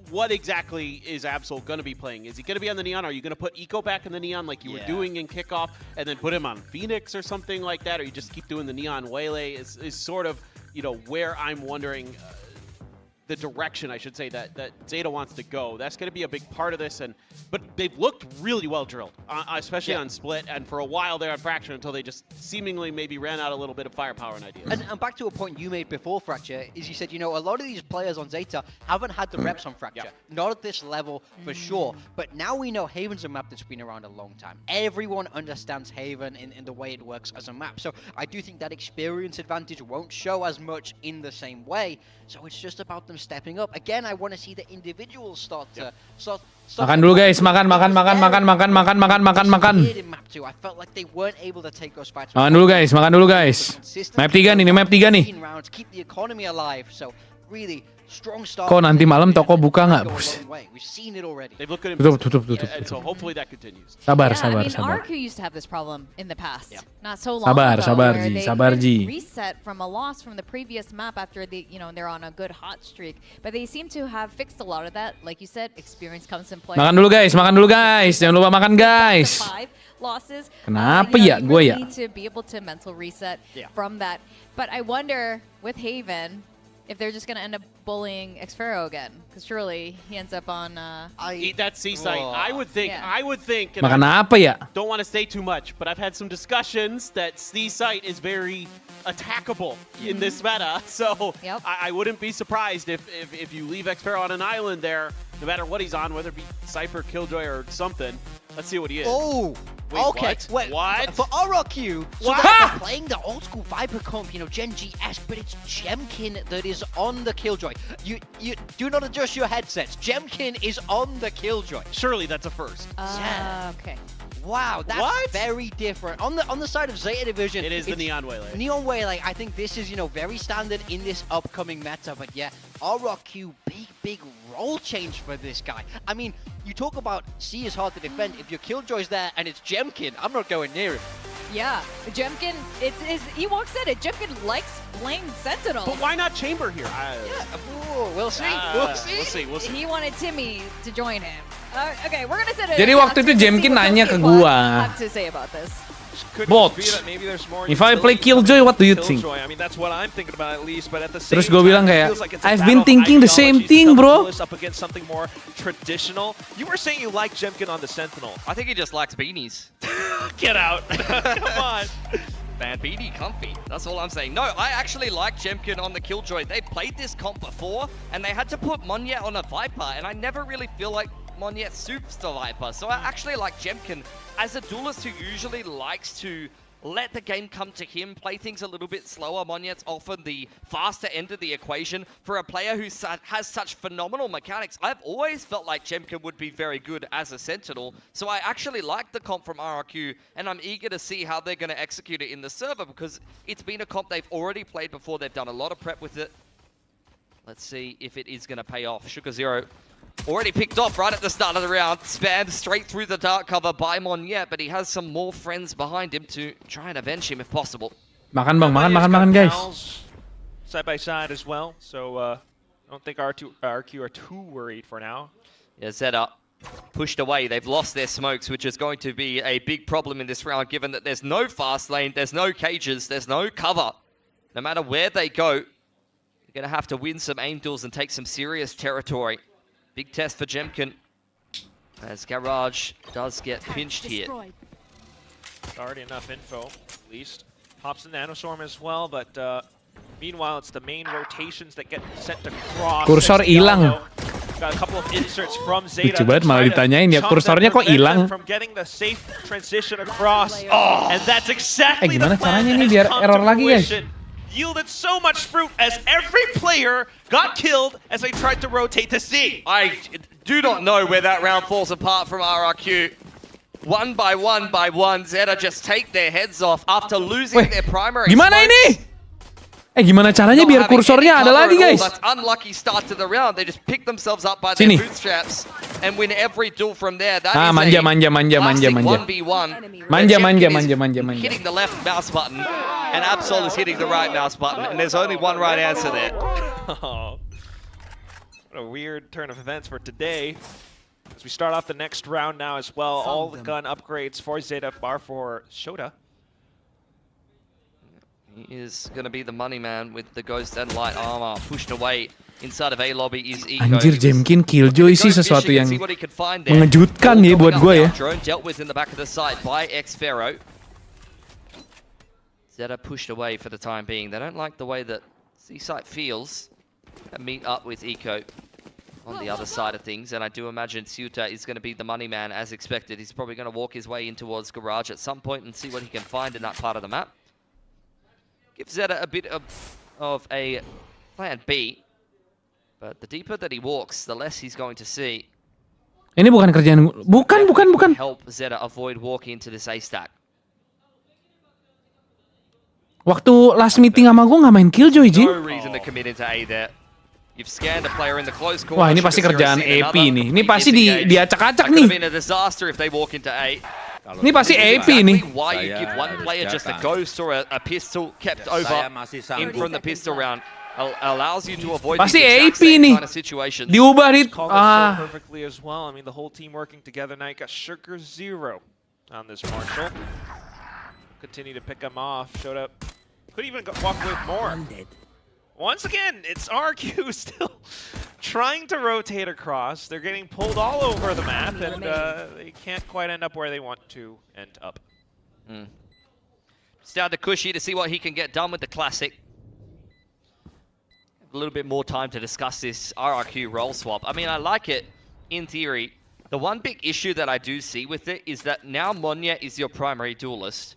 what exactly is Absol going to be playing? Is he going to be on the Neon? Are you going to put Eco back in the Neon like you were doing in Kickoff and then put him on Phoenix or something like that? Or you just keep doing the Neon Waylay is sort of, where I'm wondering the direction, I should say, that Zeta wants to go. That's going to be a big part of this. But they've looked really well drilled, especially on Split, and for a while there on Fracture until they just seemingly maybe ran out a little bit of firepower and ideas. And back to a point you made before, Fracture, is you said, a lot of these players on Zeta haven't had the reps on Fracture. Not at this level, for sure. But now we know Haven's a map that's been around a long time. Everyone understands Haven in the way it works as a map. So I do think that experience advantage won't show as much in the same way. So it's just about them stepping up. Again, I want to see the individuals start to... Makan dulu guys, makan. I felt like they weren't able to take those fights. Makan dulu guys. Map 3 nih. Keep the economy alive. So really strong start. Kok nanti malam toko buka nggak, Bos? We've seen it already. They've looked at him. Tutup. And so hopefully that continues. Sabar. I mean, Arku used to have this problem in the past. Not so long Sabar, ago. sabar, Ji. Reset from a loss from the previous map after they're on a good hot streak. But they seem to have fixed a lot of that. Like you said, experience comes in play. Makan dulu guys. Jangan lupa makan guys. Losses. Kenapa ya gue ya? Need to be able to mental reset from that. But I wonder with Haven, if they're just gonna end up bullying Xfero again, because surely he ends up on. Eat that C site. I would think. Yeah. I would think. And Makan apa ya? don't want to say too much, but I've had some discussions that C site is very attackable in this meta. So Yep. I wouldn't be surprised if you leave Xfero on an island there, no matter what he's on, whether it be Cypher, Killjoy, or something. Let's see what he is. Oh, Wait, okay. what? Wait, What? For RRQ, so What? they're playing the old school Viper comp, Gen G-esque, but it's Jemkin that is on the Killjoy. You do not adjust your headsets. Jemkin is on the Killjoy. Surely that's a first. Yeah. Okay. Wow, that's What? very different. On the side of Zeta Division, It is the it's Neon Waylay. Neon Waylay, I think this is, very standard in this upcoming meta, but yeah, RRQ, big role change for this guy. I mean, you talk about C is hard to defend. If your Killjoy's there and it's Jemkin, I'm not going near him. Yeah, Jemkin. Ewok said it. Jemkin likes playing Sentinel. But why not Chamber here? We'll see. We'll see. We'll see. He wanted Timmy to join him. Okay, we're gonna sit. Jadi waktu itu Jemkin nanya ke gua. Have to say about this. Could Bots. be that maybe there's more If I play utility Killjoy, what do you from think? Killjoy. I mean, that's what I'm thinking about at least. But at the same Terus gue time, bilang it kayak, feels like it's a I've battle been of thinking the same ideologies. thing, Some bro. pull us up against something more traditional. You were saying you like Jemkin on the Sentinel. I think he just likes beanies. Get out. Come on. Bad beanie, comfy. That's all I'm saying. No, I actually like Jemkin on the Killjoy. They played this comp before, and they had to put Monyet on a Viper, and I never really feel like Monyet suits the Viper. So I actually like Jemkin as a duelist who usually likes to let the game come to him, play things a little bit slower. Monyet's often the faster end of the equation. For a player who has such phenomenal mechanics, I've always felt like Jemkin would be very good as a Sentinel. So I actually like the comp from RRQ, and I'm eager to see how they're going to execute it in the server, because it's been a comp they've already played before. They've done a lot of prep with it. Let's see if it is going to pay off. Sugar Zero already picked off right at the start of the round. Spammed straight through the dark cover by Monyet, but he has some more friends behind him to try and avenge him if possible. Makan bang, makan guys. Side by side as well. So I don't think RQ are too worried for now. Yeah, Zeta pushed away. They've lost their smokes, which is going to be a big problem in this round, given that there's no fast lane, there's no cages, there's no cover. No matter where they go, they're going to have to win some aim duels and take some serious territory. Big test for Jemkin, as Garage does get pinched here. Already enough info, at least. Pops the Nanostorm as well, but meanwhile, it's the main rotations that get sent across. Kursor hilang. Got a couple of inserts from Zeta. Lucu banget malah ditanyain ya, kursornya kok hilang? From getting the safe transition across. And that's exactly Gimana the plan caranya nih that has biar come error to lagi, guys? fruition. Yielded so much fruit as every player got killed as they tried to rotate to C. I do not know where that round falls apart from RRQ. One by one, Zeta just take their heads off after losing their primary. Gimana ini? Gimana caranya biar kursornya ada lagi, guys? That's unlucky start to the round. They just pick themselves up by Sini. their bootstraps and win every duel from there. That is Manja. a classic 1v1. Manja. Hitting the left mouse button, and Absol is hitting the right mouse button, and there's only one right answer there. Oh, what a weird turn of events for today. As we start off the next round now as well, all the gun upgrades for Zeta, bar for Shota. He is going to be the money man with the Ghost and Light Armor. Pushed away inside of A lobby is Eco. Anjir, Jemkin Killjoy sih sesuatu yang mengejutkan ya buat gue ya. Drone dealt with in the back of the site by Xfero. Zeta pushed away for the time being. They don't like the way that C-Site feels. Meet up with Eco on the other side of things, and I do imagine Ceuta is going to be the money man as expected. He's probably going to walk his way in towards Garage at some point and see what he can find in that part of the map. Give Zeta a bit of a plan B, but the deeper that he walks, the less he's going to see. Ini bukan kerjaan gue. Bukan. Help Zeta avoid walking into this A stack. Waktu last meeting sama gue nggak main Killjoy, Jin. No reason to commit into A there. You've scanned a player in the close corner. Wah, ini pasti kerjaan AP nih. Ini pasti diacak-acak nih. Could have been a disaster if they walk into A. Ini pasti AP nih. Why you give one player just a ghost or a pistol kept over in from the pistol round allows you to avoid pasti these exact AP same nih. kind of situations. Diubah di Perfectly as well. I mean, the whole team working together now. You got Sugar Zero on this Marshall. Continue to pick him off. Showed up. Could even walk with more. once again, it's RQ still trying to rotate across. They're getting pulled all over the map, and they can't quite end up where they want to end up. It's down to Cushy to see what he can get done with the Classic. A little bit more time to discuss this RRQ role swap. I mean, I like it in theory. The one big issue that I do see with it is that now Monya is your primary duelist.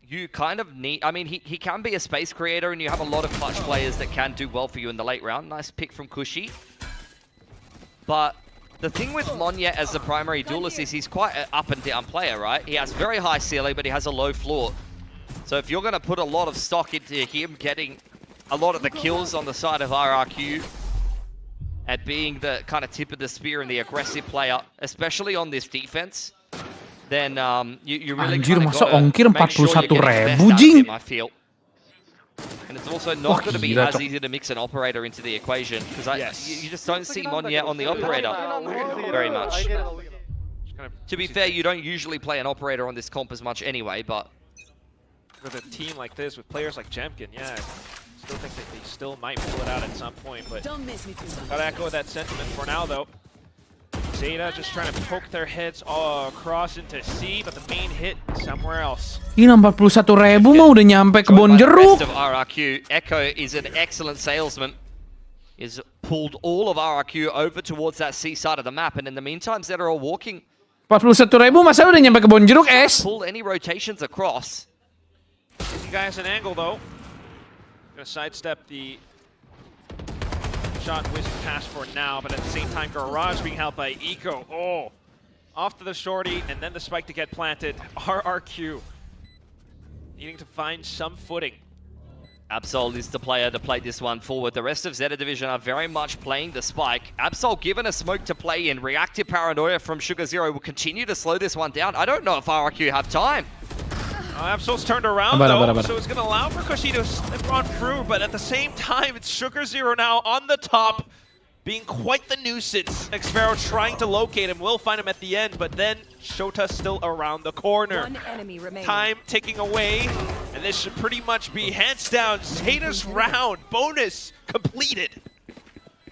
You kind of need, I mean, he can be a space creator, and you have a lot of clutch players that can do well for you in the late round. Nice pick from Cushy. But the thing with Monya as the primary duelist is he's quite an up and down player, right? He has very high ceiling, but he has a low floor. So if you're going to put a lot of stock into him getting a lot of the kills on the side of RRQ and being the kind of tip of the spear and the aggressive player, especially on this defense, then you really Anjir, kind of masa gotta ongkir make sure you're getting the 41.000, best out of jing. him, I feel. And it's also not going to be gila, as Cok. easy to mix an operator into the equation, because you just don't see Monya on the operator very much. To be fair, you don't usually play an operator on this comp as much anyway, but With a team like this, with players like Jemkin, yeah, I still think that they still might pull it out at some point, but gotta echo that sentiment for now, though. Zeta just trying to poke their heads all across into C, but the main hit somewhere else. Gila 41.000 mah udah nyampe kebon Joined by the jeruk. rest of RRQ. Echo is an excellent salesman. Is pulled all of RRQ over towards that C side of the map, and in the meantime, Zeta are all walking. 41.000 masa udah nyampe kebon jeruk, es. Pull any rotations across. Giving guys an angle, though. Gonna sidestep the shot whiz pass for now, but at the same time, Garage being held by Eco. Oh, off to the shorty, and then the spike to get planted. RRQ needing to find some footing. Absol is the player to play this one forward. The rest of Zeta Division are very much playing the spike. Absol given a smoke to play in. Reactive paranoia from Sugar Zero will continue to slow this one down. I don't know if RRQ have time. Absol's turned around, though, so it's going to allow for Cushy to slip on through, but at the same time, it's Sugar Zero now on the top, being quite the nuisance. Xfero trying to locate him, will find him at the end, but then Shota still around the corner. Time ticking away, and this should pretty much be hands down Zeta's round. Bonus completed.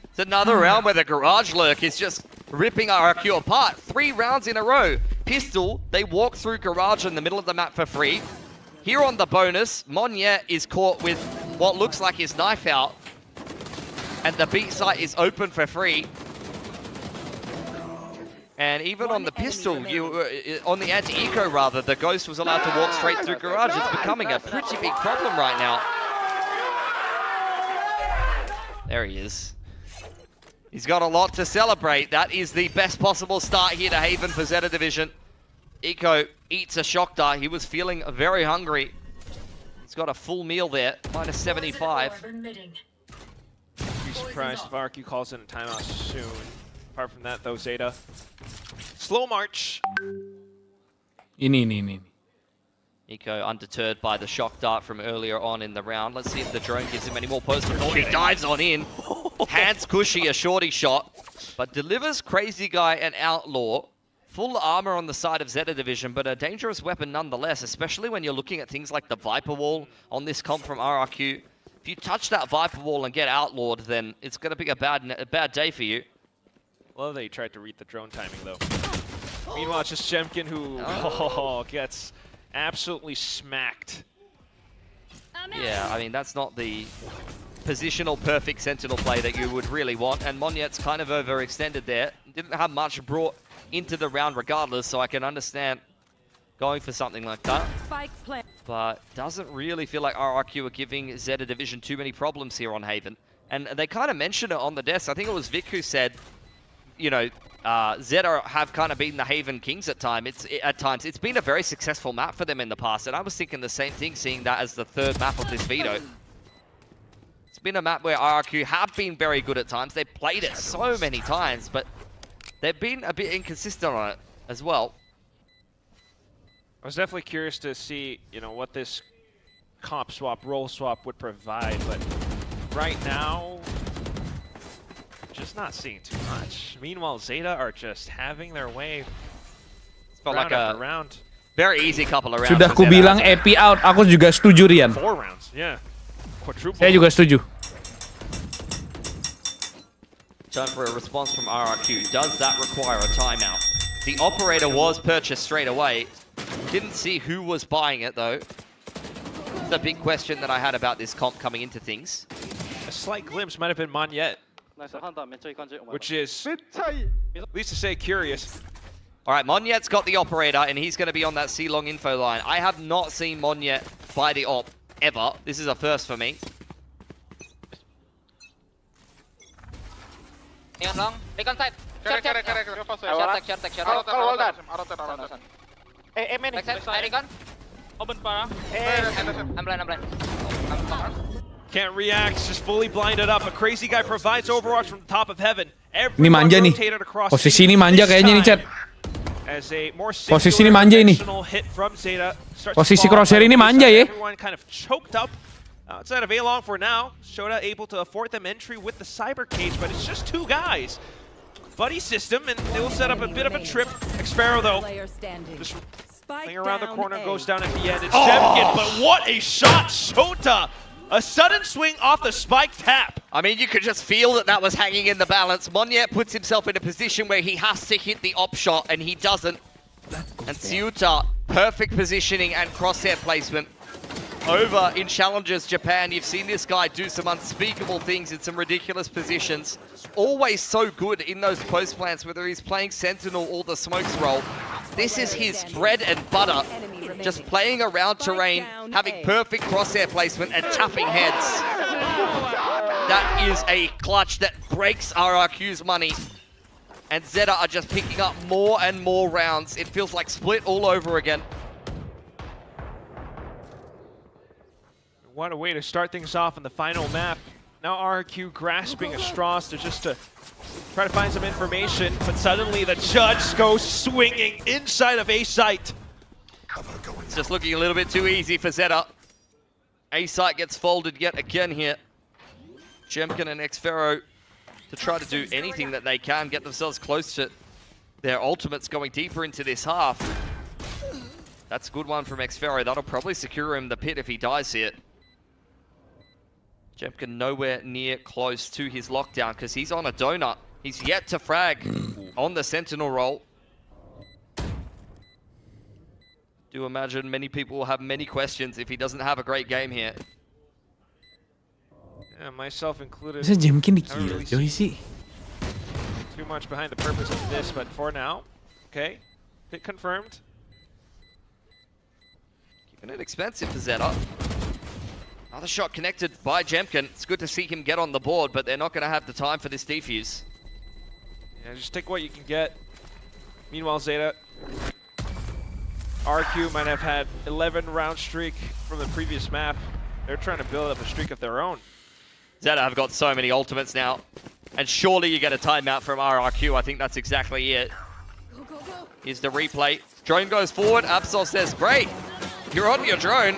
It's another round where the Garage Lurk is just ripping RRQ apart. 3 rounds in a row. Pistol, they walk through Garage in the middle of the map for free. Here on the bonus, Monya is caught with what looks like his knife out. And the B site is open for free. And even on the pistol, on the anti-eco rather, the Ghost was allowed to walk straight through Garage. It's becoming a pretty big problem right now. There he is. He's got a lot to celebrate. That is the best possible start here to Haven for Zeta Division. Eco eats a shock dart. He was feeling very hungry. He's got a full meal there, minus 75. Be surprised if RQ calls in a timeout soon. Apart from that, though, Zeta. Slow march. Ini. Eco undeterred by the shock dart from earlier on in the round. Let's see if the drone gives him any more personal. He dives on in. Hands Cushy a shorty shot, but delivers Crazy Guy and Outlaw. Full armor on the side of Zeta Division, but a dangerous weapon nonetheless, especially when you're looking at things like the Viper Wall on this comp from RRQ. If you touch that Viper Wall and get outlawed, then it's going to be a bad day for you. Love that he tried to read the drone timing, though. Meanwhile, it's just Jemkin who gets absolutely smacked. Yeah, I mean, that's not the positional perfect Sentinel play that you would really want, and Monyet's kind of overextended there. Didn't have much brought into the round regardless, so I can understand going for something like that. But doesn't really feel like RRQ are giving Zeta Division too many problems here on Haven. And they kind of mentioned it on the desk. I think it was Vic who said, you know, Zeta have kind of beaten the Haven Kings at times. It's been a very successful map for them in the past, and I was thinking the same thing, seeing that as the 3rd map of this veto. It's been a map where RRQ have been very good at times. They've played it so many times, but they've been a bit inconsistent on it as well. I was definitely curious to see, you know, what this comp swap, role swap would provide, but right now, just not seeing too much. Meanwhile, Zeta are just having their way felt round like after a round. Very easy couple of rounds. Sudah ku bilang Epi out, aku juga setuju, Rian. 4 rounds, yeah. Quadruple. Saya juga setuju. Turn for a response from RRQ. Does that require a timeout? The operator was purchased straight away. Didn't see who was buying it though. It's a big question that I had about this comp coming into things. A slight glimpse might have been Monyet, which is, at least to say, curious. All right, Monyet's got the operator, and he's going to be on that C-Long info line. I have not seen Monyet buy the op, ever. This is a first for me. Neon long. Recon side. Short. I recon. Open para. I'm blind. Can't react, just fully blinded up. A crazy guy provides Overwatch from the top of heaven. Ini manja nih. Posisi ini manja kayaknya nih, Chat. As a more Posisi ini manja ini. hit from Zeta starts Posisi to fall crosshair ini on the manja side. ya. Everyone kind of choked up outside of A-Long for now. Shota able to afford them entry with the Cyber Cage, but it's just two guys. Buddy system, and they will set up a bit of a trip. Xfero though, just running around the corner, goes down at the end. It's Jemkin, but what a shot, Shota! A sudden swing off the spike tap. I mean, you could just feel that was hanging in the balance. Monyet puts himself in a position where he has to hit the op shot, and he doesn't. And Siuta, perfect positioning and crosshair placement. Over in Challengers Japan, you've seen this guy do some unspeakable things in some ridiculous positions. Always so good in those post plants, whether he's playing Sentinel or the Smokes role. This is his bread and butter. Just playing around terrain, having perfect crosshair placement and tapping heads. That is a clutch that breaks RRQ's money. And Zeta are just picking up more and more rounds. It feels like Split all over again. What a way to start things off in the final map. Now RRQ grasping at straws to just to try to find some information, but suddenly the judge goes swinging inside of A site. It's just looking a little bit too easy for Zeta. A site gets folded yet again here. Jemkin and Xfero to try to do anything that they can, get themselves close to their ultimates going deeper into this half. That's a good one from Xfero. That'll probably secure him the pit if he dies here. Jemkin nowhere near close to his lockdown because he's on a donut. He's yet to frag on the Sentinel role. Do imagine many people will have many questions if he doesn't have a great game here. Yeah, myself included. Masa Jemkin Haven't really dikilljoy seen sih? too much behind the purpose of this, but for now, okay, hit confirmed. Keeping it expensive for Zeta. Another shot connected by Jemkin. It's good to see him get on the board, but they're not going to have the time for this defuse. Yeah, just take what you can get. Meanwhile, Zeta, RQ might have had 11 round streak from the previous map. They're trying to build up a streak of their own. Zeta have got so many ultimates now. And surely you get a timeout from RRQ. I think that's exactly it. Here's the replay. Drone goes forward. Absol says, great. You're on your drone.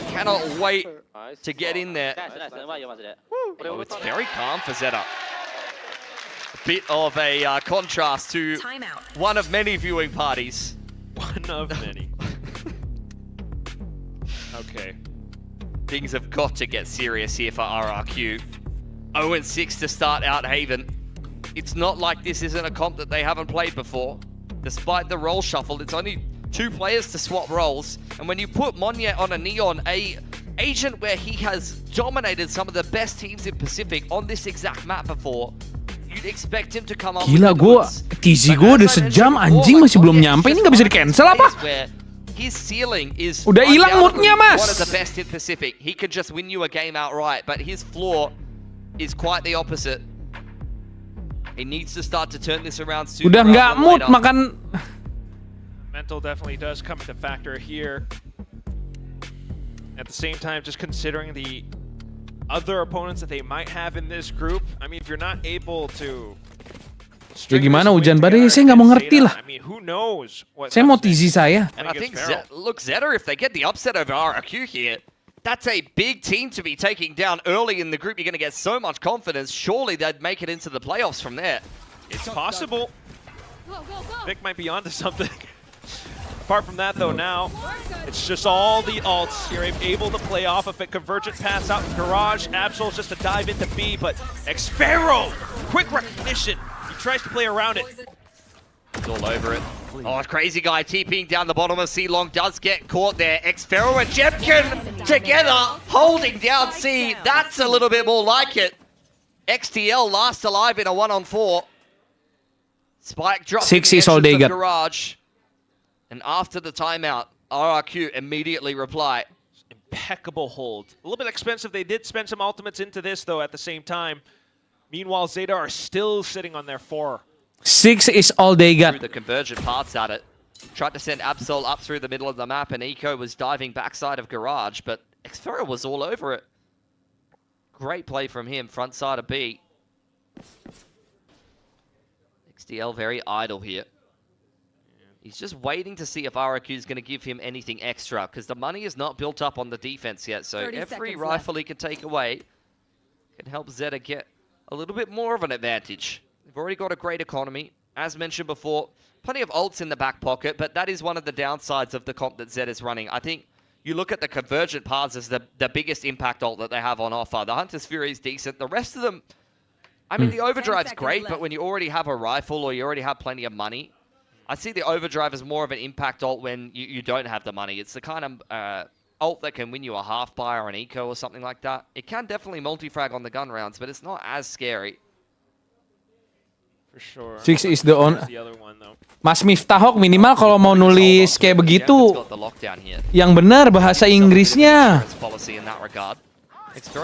Cannot wait to get in there. Oh, it's very calm for Zeta. A bit of a contrast to one of many viewing parties. One of many. Okay. Things have got to get serious here for RRQ. 0-6 to start out Haven. It's not like this isn't a comp that they haven't played before. Despite the role shuffle, it's only 2 players to swap roles. And when you put Monyet on a Neon, a agent where he has dominated some of the best teams in Pacific on this exact map before, you'd expect him to come up Gila, gue TC gue udah sejam anjing masih belum nyampe. Ini nggak bisa di cancel apa? His ceiling is udah hilang moodnya, Mas. one of the best in Pacific. He could just win you a game outright, but his floor is quite the opposite. He needs to start to turn this around soon. Udah nggak mood makan. Mental definitely does come into factor here. At the same time, just considering the other opponents that they might have in this group, I mean, if you're not able to Ya gimana hujan badai, saya nggak mau ngerti lah. I mean, who knows what Saya mau TZ saya. And I think, look, Zeta, if they get the upset over RRQ here, that's a big team to be taking down early in the group. You're going to get so much confidence. Surely they'd make it into the playoffs from there. It's possible. Vic might be onto something. Apart from that, though, now it's just all the ults. You're able to play off of it. Convergent pass out in Garage. Absol's just to dive into B, but Xpharaoh, quick recognition. He tries to play around it. He's all over it. Oh, crazy guy TPing down the bottom of C. Long does get caught there. Xpharaoh and Jemkin together, holding down C. That's a little bit more like it. XTL last alive in a 1-on-4. Spike drops 6 in the is all they entrance of got. Garage. And after the timeout, RRQ immediately reply. Impeccable hold. A little bit expensive. They did spend some ultimates into this, though, at the same time. Meanwhile, Zeta are still sitting on their 4. 6 is all they got. Through the convergent parts at it. Tried to send Absol up through the middle of the map, and Eco was diving backside of Garage, but Xpharaoh was all over it. Great play from him, front side of B. XDL very idle here. He's just waiting to see if RRQ is going to give him anything extra, because the money is not built up on the defense yet, so every rifle he can take away can help Zeta get a little bit more of an advantage. They've already got a great economy. As mentioned before, plenty of ults in the back pocket, but that is one of the downsides of the comp that Zeta is running. I think you look at the convergent paths as the biggest impact ult that they have on offer. The Hunter's Fury is decent. The rest of them, I mean, the Overdrive's great, but when you already have a rifle or you already have plenty of money, I see the Overdrive as more of an impact ult when you don't have the money. It's the kind of ult that can win you a half buy or an eco or something like that. It can definitely multi-frag on the gun rounds, but it's not as scary. For sure. 6 is the on. The other one, though. Mas Miftahok minimal kalau mau nulis kayak begitu yang benar bahasa Inggrisnya.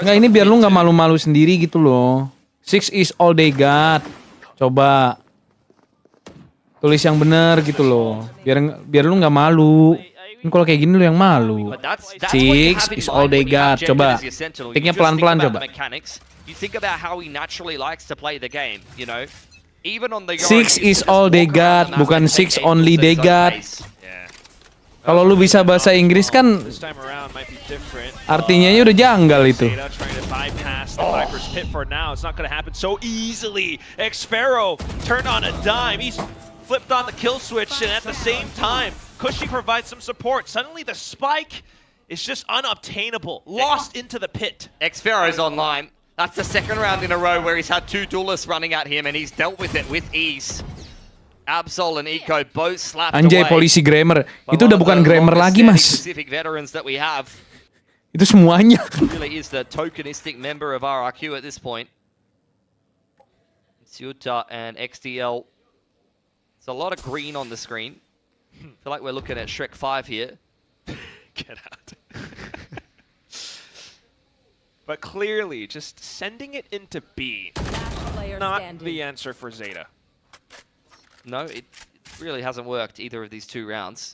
Enggak, ini biar lu nggak malu-malu sendiri gitu loh. 6 is all they got. Coba tulis yang benar gitu loh. Biar lu nggak malu. Kan kalau kayak gini lu yang malu. 6 is all they got. Coba. Tiknya pelan-pelan coba. You think about how he naturally likes to play the game, you know. Even on the 6 is all they got, bukan 6 only they got. Kalau lu bisa bahasa Inggris kan artinya udah janggal itu. Xpharaoh turned on a dime. He's flipped on the kill switch, and at the same time, Cushy provides some support. Suddenly, the spike is just unobtainable, lost into the pit. Xpharaoh's online. That's the second round in a row where he's had 2 duelists running at him, and he's dealt with it with ease. Absol and Eco both slapped Anjay, away. polisi grammar. Itu udah bukan grammar lagi, Mas. Specific veterans that we have. Itu semuanya. Really is the tokenistic member of RRQ at this point. Zeta and XDL. It's a lot of green on the screen. I feel like we're looking at Shrek 5 here. Get out. But clearly, just sending it into B, not the answer for Zeta. No, it really hasn't worked either of these 2 rounds.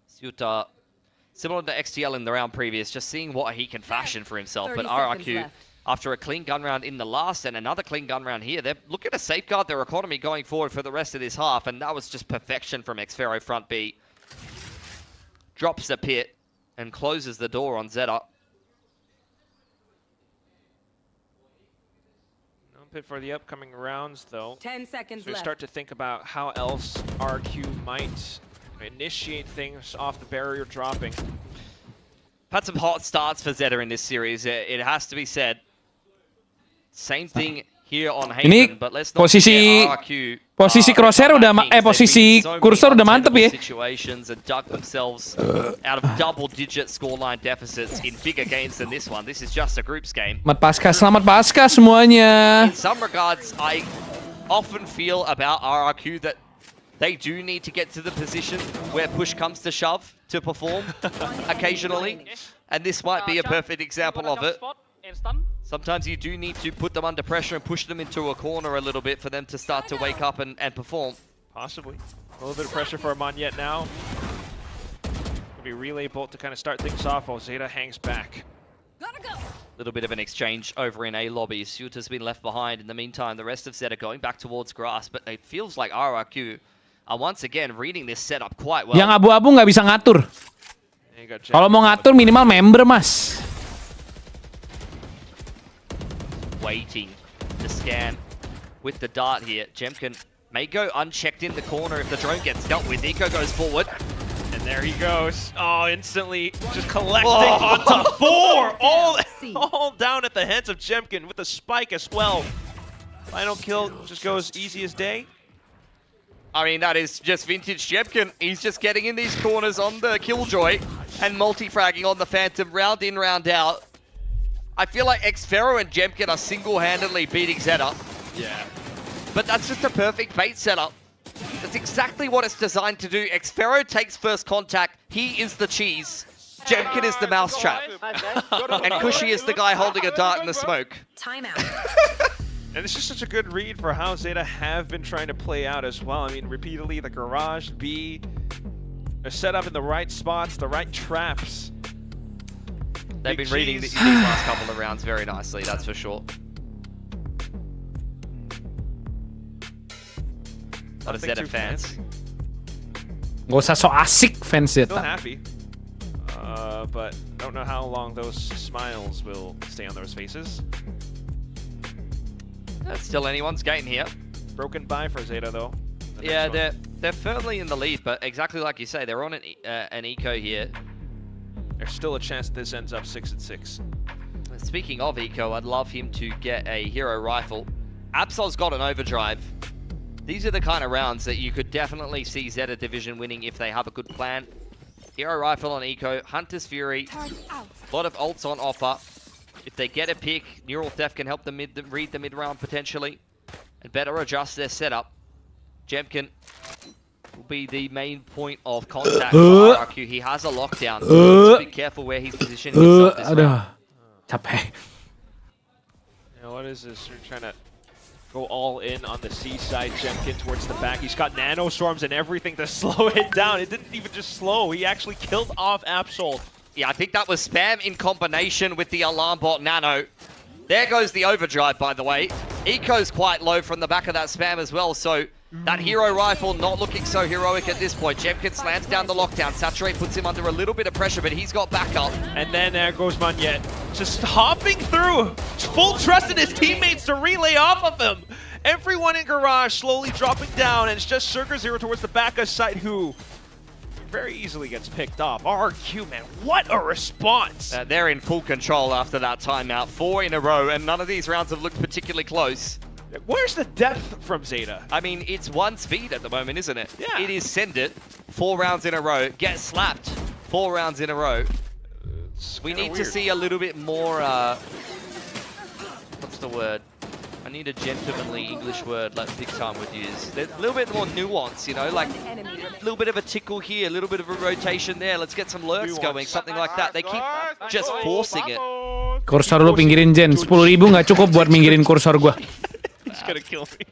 Zeta, similar to XTL in the round previous, just seeing what he can fashion for himself. But RRQ, after a clean gun round in the last and another clean gun round here, they're looking to safeguard their economy going forward for the rest of this half, and that was just perfection from Xpharaoh front B. Drops the pit and closes the door on Zeta. For the upcoming rounds, though, 10 seconds so we left. start to think about how else RQ might initiate things off the barrier dropping. Had some hot starts for Zeta in this series, it has to be said. Same thing here on Ini Haven, but let's not posisi forget RRQ. posisi crosshair udah posisi kursor udah mantep ya. Situations and dug themselves out of double-digit scoreline deficits in bigger games than this one. This is just a groups game. Selamat Pasca semuanya. In some regards, I often feel about RRQ that they do need to get to the position where push comes to shove to perform occasionally, and this might be a perfect example of it. Sometimes you do need to put them under pressure and push them into a corner a little bit for them to start to wake up and perform. Possibly. A little bit of pressure for Amanyet now. Maybe relay bolt to kind of start things off while Zeta hangs back. Little bit of an exchange over in A lobby. Zeta's been left behind. In the meantime, the rest of Zeta going back towards grass, but it feels like RRQ are once again reading this setup quite well. Yang abu-abu nggak bisa ngatur. Kalau mau ngatur minimal member, Mas. Waiting to scan with the dart here. Jemkin May go unchecked in the corner if the drone gets dealt with. Eco goes forward. And there he goes. Oh, instantly just collecting onto 4. All down at the hands of Jemkin with the spike as well. Final kill just goes easy as day. I mean, that is just vintage Jemkin. He's just getting in these corners on the Killjoy and multi-fragging on the Phantom, round in, round out. I feel like Xfero and Jemkin are single-handedly beating Zeta. Yeah. But that's just a perfect bait setup. That's exactly what it's designed to do. Xfero takes first contact. He is the cheese. Jemkin is the mousetrap. And Cushy is the guy holding a dart in the smoke. Timeout. And it's just such a good read for how Zeta have been trying to play out as well. I mean, repeatedly, the Garage, B, they're set up in the right spots, the right traps. They've been reading these last couple of rounds very nicely, that's for sure. A lot of Zeta fans. Gak usah so asik fans Still Zeta. happy. But don't know how long those smiles will stay on those faces. That's still anyone's game here. Broken by for Zeta though. Yeah, they're firmly in the lead, but exactly like you say, they're on an eco here. There's still a chance this ends up 6-6. Speaking of eco, I'd love him to get a hero rifle. Absol's got an overdrive. These are the kind of rounds that you could definitely see Zeta Division winning if they have a good plan. Hero rifle on eco, Hunter's Fury, a lot of ults on offer. If they get a pick, Neural Theft can help them read the mid-round potentially and better adjust their setup. Jemkin will be the main point of contact for RRQ. He has a lockdown, so be careful where he's positioning himself this round. Capek. Now what is this? We're trying to go all in on the C side. Jemkin towards the back. He's got nano storms and everything to slow it down. It didn't even just slow. He actually killed off Absol. Yeah, I think that was spam in combination with the alarm bot nano. There goes the overdrive, by the way. Eco's quite low from the back of that spam as well, so that hero rifle not looking so heroic at this point. Jemkin slams down the lockdown. Saturate puts him under a little bit of pressure, but he's got backup. And then there goes Monyet, just hopping through. Full trust in his teammates to relay off of him. Everyone in Garage slowly dropping down, and it's just Circa Zero towards the back of site who very easily gets picked off. RRQ, man, what a response! They're in full control after that timeout. 4 in a row, and none of these rounds have looked particularly close. Where's the depth from Zeta? I mean, it's one speed at the moment, isn't it? Yeah. It is send it, 4 rounds in a row, get slapped, 4 rounds in a row. We need to see a little bit more, what's the word? I need a gentlemanly English word like Big Time would use. There's a little bit more nuance, you know, like a little bit of a tickle here, a little bit of a rotation there. Let's get some lurks going, something like that. They keep just forcing it. Kursor lu pinggirin Jen, 10.000 nggak cukup buat minggirin kursor gua. He's gonna kill me.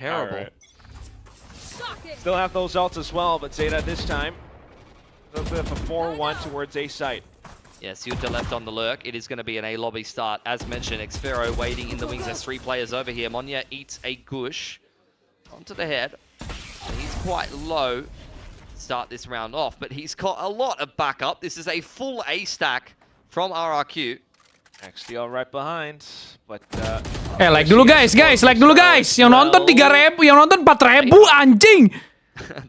Terrible. Right. Still have those ults as well, but Zeta this time, a little bit of a 4-1 towards A site. Yeah, Suta left on the lurk. It is going to be an A lobby start. As mentioned, Xfero waiting in the wings. There's 3 players over here. Monya eats a gush onto the head. And he's quite low to start this round off, but he's got a lot of backup. This is a full A stack from RRQ. XDL right behind, but Like dulu guys, like dulu guys. Yang nonton 3.000, yang nonton 4.000, anjing.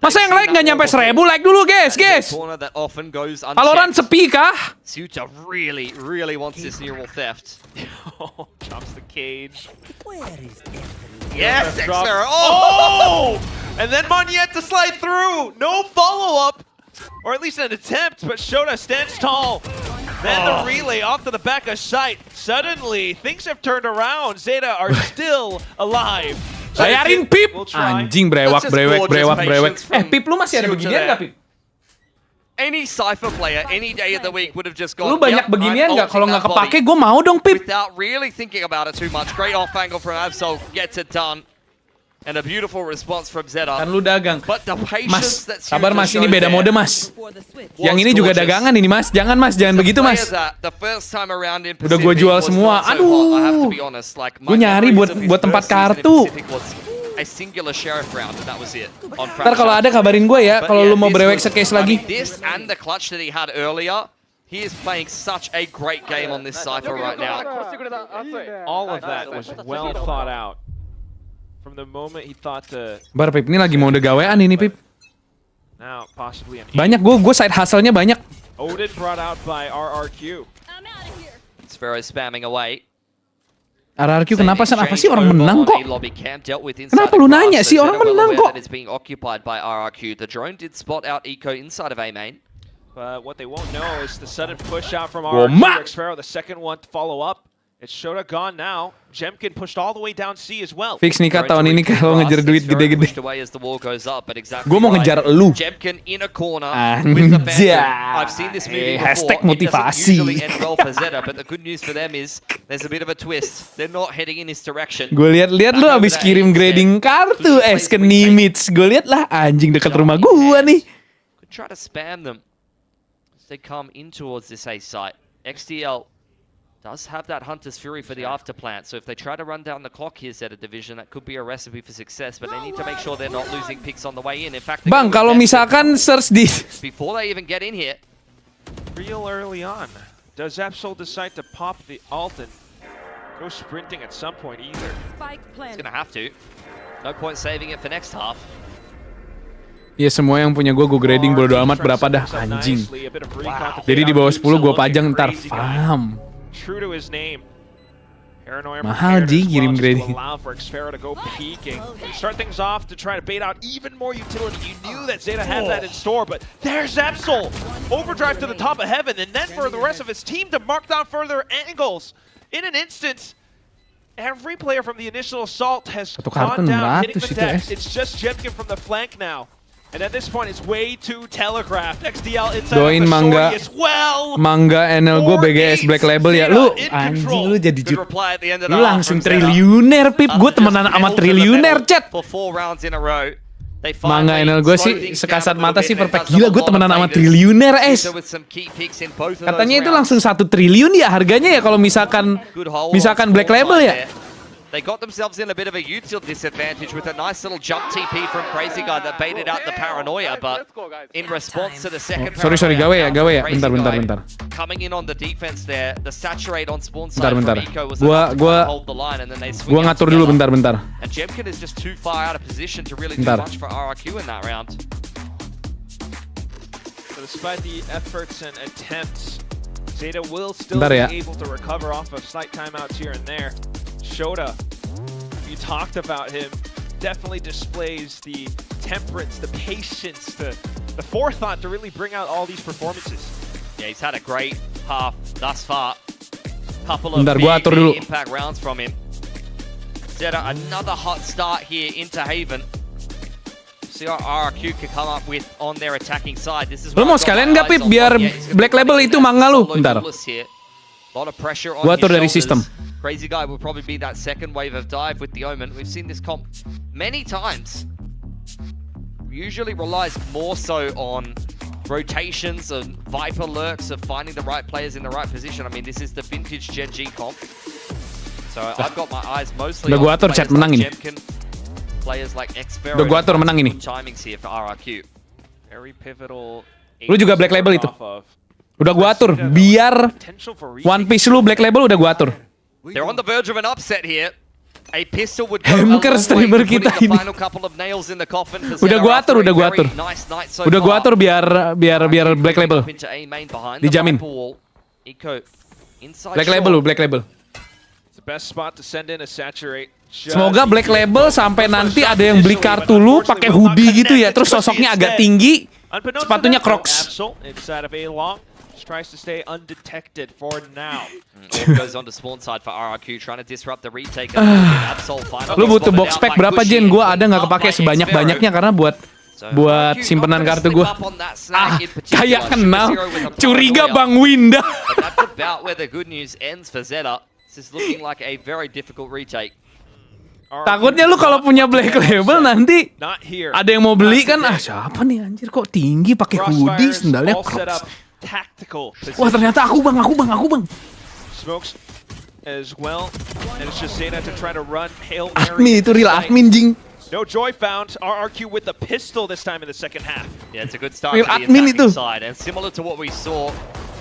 Masa yang like nggak nyampe 1.000, like dulu guys. Valorant sepi kah? Suta really, really wants this neural theft. Drops the cage. Where is Yes, Xfero. Oh! And then Monyet to slide through. No follow-up, or at least an attempt, but Shota stands tall. Then the relay off to the back of sight. Suddenly, things have turned around. Zeta are still alive. Bayarin Pip! Anjing, brewek. Pip, lu masih ada beginian nggak, Pip? Any Cypher player, any day of the week would have just gone. Lu banyak beginian nggak? Kalau nggak kepake, gue mau dong, Pip. Without really thinking about it too much. Great off angle from Absol, gets it done. And a beautiful response from Zeta. Kan lu dagang. But the patience Mas, sabar mas, ini beda mode mas. Yang ini juga dagangan ini mas. Jangan mas, jangan begitu mas. Udah gue jual semua. Aduh. Gue nyari buat tempat kartu. Ntar kalau ada kabarin gue ya, kalau lu mau brewek se-case lagi. This and the clutch that he had earlier, he is playing such a great game on this Cypher right now. All of that was well thought out. from the moment he thought to Bar Pip ini lagi mau udah gawean ini Pip. now possibly an Banyak gue side hustle-nya banyak. Odin brought out by RRQ. Sparrow spamming away. RRQ kenapa sih orang menang kok? Kenapa lu nanya sih orang menang kok? It's being occupied by RRQ. The drone did spot out Eco inside of A main. But what they won't know is the sudden push out from Woma! RRQ. Sparrow, the second one to follow up. It's Shota gone now. Jemkin pushed all the way down C as well. Fix nikah tahun ini kalau ngejar duit gede-gede. Gue mau ngejar lu. Jemkin in a corner. Anjay. I've seen this movie before. Hashtag It motivasi. doesn't usually end well for Zeta, but the good news for them is there's a bit of a twist. They're not heading in his direction. Gue lihat lu abis kirim grading kartu ke Nimitz. Gue lihat lah anjing dekat rumah gua nih. Could try to spam them as they come in towards this A site. XDL does have that Hunter's Fury for the afterplant, so if they try to run down the clock here, Zeta Division, that could be a recipe for success, but they need to make sure they're not losing picks on the way in. In fact, Bang, kalau misalkan search di before they even get in here. Real early on. Does Absol decide to pop the ult and go sprinting at some point either? He's gonna have to. No point saving it for next half. Ya semua yang punya gue grading bodo amat berapa dah anjing. Jadi di bawah 10 gue pajang ntar farm. True to his name. Paranoia mahal ji kirim grading. allow for Xfero to go peeking. Start things off to try to bait out even more utility. You knew that Zeta had that in store, but there's Absol. Overdrive to the top of heaven, and then for the rest of his team to mark down further angles. In an instant, every player from the initial assault has gone down, hitting the decks. It's just Jemkin from the flank now. And at this point, it's way too telegraphed. XDL inside Doain of the Mangga, shorty as well. Mangga NL gue BGS Black Label ya. Lu anjing lu jadi lu langsung triliuner Pip. Gue temenan sama triliuner chat. Mangga NL gue sih sekasat mata sih perfect. Gila gue temenan sama triliuner Katanya itu langsung 1 triliun ya harganya ya kalau misalkan Black Label ya. They got themselves in a bit of a util disadvantage with a nice little jump TP from Crazy Guy that baited out the Paranoia, but in response to the second Sorry, gawe ya. Bentar. Coming in on the defense there, the saturate on spawn side from Eco was enough to hold the line, and then they swing ngatur dulu bentar. And Jemkin is just too far out of position to really do much for RRQ in that round. So despite the efforts and attempts, Zeta will still be able to recover off of slight timeouts here and there. Shota, you talked about him, definitely displays the temperance, the patience, the forethought to really bring out all these performances. Yeah, he's had a great half thus far. Couple of big impact rounds from him. Zeta, another hot start here into Haven. See what RRQ can come up with on their attacking side. This is lu mau sekalian nggak Pip biar Black Label itu Mangga lu? Bentar. Gua atur dari sistem. Crazy Guy will probably be that second wave of dive with the Omen. We've seen this comp many times. Usually relies more so on rotations and Viper lurks of finding the right players in the right position. I mean, this is the vintage Gen G comp. So I've got my eyes mostly on players like Jemkin, players like Xfero. Timings here for RRQ. Very pivotal. Lu juga Black Label itu. Udah gua atur biar One Piece lu Black Label udah gua atur. They're on the verge of an upset here. A pistol would go Hamker streamer kita ini. Udah gua atur. Udah gua atur biar Black Label. Dijamin. Black Label. Semoga Black Label sampai nanti ada yang beli kartu lu pakai hoodie gitu ya, terus sosoknya agak tinggi, sepatunya Crocs. Tries to stay undetected for now. Goes on to spawn side for RRQ trying to disrupt the retake. Lu butuh box pack berapa Jen? Gua ada nggak kepake sebanyak-banyaknya karena buat simpenan kartu gua. Kayak kenal. Curiga Bang Winda. That's about where the good news ends for Zeta. This is looking like a very difficult retake. Takutnya lu kalau punya Black Label nanti ada yang mau beli kan, siapa nih anjir kok tinggi pakai hoodie, sendalnya Crocs. Tactical. Wah ternyata aku bang. Smokes as well, and it's just Zeta to try to run Hail Mary. Admin itu real admin jing. No joy found. RRQ with the pistol this time in the second half. Yeah, it's a good start real to the attacking side, and similar to what we saw.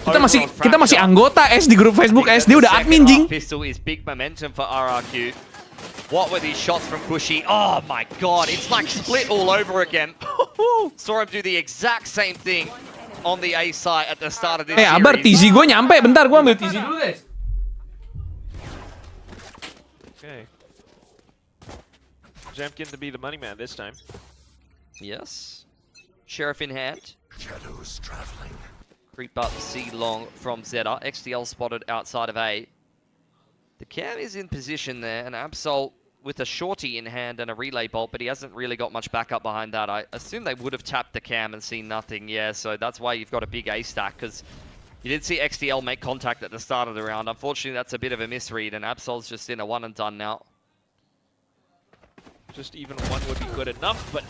Kita masih anggota S di grup Facebook S, dia udah admin jing. Pistol is big momentum for RRQ. What were these shots from Bushy? Oh my god, it's like split all over again. Saw him do the exact same thing on the A side at the start of this series. Abar, TZ gue nyampe. Bentar, gue ambil TZ dulu, guys. Okay. Jemkin to be the money man this time. Yes. Sheriff in hand. Shadows traveling. Creep up C long from Zeta. XDL spotted outside of A. The cam is in position there, and Absol with a shorty in hand and a relay bolt, but he hasn't really got much backup behind that. I assume they would have tapped the cam and seen nothing. Yeah, so that's why you've got a big A stack, because you did see XDL make contact at the start of the round. Unfortunately, that's a bit of a misread, and Absol's just in a one and done now. Just even one would be good enough, but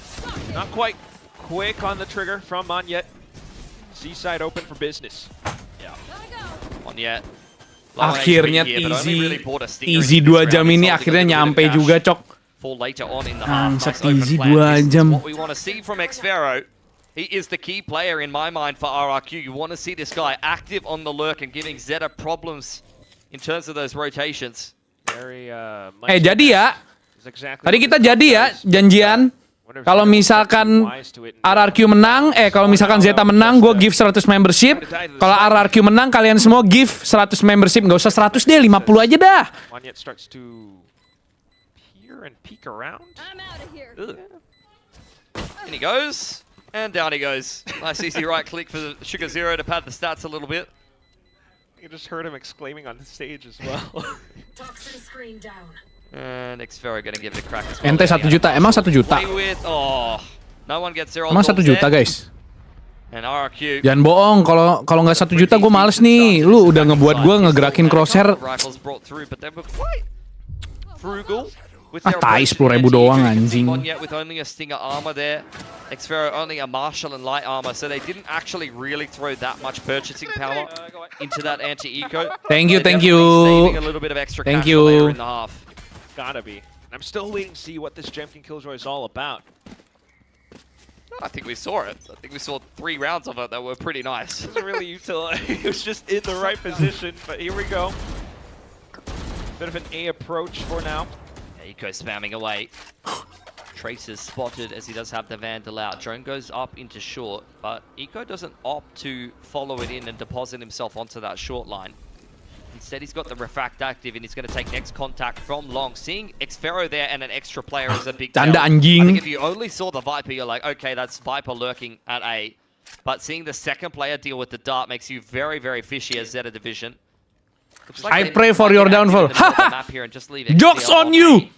not quite quick on the trigger from Monyet. C-side open for business. Yeah. Monyet. Akhirnya Easy 2 jam ini akhirnya nyampe juga, Cok. Bangsat Easy 2 jam. What we want to see from Xfero, he is the key player in my mind for RRQ. You want to see this guy active on the lurk and giving Zeta problems in terms of those rotations. Jadi ya, tadi kita jadi ya janjian. Kalau misalkan RRQ menang, kalau misalkan Zeta menang, gue give 100 membership. Kalau RRQ menang, kalian semua give 100 membership. Nggak usah 100 deh, 50 aja dah. Monyet starts to peer and peek around. In he goes, and down he goes. Nice easy right click for Sugar Zero to pad the stats a little bit. You just heard him exclaiming on the stage as well. Toxin screen down. And Xfero gonna give it a crack as well. Ente 1 juta, emang 1 juta. Oh, no one gets their Emang 1 juta, guys. And RRQ. Jangan bohong, kalau nggak 1 juta gue males nih. Lu udah ngebuat gue ngegerakin crosshair. Tai 10.000 doang anjing. With only a Stinger armor there. Xfero only a Marshall and light armor, so they didn't actually really throw that much purchasing power into that anti-eco. Thank you. Saving a little bit of extra cash later in the half. Gotta be. I'm still waiting to see what this Jemkin Killjoy is all about. I think we saw it. I think we saw 3 rounds of it that were pretty nice. It wasn't really utility. It was just in the right position, but here we go. Bit of an A approach for now. Eco spamming away. Trace is spotted as he does have the Vandal out. Drone goes up into short, but Eco doesn't opt to follow it in and deposit himself onto that short line. Instead, he's got the refract active and he's going to take next contact from long. Seeing Xfero there and an extra player is a big deal. I think if you only saw the Viper, you're like, okay, that's Viper lurking at A. But seeing the second player deal with the dart makes you very, very fishy as Zeta Division. I pray for your downfall. Haha! Jokes on you!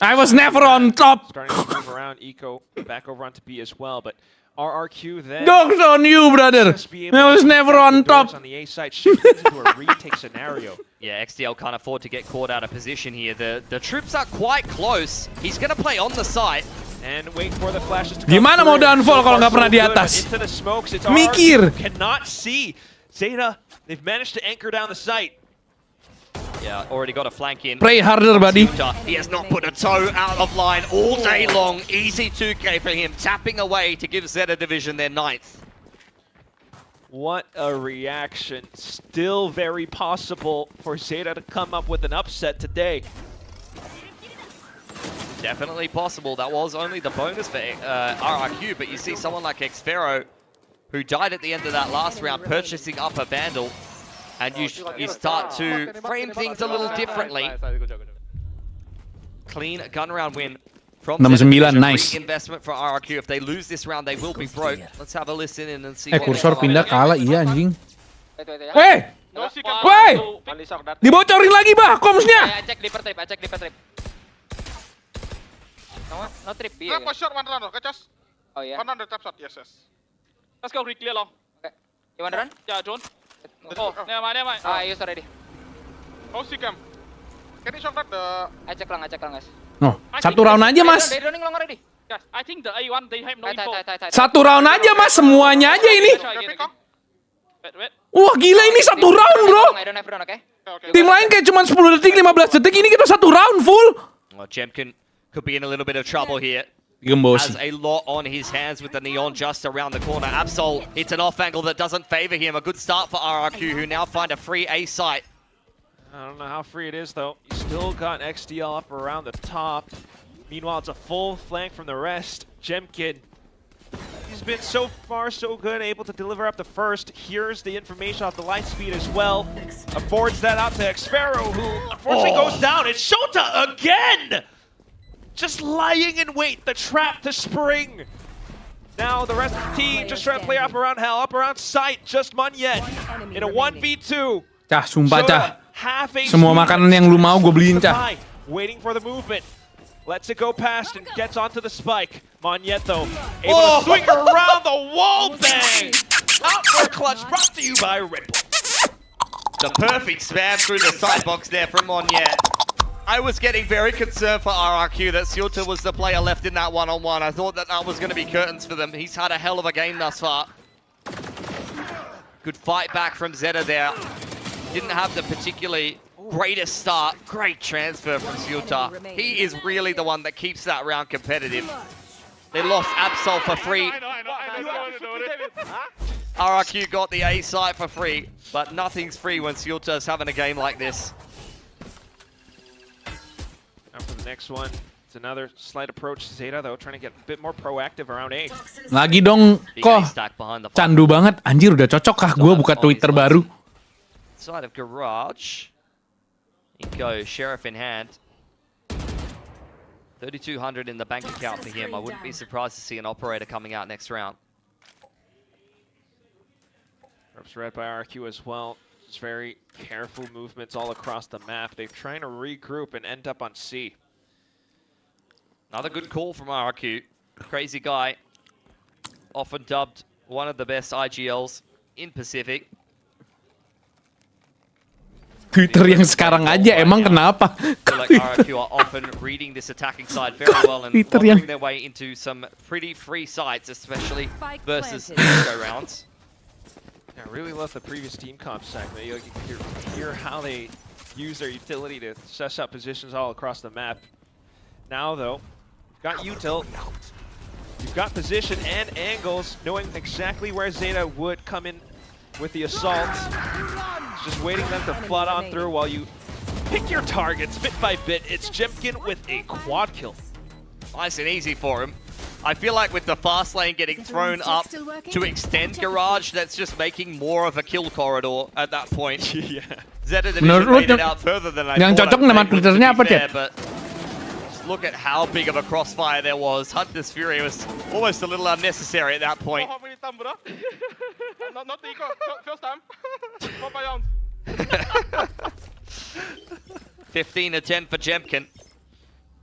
I was never on top! Starting to move around Eco back over onto B as well, but RRQ then. Jokes on you, brother! I was never on top! On the A side, shifting into a retake scenario. Yeah, XDL can't afford to get caught out of position here. The troops are quite close. He's going to play on the side. And wait for the flashes to Gimana mau downfall kalau nggak pernah di atas? Into the smokes, it's Mikir. RRQ cannot see Zeta. They've managed to anchor down the site. Yeah, already got a flank in. Pray harder, buddy. He has not put a toe out of line all day long. Easy 2K for him, tapping away to give Zeta Division their 9th. What a reaction. Still very possible for Zeta to come up with an upset today. Definitely possible. That was only the bonus for RRQ, but you see someone like Xfero, who died at the end of that last round, purchasing up a Vandal. And you start to frame things a little differently. Clean gun round win from 69, nice. Investment for RRQ. If they lose this round, they will be broke. Let's have a listen in and see. Kursor pindah kalah, iya anjing. Weh! Weh! Dibocorin lagi bah komsnya! I check deeper trip. No trip. Trap shot, one run, okay, Chas? Oh yeah. One run, trap shot, yes. Let's go, clear long. Okay. You want to run? Yeah, John. Oh, never mind. I use already. Oh, see cam. Can you shot that the... I check long, guys. No, 1 round aja, Mas. They're running long already. Yes, I think the A1, they have no info. 1 round aja, Mas. Semuanya aja ini. Wah, gila ini 1 round, bro. I don't have run, okay? Tim lain kayak cuma 10 detik, 15 detik. Ini kita 1 round full. Well, Jemkin could be in a little bit of trouble here. Gembos. Has a lot on his hands with the Neon just around the corner. Absol, it's an off angle that doesn't favor him. A good start for RRQ, who now find a free A site. I don't know how free it is, though. You still got XDL up around the top. Meanwhile, it's a full flank from the rest. Jemkin, he's been so far so good, able to deliver up the first. Here's the information off the light speed as well. Affords that out to Xfero, who unfortunately goes down. It's Shota again! Just lying in wait, the trap to spring. Now the rest of the team just trying to play up around hell, up around sight, just Munyet in a 1v2. Cah, sumpah cah. Half HP. Semua makanan yang lu mau gue beliin cah. Waiting for the movement. Lets it go past and gets onto the spike. Munyet though, able to swing around the wall bang. Out for a clutch, brought to you by Red Bull. The perfect spam through the side box there from Munyet. I was getting very concerned for RRQ that Zeta was the player left in that one-on-one. I thought that was going to be curtains for them. He's had a hell of a game thus far. Good fight back from Zeta there. Didn't have the particularly greatest start. Great transfer from Zeta. He is really the one that keeps that round competitive. They lost Absol for free. RRQ got the A site for free, but nothing's free when Zeta's having a game like this. Now for the next one, it's another slight approach to Zeta though, trying to get a bit more proactive around A. Lagi dong, kok candu banget. Anjir, udah cocok kah gue buka Twitter baru? Side of Garage. He goes, Sheriff in hand. 3,200 in the bank account for him. I wouldn't be surprised to see an operator coming out next round. Ropes read by RQ as well. Just very careful movements all across the map. They're trying to regroup and end up on C. Another good call from RQ. Crazy guy. Often dubbed one of the best IGLs in Pacific. Twitter yang sekarang aja emang kenapa? Like RQ are often reading this attacking side very well and wandering their way into some pretty free sites, especially versus go rounds. I really love the previous team comp segment. You hear how they use their utility to suss up positions all across the map. Now though, you've got util, you've got position and angles, knowing exactly where Zeta would come in with the assault. Just waiting them to flood on through while you pick your targets bit by bit. It's Jemkin with a quad kill. Nice and easy for him. I feel like with the fast lane getting thrown up to extend Garage, that's just making more of a kill corridor at that point. Yeah. Zeta Division made it out further than I thought. But just look at how big of a crossfire there was. Hunter's Fury was almost a little unnecessary at that point. Not Nico. First time. 15 to 10 for Jemkin.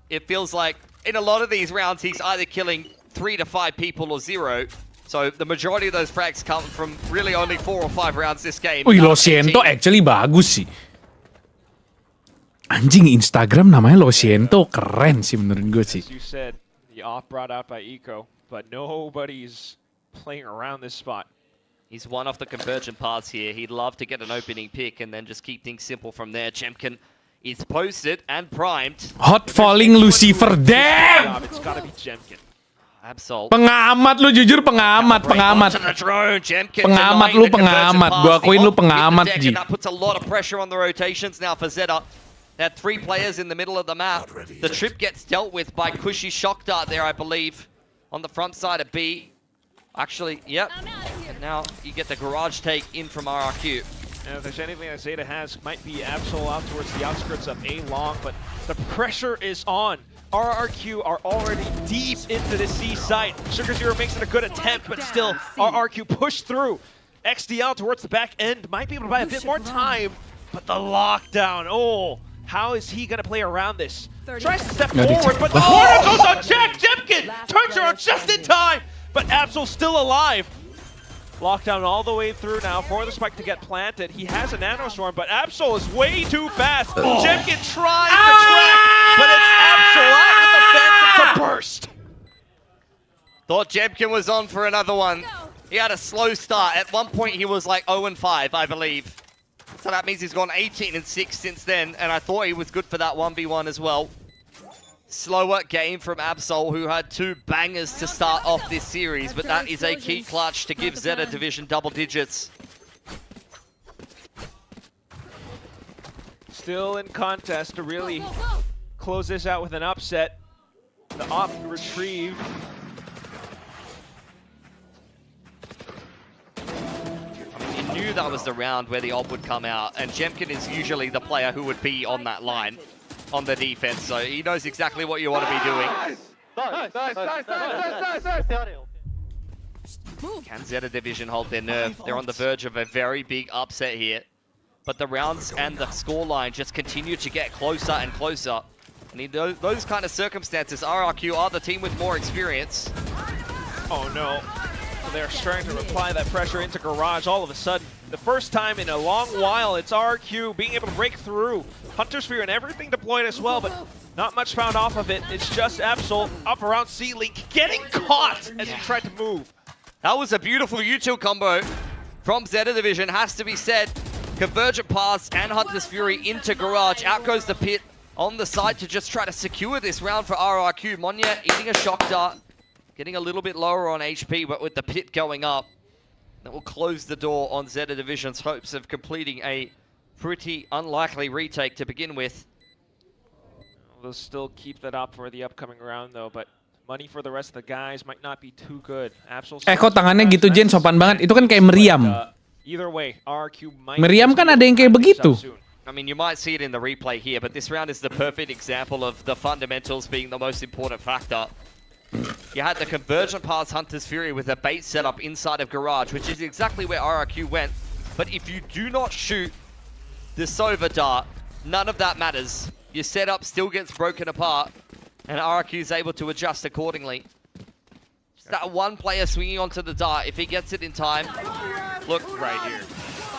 It feels like in a lot of these rounds, he's either killing 3 to 5 people or 0. So the majority of those frags come from really only 4 or 5 rounds this game. Wih, Losiento actually bagus sih. Anjing, Instagram namanya Losiento, keren sih menurut gue sih. As you said, the off brought out by Eco, but nobody's playing around this spot. He's one off the convergent paths here. He'd love to get an opening pick and then just keep things simple from there. Jemkin is posted and primed. Hot falling Lucifer, damn! It's gotta be Jemkin. Absol. Pengamat lu, jujur pengamat. Pengamat lu, pengamat. Gua akuin lu pengamat, Ji. That puts a lot of pressure on the rotations now for Zeta. They had 3 players in the middle of the map. The trip gets dealt with by Cushy Shock Dart there, I believe, on the front side of B. Actually, yep. And now you get the garage take in from RRQ. And if there's anything that Zeta has, might be Absol out towards the outskirts of A long, but the pressure is on. RRQ are already deep into the C site. Sugar Zero makes it a good attempt, but still, RRQ pushed through. XDL towards the back end, might be able to buy a bit more time, but the lockdown, oh, how is he gonna play around this? Tries to step forward, but the corner goes unchecked. Jemkin turns around just in time, but Absol's still alive. Lockdown all the way through now for the spike to get planted. He has a nanostorm, but Absol is way too fast. Jemkin tries to track, but it's Absol out with the Phantom to burst. Thought Jemkin was on for another one. He had a slow start. At one point, he was like 0-5, I believe. So that means he's gone 18-6 since then, and I thought he was good for that 1v1 as well. Slower game from Absol, who had 2 bangers to start off this series, but that is a key clutch to give Zeta Division double digits. Still in contest to really close this out with an upset. The op retrieve. You knew that was the round where the op would come out, and Jemkin is usually the player who would be on that line on the defense, so he knows exactly what you want to be doing. Can Zeta Division hold their nerve? They're on the verge of a very big upset here, but the rounds and the scoreline just continue to get closer and closer. And in those kind of circumstances, RRQ are the team with more experience. Oh no. They're starting to apply that pressure into Garage all of a sudden. The first time in a long while, it's RQ being able to break through. Hunter Sphere and everything deployed as well, but not much found off of it. It's just Absol up around C-Link, getting caught as he tried to move. That was a beautiful util combo from Zeta Division, has to be said. Convergent Pass and Hunter's Fury into Garage. Out goes the Pit on the side to just try to secure this round for RRQ. Monya eating a shock dart. Getting a little bit lower on HP, but with the Pit going up, that will close the door on Zeta Division's hopes of completing a pretty unlikely retake to begin with. They'll still keep that up for the upcoming round though, but money for the rest of the guys might not be too good. Kok tangannya gitu Jen, sopan banget. Itu kan kayak meriam. Either way, RQ might Meriam kan ada yang kayak begitu. I mean, you might see it in the replay here, but this round is the perfect example of the fundamentals being the most important factor. You had the Convergent Pass Hunter's Fury with a bait setup inside of Garage, which is exactly where RRQ went. But if you do not shoot the Sova Dart, none of that matters. Your setup still gets broken apart, and RRQ is able to adjust accordingly. Just that one player swinging onto the Dart, if he gets it in time, look right here.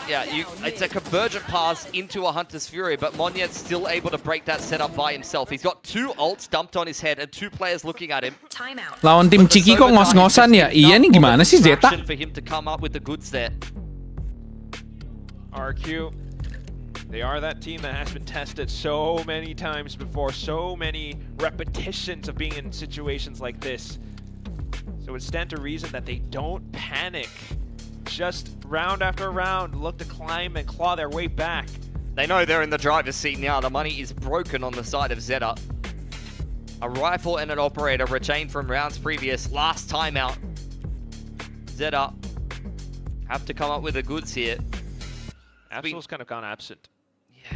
Yeah, it's a Convergent Pass into a Hunter's Fury, but Monyet's still able to break that setup by himself. He's got 2 ults dumped on his head and 2 players looking at him. Lawan tim Ciki kok ngos-ngosan ya? Iya nih gimana sih Zeta? For him to come up with the goods there. RQ, they are that team that has been tested so many times before, so many repetitions of being in situations like this. So it stands to reason that they don't panic. Just round after round, look to climb and claw their way back. They know they're in the driver's seat now. The money is broken on the side of Zeta. A rifle and an operator retained from rounds previous. Last timeout. Zeta have to come up with the goods here. Absol's kind of gone absent. Yeah.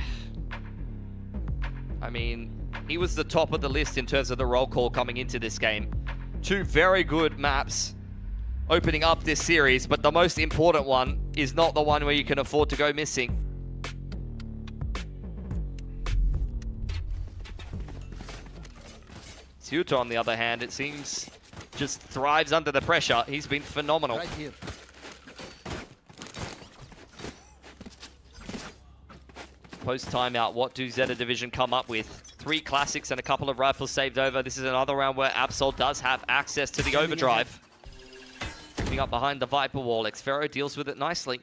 I mean, he was the top of the list in terms of the roll call coming into this game. 2 very good maps opening up this series, but the most important one is not the one where you can afford to go missing. Suto, on the other hand, it seems just thrives under the pressure. He's been phenomenal. Right here. Post timeout, what do Zeta Division come up with? 3 classics and a couple of rifles saved over. This is another round where Absol does have access to the overdrive. Creeping up behind the Viper wall. Xfero deals with it nicely.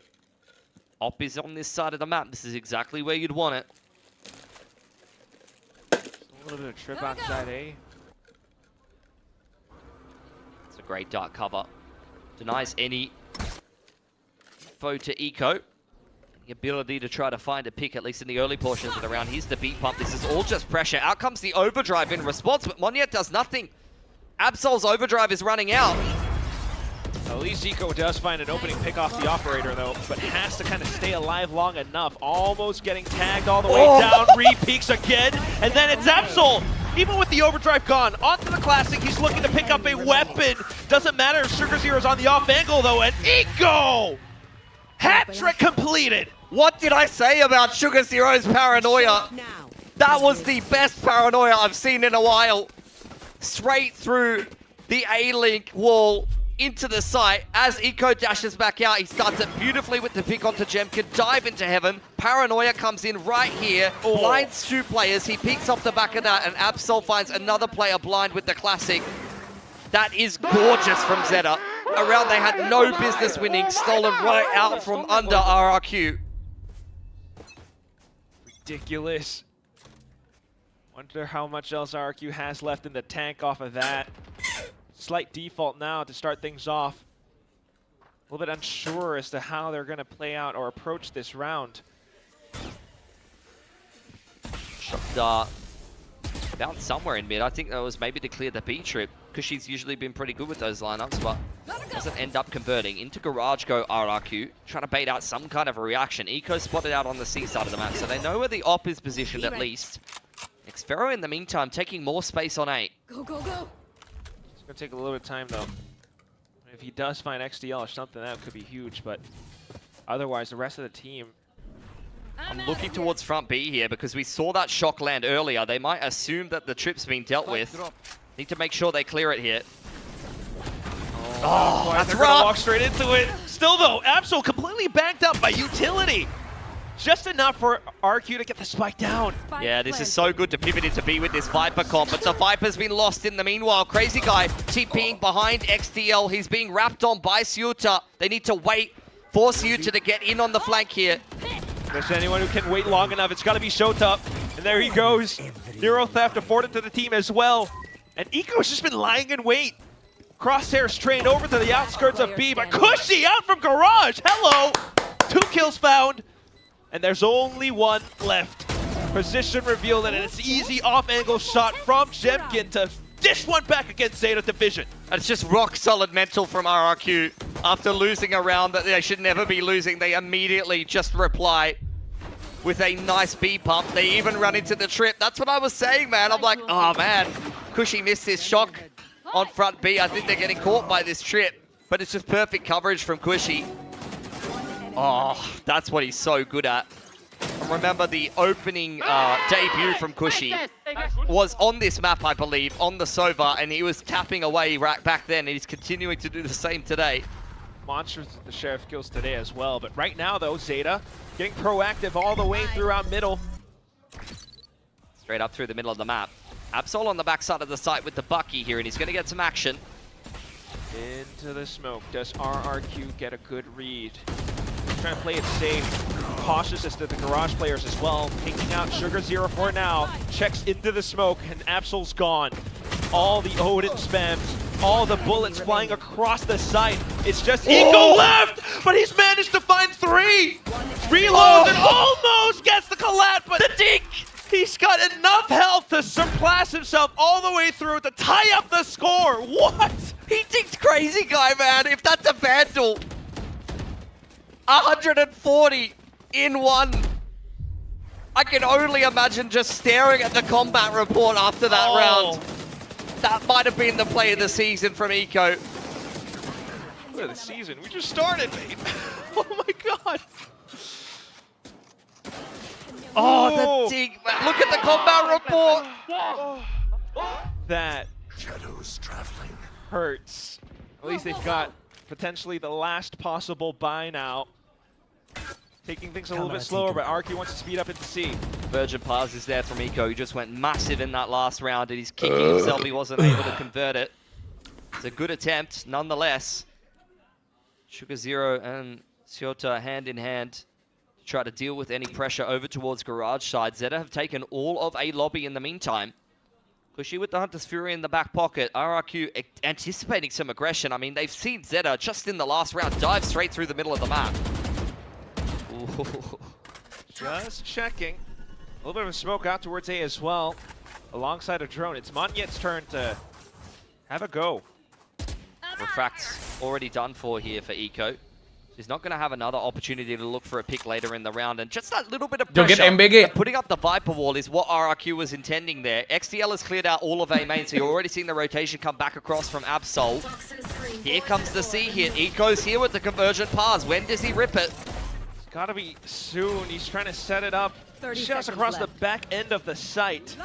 Op is on this side of the map. This is exactly where you'd want it. A little bit of trip outside A. It's a great dark cover. Denies any foe to Eco. The ability to try to find a pick, at least in the early portions of the round. Here's the beat pump. This is all just pressure. Out comes the overdrive in response, but Monyet does nothing. Absol's overdrive is running out. At least Eco does find an opening pick off the operator though, but has to kind of stay alive long enough. Almost getting tagged all the way down. Re-peeks again, and then it's Absol. Even with the overdrive gone, onto the classic, he's looking to pick up a weapon. Doesn't matter if Sugar Zero's on the off angle though, and Eco! Hat-trick completed! What did I say about Sugar Zero's paranoia? That was the best paranoia I've seen in a while. Straight through the A-Link wall into the site. As Eco dashes back out, he starts it beautifully with the pick onto Jemkin. Dive into heaven. Paranoia comes in right here. Blinds 2 players. He peeks off the back of that, and Absol finds another player blind with the classic. That is gorgeous from Zeta. A round they had no business winning, stolen right out from under RRQ. Ridiculous. Wonder how much else RRQ has left in the tank off of that. Slight default now to start things off. A little bit unsure as to how they're going to play out or approach this round. bounced somewhere in mid. I think that was maybe to clear the B trip, because she's usually been pretty good with those lineups, but doesn't end up converting. Into Garage go RRQ, trying to bait out some kind of a reaction. Eco spotted out on the C side of the map, so they know where the op is positioned at least. Xfero in the meantime taking more space on A. Go, go, go. It's going to take a little bit of time, though. If he does find XDL or something, that could be huge, but otherwise, the rest of the team... I'm looking towards front B here because we saw that shock land earlier. They might assume that the trip's been dealt with. Need to make sure they clear it here. Oh, that's They're gonna rough. walk straight into it. Still, though, Absol completely banked up by utility. Just enough for RQ to get the spike down. Yeah, this is so good to pivot into B with this Viper comp, but the Viper's been lost in the meanwhile. Crazy Guy TPing behind XDL. He's being wrapped on by Ceuta. They need to wait for Ceuta to get in on the flank here. There's anyone who can wait long enough. It's got to be Shota. And there he goes. Hero theft afforded to the team as well. And Eco's just been lying in wait. Crosshairs trained over to the outskirts of B, but Cushy out from Garage. Hello. 2 kills found. And there's only one left. Position revealed, and it's easy off-angle shot from Jemkin to dish one back against Zeta Division. It's just rock solid mental from RRQ. After losing a round that they should never be losing, they immediately just reply with a nice B pump. They even run into the trip. That's what I was saying, man. I'm like, oh man, Cushy missed this shock on front B. I think they're getting caught by this trip, but it's just perfect coverage from Cushy. Oh, that's what he's so good at. And remember, the opening debut from Cushy was on this map, I believe, on the Sova, and he was tapping away right back then, and he's continuing to do the same today. Monsters with the share of kills today as well, but right now, though, Zeta getting proactive all the way throughout middle. Straight up through the middle of the map. Absol on the backside of the site with the Bucky here, and he's going to get some action. Into the smoke. Does RRQ get a good read? Trying to play it safe. Cautious as to the Garage players as well. Picking out Sugar04 now. Checks into the smoke, and Absol's gone. All the Odin spams. All the bullets flying across the site. It's just Eco left, but he's managed to find 3. Reloads and almost gets the collat, but the dink! He's got enough health to surpass himself all the way through to tie up the score. What? He dinked Crazy Guy, man. If that's a Vandal. 140 in one. I can only imagine just staring at the combat report after that round. That might have been the play of the season from Eco. Play of the season? We just started, mate. Oh my god. Oh, the dig. Look at the combat report. That hurts. At least they've got potentially the last possible buy now. Taking things a little bit slower, but RQ wants to speed up into C. Virgin Pass is there from Eco. He just went massive in that last round, and he's kicking himself. He wasn't able to convert it. It's a good attempt, nonetheless. Sugar Zero and Ceuta hand in hand to try to deal with any pressure over towards Garage side. Zeta have taken all of A lobby in the meantime. Cushy with the Hunter's Fury in the back pocket. RRQ anticipating some aggression. I mean, they've seen Zeta just in the last round dive straight through the middle of the map. Ooh. Just checking. A little bit of a smoke out towards A as well. Alongside a drone. It's Monyet's turn to have a go. Refract's already done for here for Eco. He's not going to have another opportunity to look for a pick later in the round. And just that little bit of pressure, MBG. putting up the Viper wall is what RRQ was intending there. XDL has cleared out all of A main, so you're already seeing the rotation come back across from Absol. Here comes the C hit. Eco's here with the convergent pass. When does he rip it? It's got to be soon. He's trying to set it up just across the back end of the site.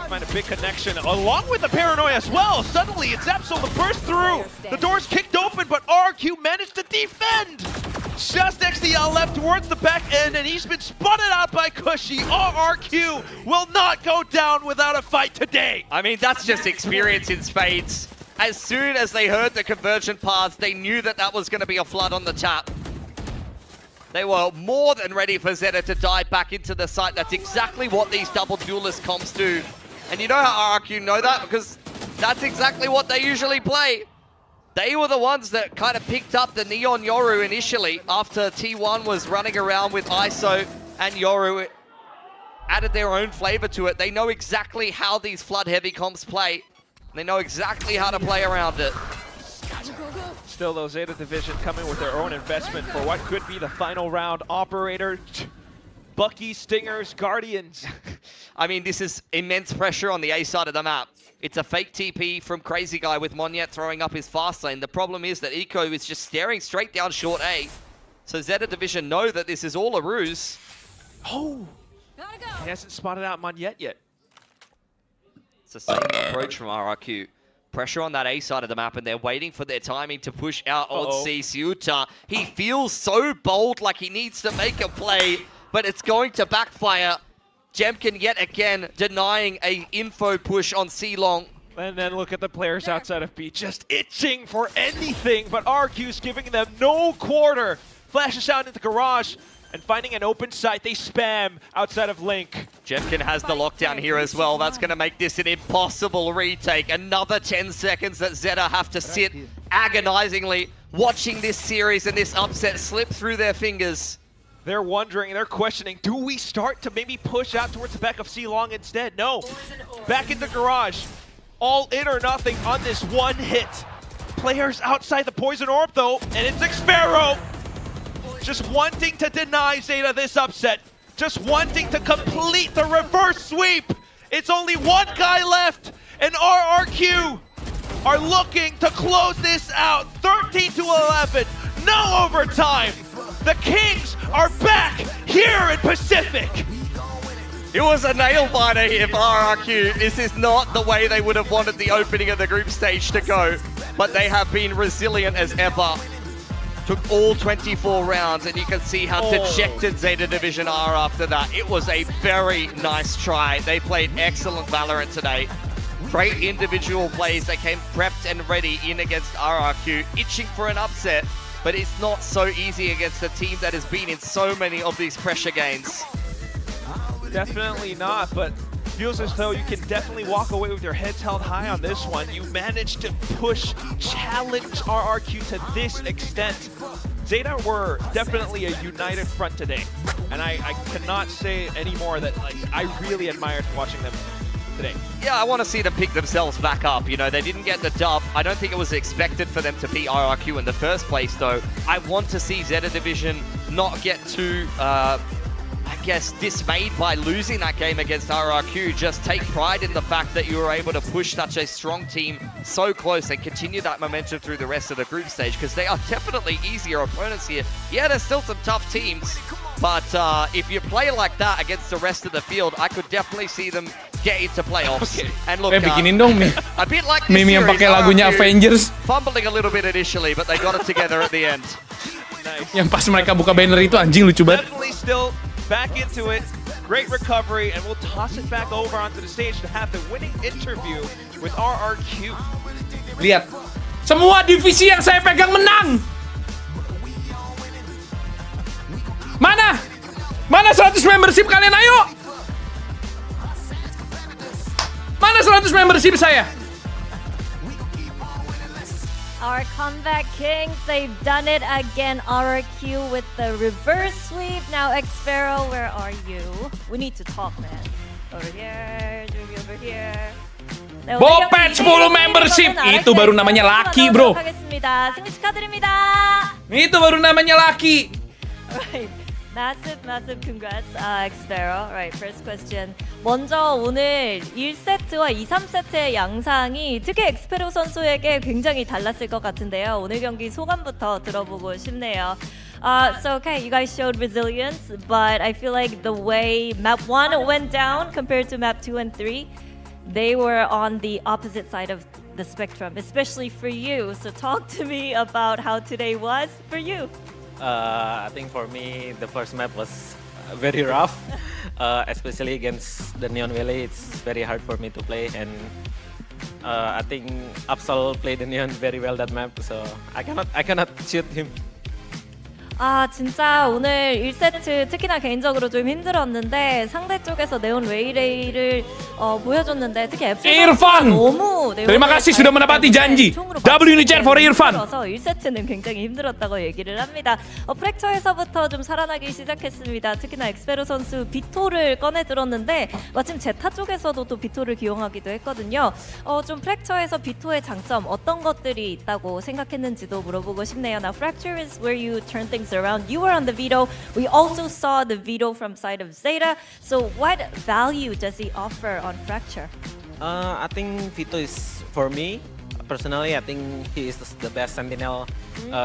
Find a big connection along with the paranoia as well. Suddenly it's Absol the burst through. The door's kicked open, but RQ managed to defend. Just XDL left towards the back end, and he's been spotted out by Cushy. RQ will not go down without a fight today. I mean, that's just experience in spades. As soon as they heard the convergent paths, they knew that that was going to be a flood on the tap. They were more than ready for Zeta to dive back into the site. That's exactly what these double duelist comps do. And you know how RRQ know that? Because that's exactly what they usually play. They were the ones that kind of picked up the Neon Yoru initially after T1 was running around with ISO and Yoru. added their own flavor to it. They know exactly how these flood heavy comps play. They know exactly how to play around it. Still, though, Zeta Division coming with their own investment for what could be the final round. Operator, Bucky, Stingers, Guardians. I mean, this is immense pressure on the A side of the map. It's a fake TP from Crazy Guy with Monyet throwing up his fast lane. The problem is that Eco is just staring straight down short A. So Zeta Division know that this is all a ruse. Oh! He hasn't spotted out Monyet yet. It's the same approach from RRQ. Pressure on that A side of the map, and they're waiting for their timing to push out on C. Siuta. He feels so bold, like he needs to make a play, but it's going to backfire. Jemkin yet again denying a info push on C Long. And then look at the players outside of B, just itching for anything, but RQ's giving them no quarter. Flashes out into garage, and finding an open site, they spam outside of Link. Jemkin has the lockdown here as well. That's going to make this an impossible retake. Another 10 seconds that Zeta have to sit agonizingly watching this series and this upset slip through their fingers. They're wondering, they're questioning, do we start to maybe push out towards the back of C Long instead? No. Back in the garage. All in or nothing on this one hit. Players outside the Poison Orb though, and it's Xpero. Just wanting to deny Zeta this upset. Just wanting to complete the reverse sweep. It's only one guy left, and RRQ are looking to close this out. 13-11, no overtime. The Kings are back here in Pacific. It was a nail biter here for RRQ. This is not the way they would have wanted the opening of the group stage to go, but they have been resilient as ever. Took all 24 rounds, and you can see how dejected Zeta Division are after that. It was a very nice try. They played excellent Valorant today. Great individual plays. They came prepped and ready in against RRQ, itching for an upset, but it's not so easy against a team that has been in so many of these pressure games. Definitely not, but feels as though you can definitely walk away with your heads held high on this one. You managed to push, challenge RRQ to this extent. Zeta were definitely a united front today, and I cannot say anymore that I really admired watching them today. Yeah, I want to see them pick themselves back up. You know, they didn't get the dub. I don't think it was expected for them to beat RRQ in the first place, though. I want to see Zeta Division not get too, I guess, dismayed by losing that game against RRQ. Just take pride in the fact that you were able to push such a strong team so close and continue that momentum through the rest of the group stage, because they are definitely easier opponents here. Yeah, there's still some tough teams, but if you play like that against the rest of the field, I could definitely see them get into playoffs. And look, bikinin dong nih. a bit like this Meme yang series, pakai lagunya RRQ Avengers. fumbling a little bit initially, but they got it together at the end. Nice. Yang pas mereka buka banner itu anjing lucu banget. Definitely still back into it. Great recovery, and we'll toss it back over onto the stage to have the winning interview with RRQ. Lihat, semua divisi yang saya pegang menang. Mana? Mana 100 membership kalian, ayo? Mana 100 membership saya? Our comeback kings, they've done it again. RRQ with the reverse sweep. Now Xpero, where are you? We need to talk, man. Over here, over here. Bopet 10 membership. Itu baru namanya laki, bro. 승리 축하드립니다. Itu baru namanya laki. Right. Massive congrats, Xpero. Right, first question. 먼저 오늘 1세트와 2, 3세트의 양상이 특히 엑스페로 선수에게 굉장히 달랐을 것 같은데요. 오늘 경기 소감부터 들어보고 싶네요. So okay, you guys showed resilience, but I feel like the way map 1 went down compared to map 2 and 3, they were on the opposite side of the spectrum, especially for you. So talk to me about how today was for you. I think for me, the first map was very rough, especially against the Neon Valley. It's very hard for me to play, and I think Absol played the Neon very well that map, so I cannot shoot him. 진짜 오늘 1세트 특히나 개인적으로 좀 힘들었는데 상대 쪽에서 네온 웨이레이를 보여줬는데 특히 앱솔 너무 Terima kasih sudah menepati janji. W in the chat for Irfan. 1세트는 굉장히 힘들었다고 얘기를 합니다. 프랙처에서부터 좀 살아나기 시작했습니다. 특히나 엑스페로 선수 비토를 꺼내 들었는데 마침 제타 쪽에서도 또 비토를 기용하기도 했거든요. 좀 프랙처에서 비토의 장점 어떤 것들이 있다고 생각했는지도 물어보고 싶네요. Now Fracture is where you turn things around. You were on the veto. We also saw the veto from side of Zeta. So what value does he offer on Fracture? I think Vito is, for me personally, I think he is the best sentinel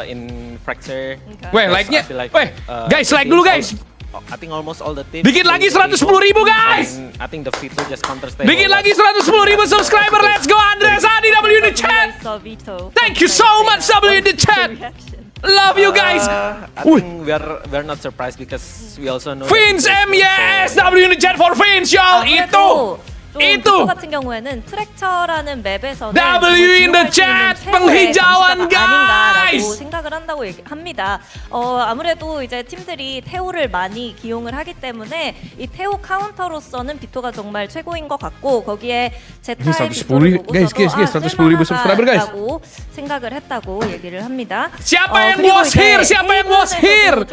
in Fracture. Weh, like-nya. Weh, guys, like dulu guys. I think almost all the teams. Bikin lagi 110.000 guys. I think the Vito just counter stable. Bikin lagi 110.000 subscriber. Let's go Andres Adi W in the chat. Thank you so much W in the chat. Love you guys. I think we're not surprised because we also know. Fins MYS W in the chat for Fins y'all. Itu 같은 경우에는 프랙처라는 맵에서는 W in the chat penghijauan guys. 생각을 한다고 합니다. 아무래도 이제 팀들이 태오를 많이 기용을 하기 때문에 이 태오 카운터로서는 비토가 정말 최고인 것 같고 거기에 제타의 비토를 보고서도 110.000 subscriber guys. 생각을 했다고 얘기를 합니다. Siapa yang was here? Siapa yang was here?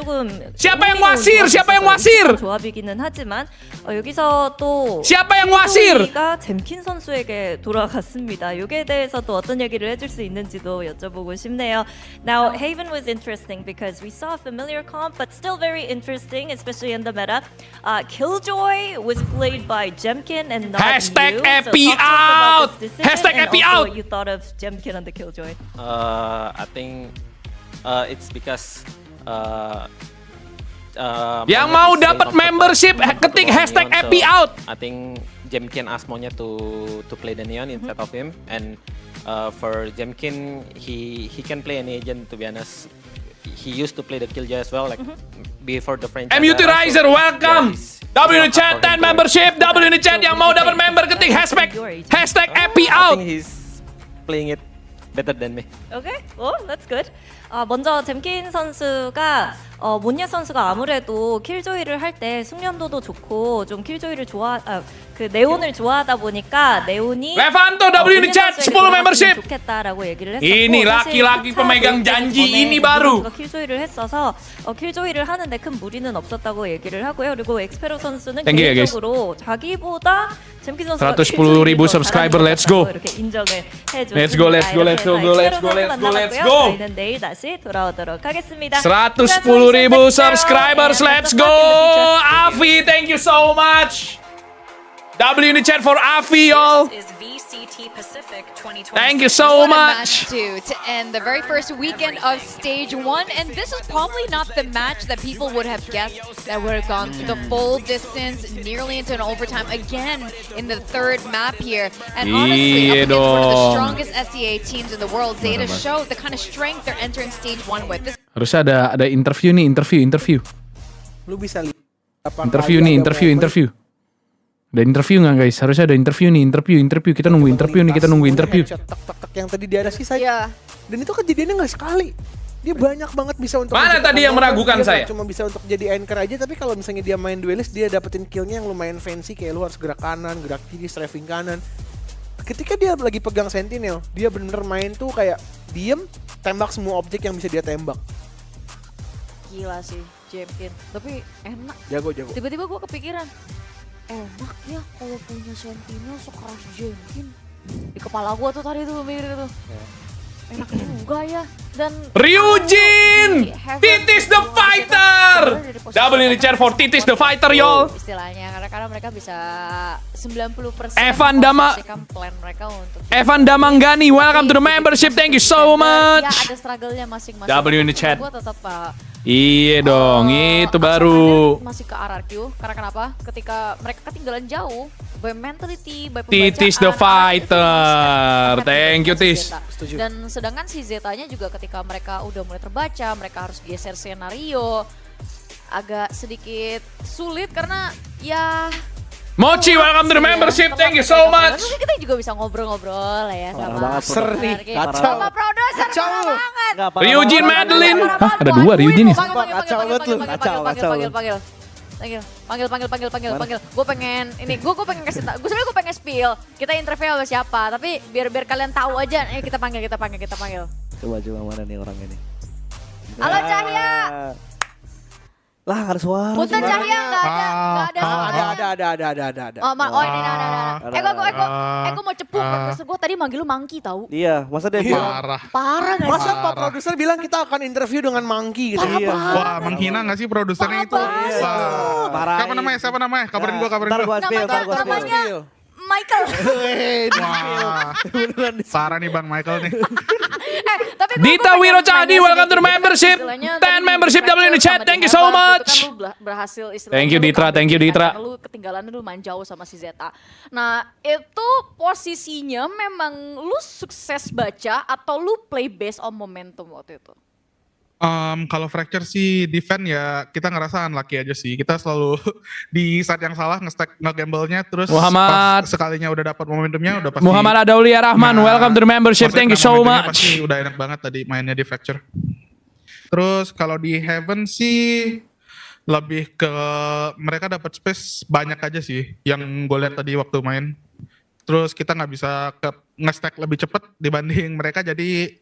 Siapa yang wasir? Siapa yang wasir? 조합이기는 하지만 여기서 또 Siapa yang wasir? 가 잼킨 선수에게 돌아갔습니다. 이에 대해서 또 어떤 얘기를 해줄 수 있는지도 여쭤보고 싶네요. Now Haven was interesting because we saw a familiar comp, but still very interesting, especially in the meta. Killjoy was played by Jemkin and not Hashtag you. Epi out. Hashtag Epi out. What you thought of Jemkin and the Killjoy? I think it's because. Yang mau dapat membership ketik hashtag Epi out. I think Jemkin asked Monya to play the Neon instead of him, and for Jemkin he can play any agent, to be honest. He used to play the Killjoy as well, like before the franchise. MUT Riser, welcome. W in the chat 10 membership. W in the chat yang mau dapat member ketik hashtag Epi I out. think he's playing it better than me. Okay, well that's good. 먼저 잼킨 선수가 몬야 선수가 아무래도 킬조이를 할 때 숙련도도 좋고 좀 킬조이를 그 네온을 좋아하다 보니까 네온이 Levanto W in the chat 10 membership. 좋겠다라고 얘기를 했었고 Ini laki-laki pemegang janji ini baru. 킬조이를 했어서 킬조이를 하는데 큰 무리는 없었다고 얘기를 하고요. 그리고 엑스페로 선수는 Thank you, guys. 개인적으로 자기보다 잼킨 선수가 110.000 subscriber. Let's go. 이렇게 인정을 해줬습니다. Let's go. 저희는 내일 다시 돌아오도록 하겠습니다. 110.000 subscribers. Let's go. Avi, thank you so much. W in the chat for Avi, y'all. Thank you so much. To end the very first weekend of stage 1, and this is probably not the match that people would have guessed that would have gone the full distance, nearly into an overtime again in the third map here. And honestly, up against one of the strongest SEA teams in the world, Zeta showed the kind of strength they're entering stage 1 with. Harusnya ada interview nih, interview. Lu bisa lihat Interview. Ada interview nggak guys? Harusnya ada interview nih, interview. Kita nunggu interview. Tak yang tadi di atas sih saya. Dan itu kejadiannya nggak sekali. Dia banyak banget bisa untuk. Mana tadi yang meragukan saya? Cuma bisa untuk jadi anchor aja, tapi kalau misalnya dia main duelist, dia dapetin killnya yang lumayan fancy, kayak lu harus gerak kanan, gerak kiri, strafing kanan. Ketika dia lagi pegang sentinel, dia bener-bener main tuh kayak diem, tembak semua objek yang bisa dia tembak. Gila sih, Jemkin. Tapi enak. Jago. Tiba-tiba gue kepikiran, enak ya kalau punya sentinel sekeras Jemkin. Di kepala gue tuh tadi tuh mikir tuh. Enak juga ya. Dan Ryujin, Titis the Fighter. Double in the chat for Titis the Fighter, y'all. Istilahnya karena mereka bisa 90% Evan plan mereka untuk Evan Damanggani, welcome to the membership. Thank you so much. Ya ada struggle-nya masing-masing. W in the chat. Gue tetap Iya dong, itu baru. Masih ke RRQ, karena kenapa? Ketika mereka ketinggalan jauh, by mentality, by Titis the Fighter. Thank you, Tis. Dan sedangkan si Zetanya juga ketika mereka udah mulai terbaca, mereka harus geser skenario. Agak sedikit sulit karena ya Mochi, welcome to the membership. Thank you so much. Mungkin kita juga bisa ngobrol-ngobrol lah ya sama Ser nih, kacau. sama produser banget. Ryujin Madeline. Hah, ada dua Ryujin ya? Kacau betul. Panggil. Panggil. Gue pengen kasih tau. Gue sebenarnya pengen spill. Kita interview sama siapa, tapi biar kalian tahu aja. Kita panggil. Coba mana nih orang ini. Halo Cahya. Lah nggak ada suara. Punten Cahya nggak ada. Ada. Oh ini ada. Gue mau cepuk. Produser gue tadi manggil lu Monkey tahu. Iya, masa dia Parah nggak sih? Masa Pak produser bilang kita akan interview dengan Monkey gitu. Iya. Wah, menghina nggak sih produsernya itu? Parah. Siapa namanya? Kabarin gua. Namanya Michael. Wah, parah nih Bang Michael nih. Dita Wiro Cahdi, welcome to the membership. 10 membership W in the chat. Thank you so much. Berhasil Thank you Ditra. Lu ketinggalan dulu main jauh sama si Zeta. Nah, itu posisinya memang lu sukses baca atau lu play based on momentum waktu itu? Kalau fracture sih defend ya kita ngerasa unlucky aja sih. Kita selalu di saat yang salah nge-gamble-nya terus Muhammad. pas sekalinya udah dapat momentumnya udah pasti. Muhammad Adaulia Rahman, welcome to the membership. Thank you so much. Pasti udah enak banget tadi mainnya di fracture. Terus kalau di Heaven sih lebih ke mereka dapat space banyak aja sih yang gue lihat tadi waktu main. Terus kita nggak bisa nge-stack lebih cepat dibanding mereka, jadi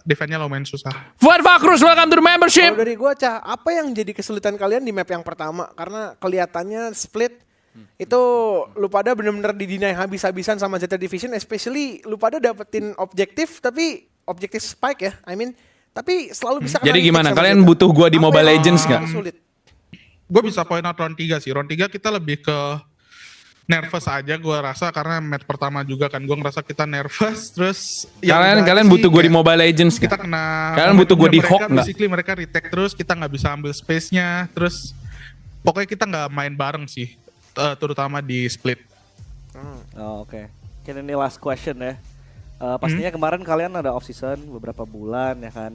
defense-nya lumayan susah. Fuad Fakrus, welcome to the membership. Kalau dari gua, Cah, apa yang jadi kesulitan kalian di map yang pertama? Karena kelihatannya split itu lu pada bener-bener di-deny habis-habisan sama Zeta Division, especially lu pada dapetin objektif, tapi objektif spike ya, tapi selalu bisa. Jadi gimana? Kalian butuh gua di Mobile Legends nggak? Gue bisa point out round 3 sih. Round 3 kita lebih ke nervous aja gue rasa karena match pertama juga kan gue ngerasa kita nervous terus kalian butuh gue di Mobile Legends kita kena kalian butuh gue di Hawk nggak? Basically mereka retake terus kita nggak bisa ambil space-nya terus pokoknya kita nggak main bareng sih terutama di split. Oke. Ini last question ya. Pastinya kemarin kalian ada off season beberapa bulan ya kan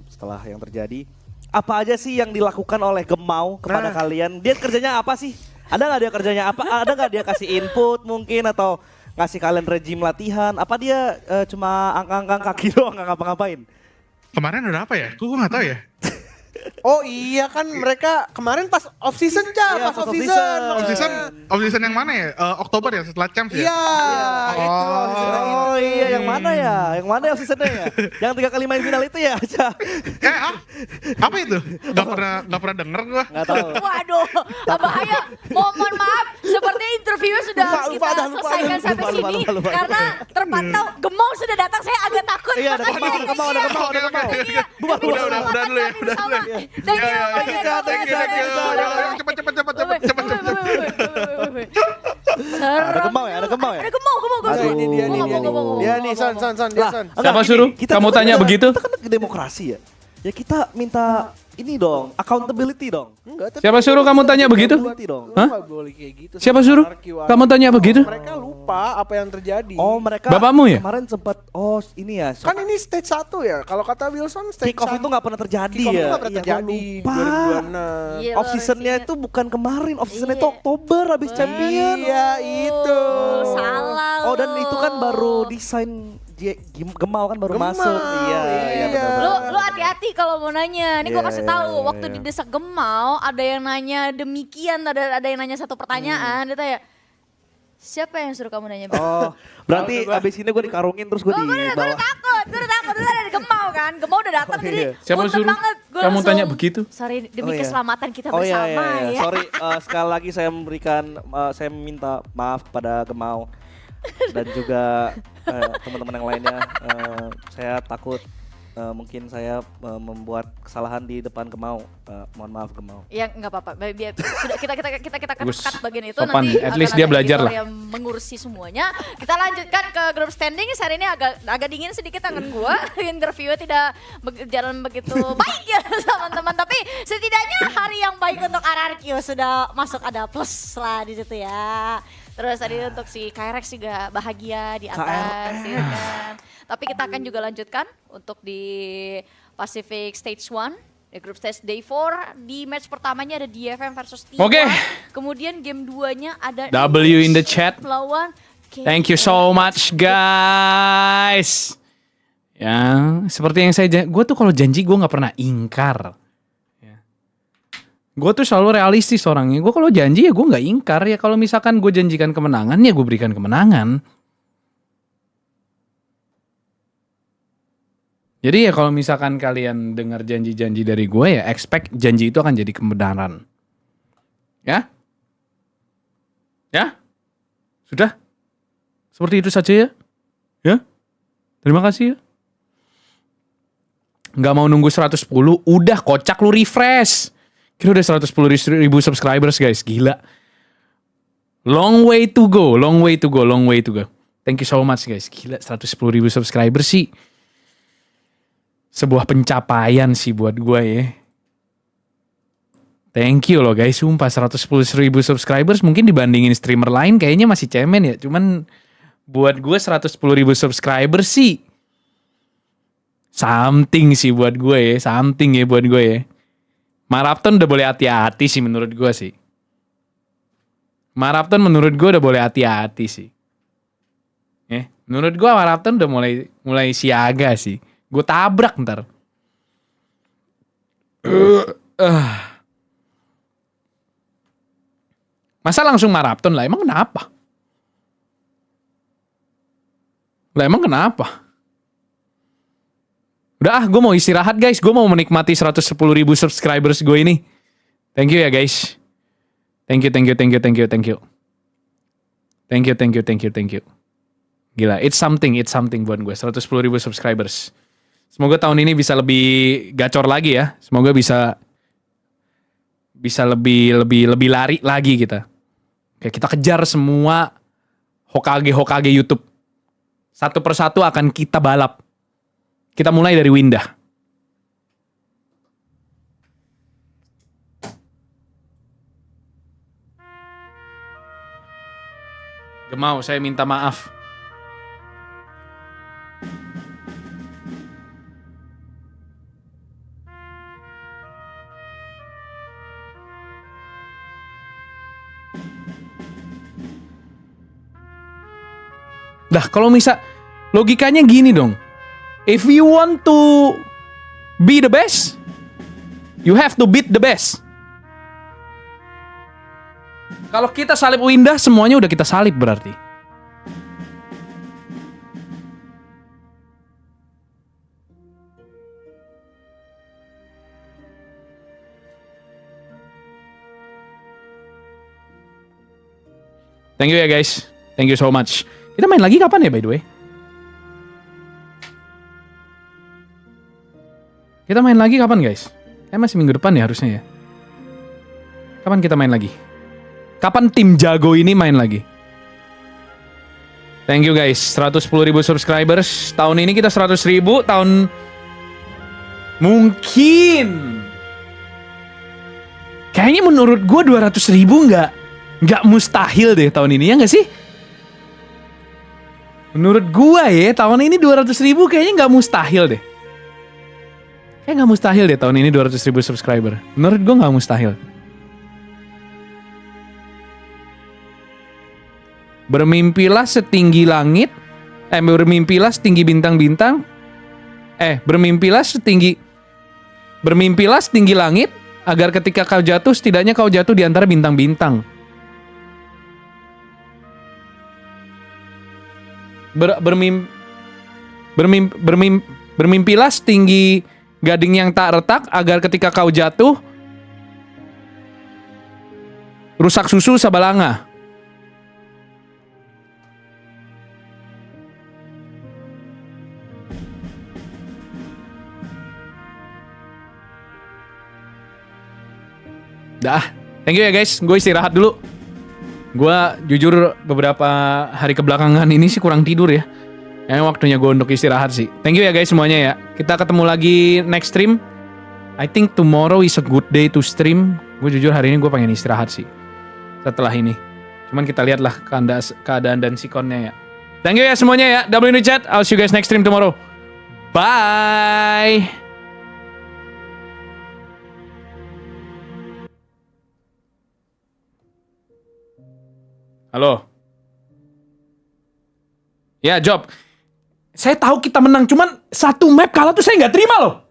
setelah yang terjadi. Apa aja sih yang dilakukan oleh Gemau kepada kalian? Dia kerjanya apa sih? Ada nggak dia kerjanya apa? Ada nggak dia kasih input mungkin atau ngasih kalian regime latihan? Apa dia cuma angkat-angkat kaki doang nggak ngapa-ngapain? Kemarin ada apa ya? Gue nggak tahu ya. Oh iya kan mereka kemarin pas off season Cah, Iya, pas off season. Off season yang mana ya? Oktober ya setelah champs ya? Iya, itu off season itu. Oh iya, yang mana ya? Yang mana off seasonnya ya? Yang 3 kali main final itu ya, Cah? Apa itu? Gak pernah denger gue. Gak tahu. Waduh, bahaya. Mohon maaf, seperti interview sudah harus kita selesaikan sampai sini karena terpantau Gemau sudah datang. Saya agak takut. Iya, ada Gemau. Udah dulu ya. Thank you. Cepet. Ada Gemau ya? Ada Gemau. Ini dia nih, Son. Siapa suruh? Kamu tanya begitu? Kita kan demokrasi ya. Ya kita minta ini dong, accountability dong. Siapa suruh kamu tanya begitu? Hah? Gitu. Siapa suruh? Kamu tanya begitu? Mereka lupa apa yang terjadi. Oh mereka Bapakmu ya? Kemarin sempat, ini ya. Kan ini stage 1 ya, kalau kata Wilson stage 1. Kick off itu gak pernah terjadi ya. Kick off itu gak pernah terjadi, 2026. Off seasonnya itu bukan kemarin, off seasonnya itu Oktober habis champion. Iya itu. Salah. Oh dan itu kan baru desain Gemau kan baru masuk. Iya. Lu hati-hati kalau mau nanya. Nih gue kasih tahu, waktu didesak Gemau ada yang nanya demikian, ada yang nanya satu pertanyaan, dia tanya, siapa yang suruh kamu nanya? Oh, berarti abis ini gue dikarungin terus gue di bawah. Gue udah takut, ada Gemau kan, Gemau udah datang jadi siapa suruh kamu tanya begitu? Sorry, demi keselamatan kita bersama ya. Sorry, sekali lagi saya minta maaf kepada Gemau dan juga teman-teman yang lainnya. Saya takut mungkin saya membuat kesalahan di depan Gemau. Mohon maaf Gemau. Ya nggak apa-apa. Biar sudah kita cut bagian itu sopan. nanti. At least dia belajar lah. Yang mengurusi semuanya. Kita lanjutkan ke grup standing. Hari ini agak dingin sedikit tangan gua. Interviewnya tidak berjalan begitu baik ya teman-teman. Tapi setidaknya hari yang baik untuk RRQ sudah masuk, ada plus lah di situ ya. Terus tadi untuk si KRX juga bahagia di atas, ya kan. Tapi kita akan juga lanjutkan untuk di Pacific Stage 1, di Group Stage Day 4. Di match pertamanya ada DFM versus T1. Oke. Kemudian game 2-nya ada W in the chat. Melawan Thank you so much guys. Ya, seperti yang gue tuh kalau janji gue nggak pernah ingkar. Ya. Gue tuh selalu realistis orangnya. Gue kalau janji ya gue nggak ingkar. Ya kalau misalkan gue janjikan kemenangan ya gue berikan kemenangan. Jadi ya kalau misalkan kalian dengar janji-janji dari gue ya expect janji itu akan jadi kebenaran. Ya? Ya? Sudah? Seperti itu saja ya? Ya? Terima kasih ya. Nggak mau nunggu 110, udah kocak lu refresh. Kira udah 110 ribu subscribers guys, gila. Long way to go, long way to go, long way to go. Thank you so much guys, gila 110 ribu subscribers sih. Sebuah pencapaian sih buat gue ya. Thank you loh guys, sumpah 110 ribu subscribers mungkin dibandingin streamer lain kayaknya masih cemen ya. Cuman buat gue 110 ribu subscribers sih something sih buat gue ya, something ya buat gue ya. Marathon udah boleh hati-hati sih menurut gue sih. Marathon menurut gue udah boleh hati-hati sih. Menurut gue Marathon udah mulai siaga sih. Gue tabrak ntar. Masa langsung maraton lah? Emang kenapa? Lah emang kenapa? Udah gue mau istirahat guys. Gue mau menikmati 110 ribu subscribers gue ini. Thank you ya guys. Thank you. Gila, it's something buat gue. 110 ribu subscribers. Semoga tahun ini bisa lebih gacor lagi ya. Semoga bisa lebih lari lagi kita. Kayak kita kejar semua Hokage YouTube. Satu persatu akan kita balap. Kita mulai dari Winda. Gak mau, saya minta maaf. Dah, kalau logikanya gini dong. If you want to be the best, you have to beat the best. Kalau kita salib Winda, semuanya udah kita salib berarti. Thank you ya guys. Thank you so much. Kita main lagi kapan ya by the way? Kita main lagi kapan guys? Kayak masih minggu depan ya harusnya ya. Kapan kita main lagi? Kapan tim jago ini main lagi? Thank you guys. 110 ribu subscribers. Tahun ini kita 100 ribu. Tahun mungkin. Kayaknya menurut gue 200 ribu nggak mustahil deh tahun ini ya nggak sih? Menurut gue ya tahun ini 200 ribu kayaknya nggak mustahil deh. Kayak nggak mustahil deh tahun ini 200 ribu subscriber. Menurut gue nggak mustahil. Bermimpilah setinggi langit. Bermimpilah setinggi bintang-bintang. Bermimpilah setinggi langit. Agar ketika kau jatuh, setidaknya kau jatuh di antara bintang-bintang. Bermimpilah setinggi gading yang tak retak, agar ketika kau jatuh, rusak susu sabalanga. Dah, thank you ya guys. Gue istirahat dulu. Gue jujur beberapa hari kebelakangan ini sih kurang tidur ya. Waktunya gue untuk istirahat sih. Thank you ya guys semuanya ya. Kita ketemu lagi next stream. I think tomorrow is a good day to stream. Gue jujur hari ini gue pengen istirahat sih. Setelah ini. Cuman kita lihatlah keadaan dan sikonnya ya. Thank you ya semuanya ya. W in the chat. I'll see you guys next stream tomorrow. Bye. Halo. Ya, Job. Saya tahu kita menang, cuman satu map kalah tuh saya nggak terima loh.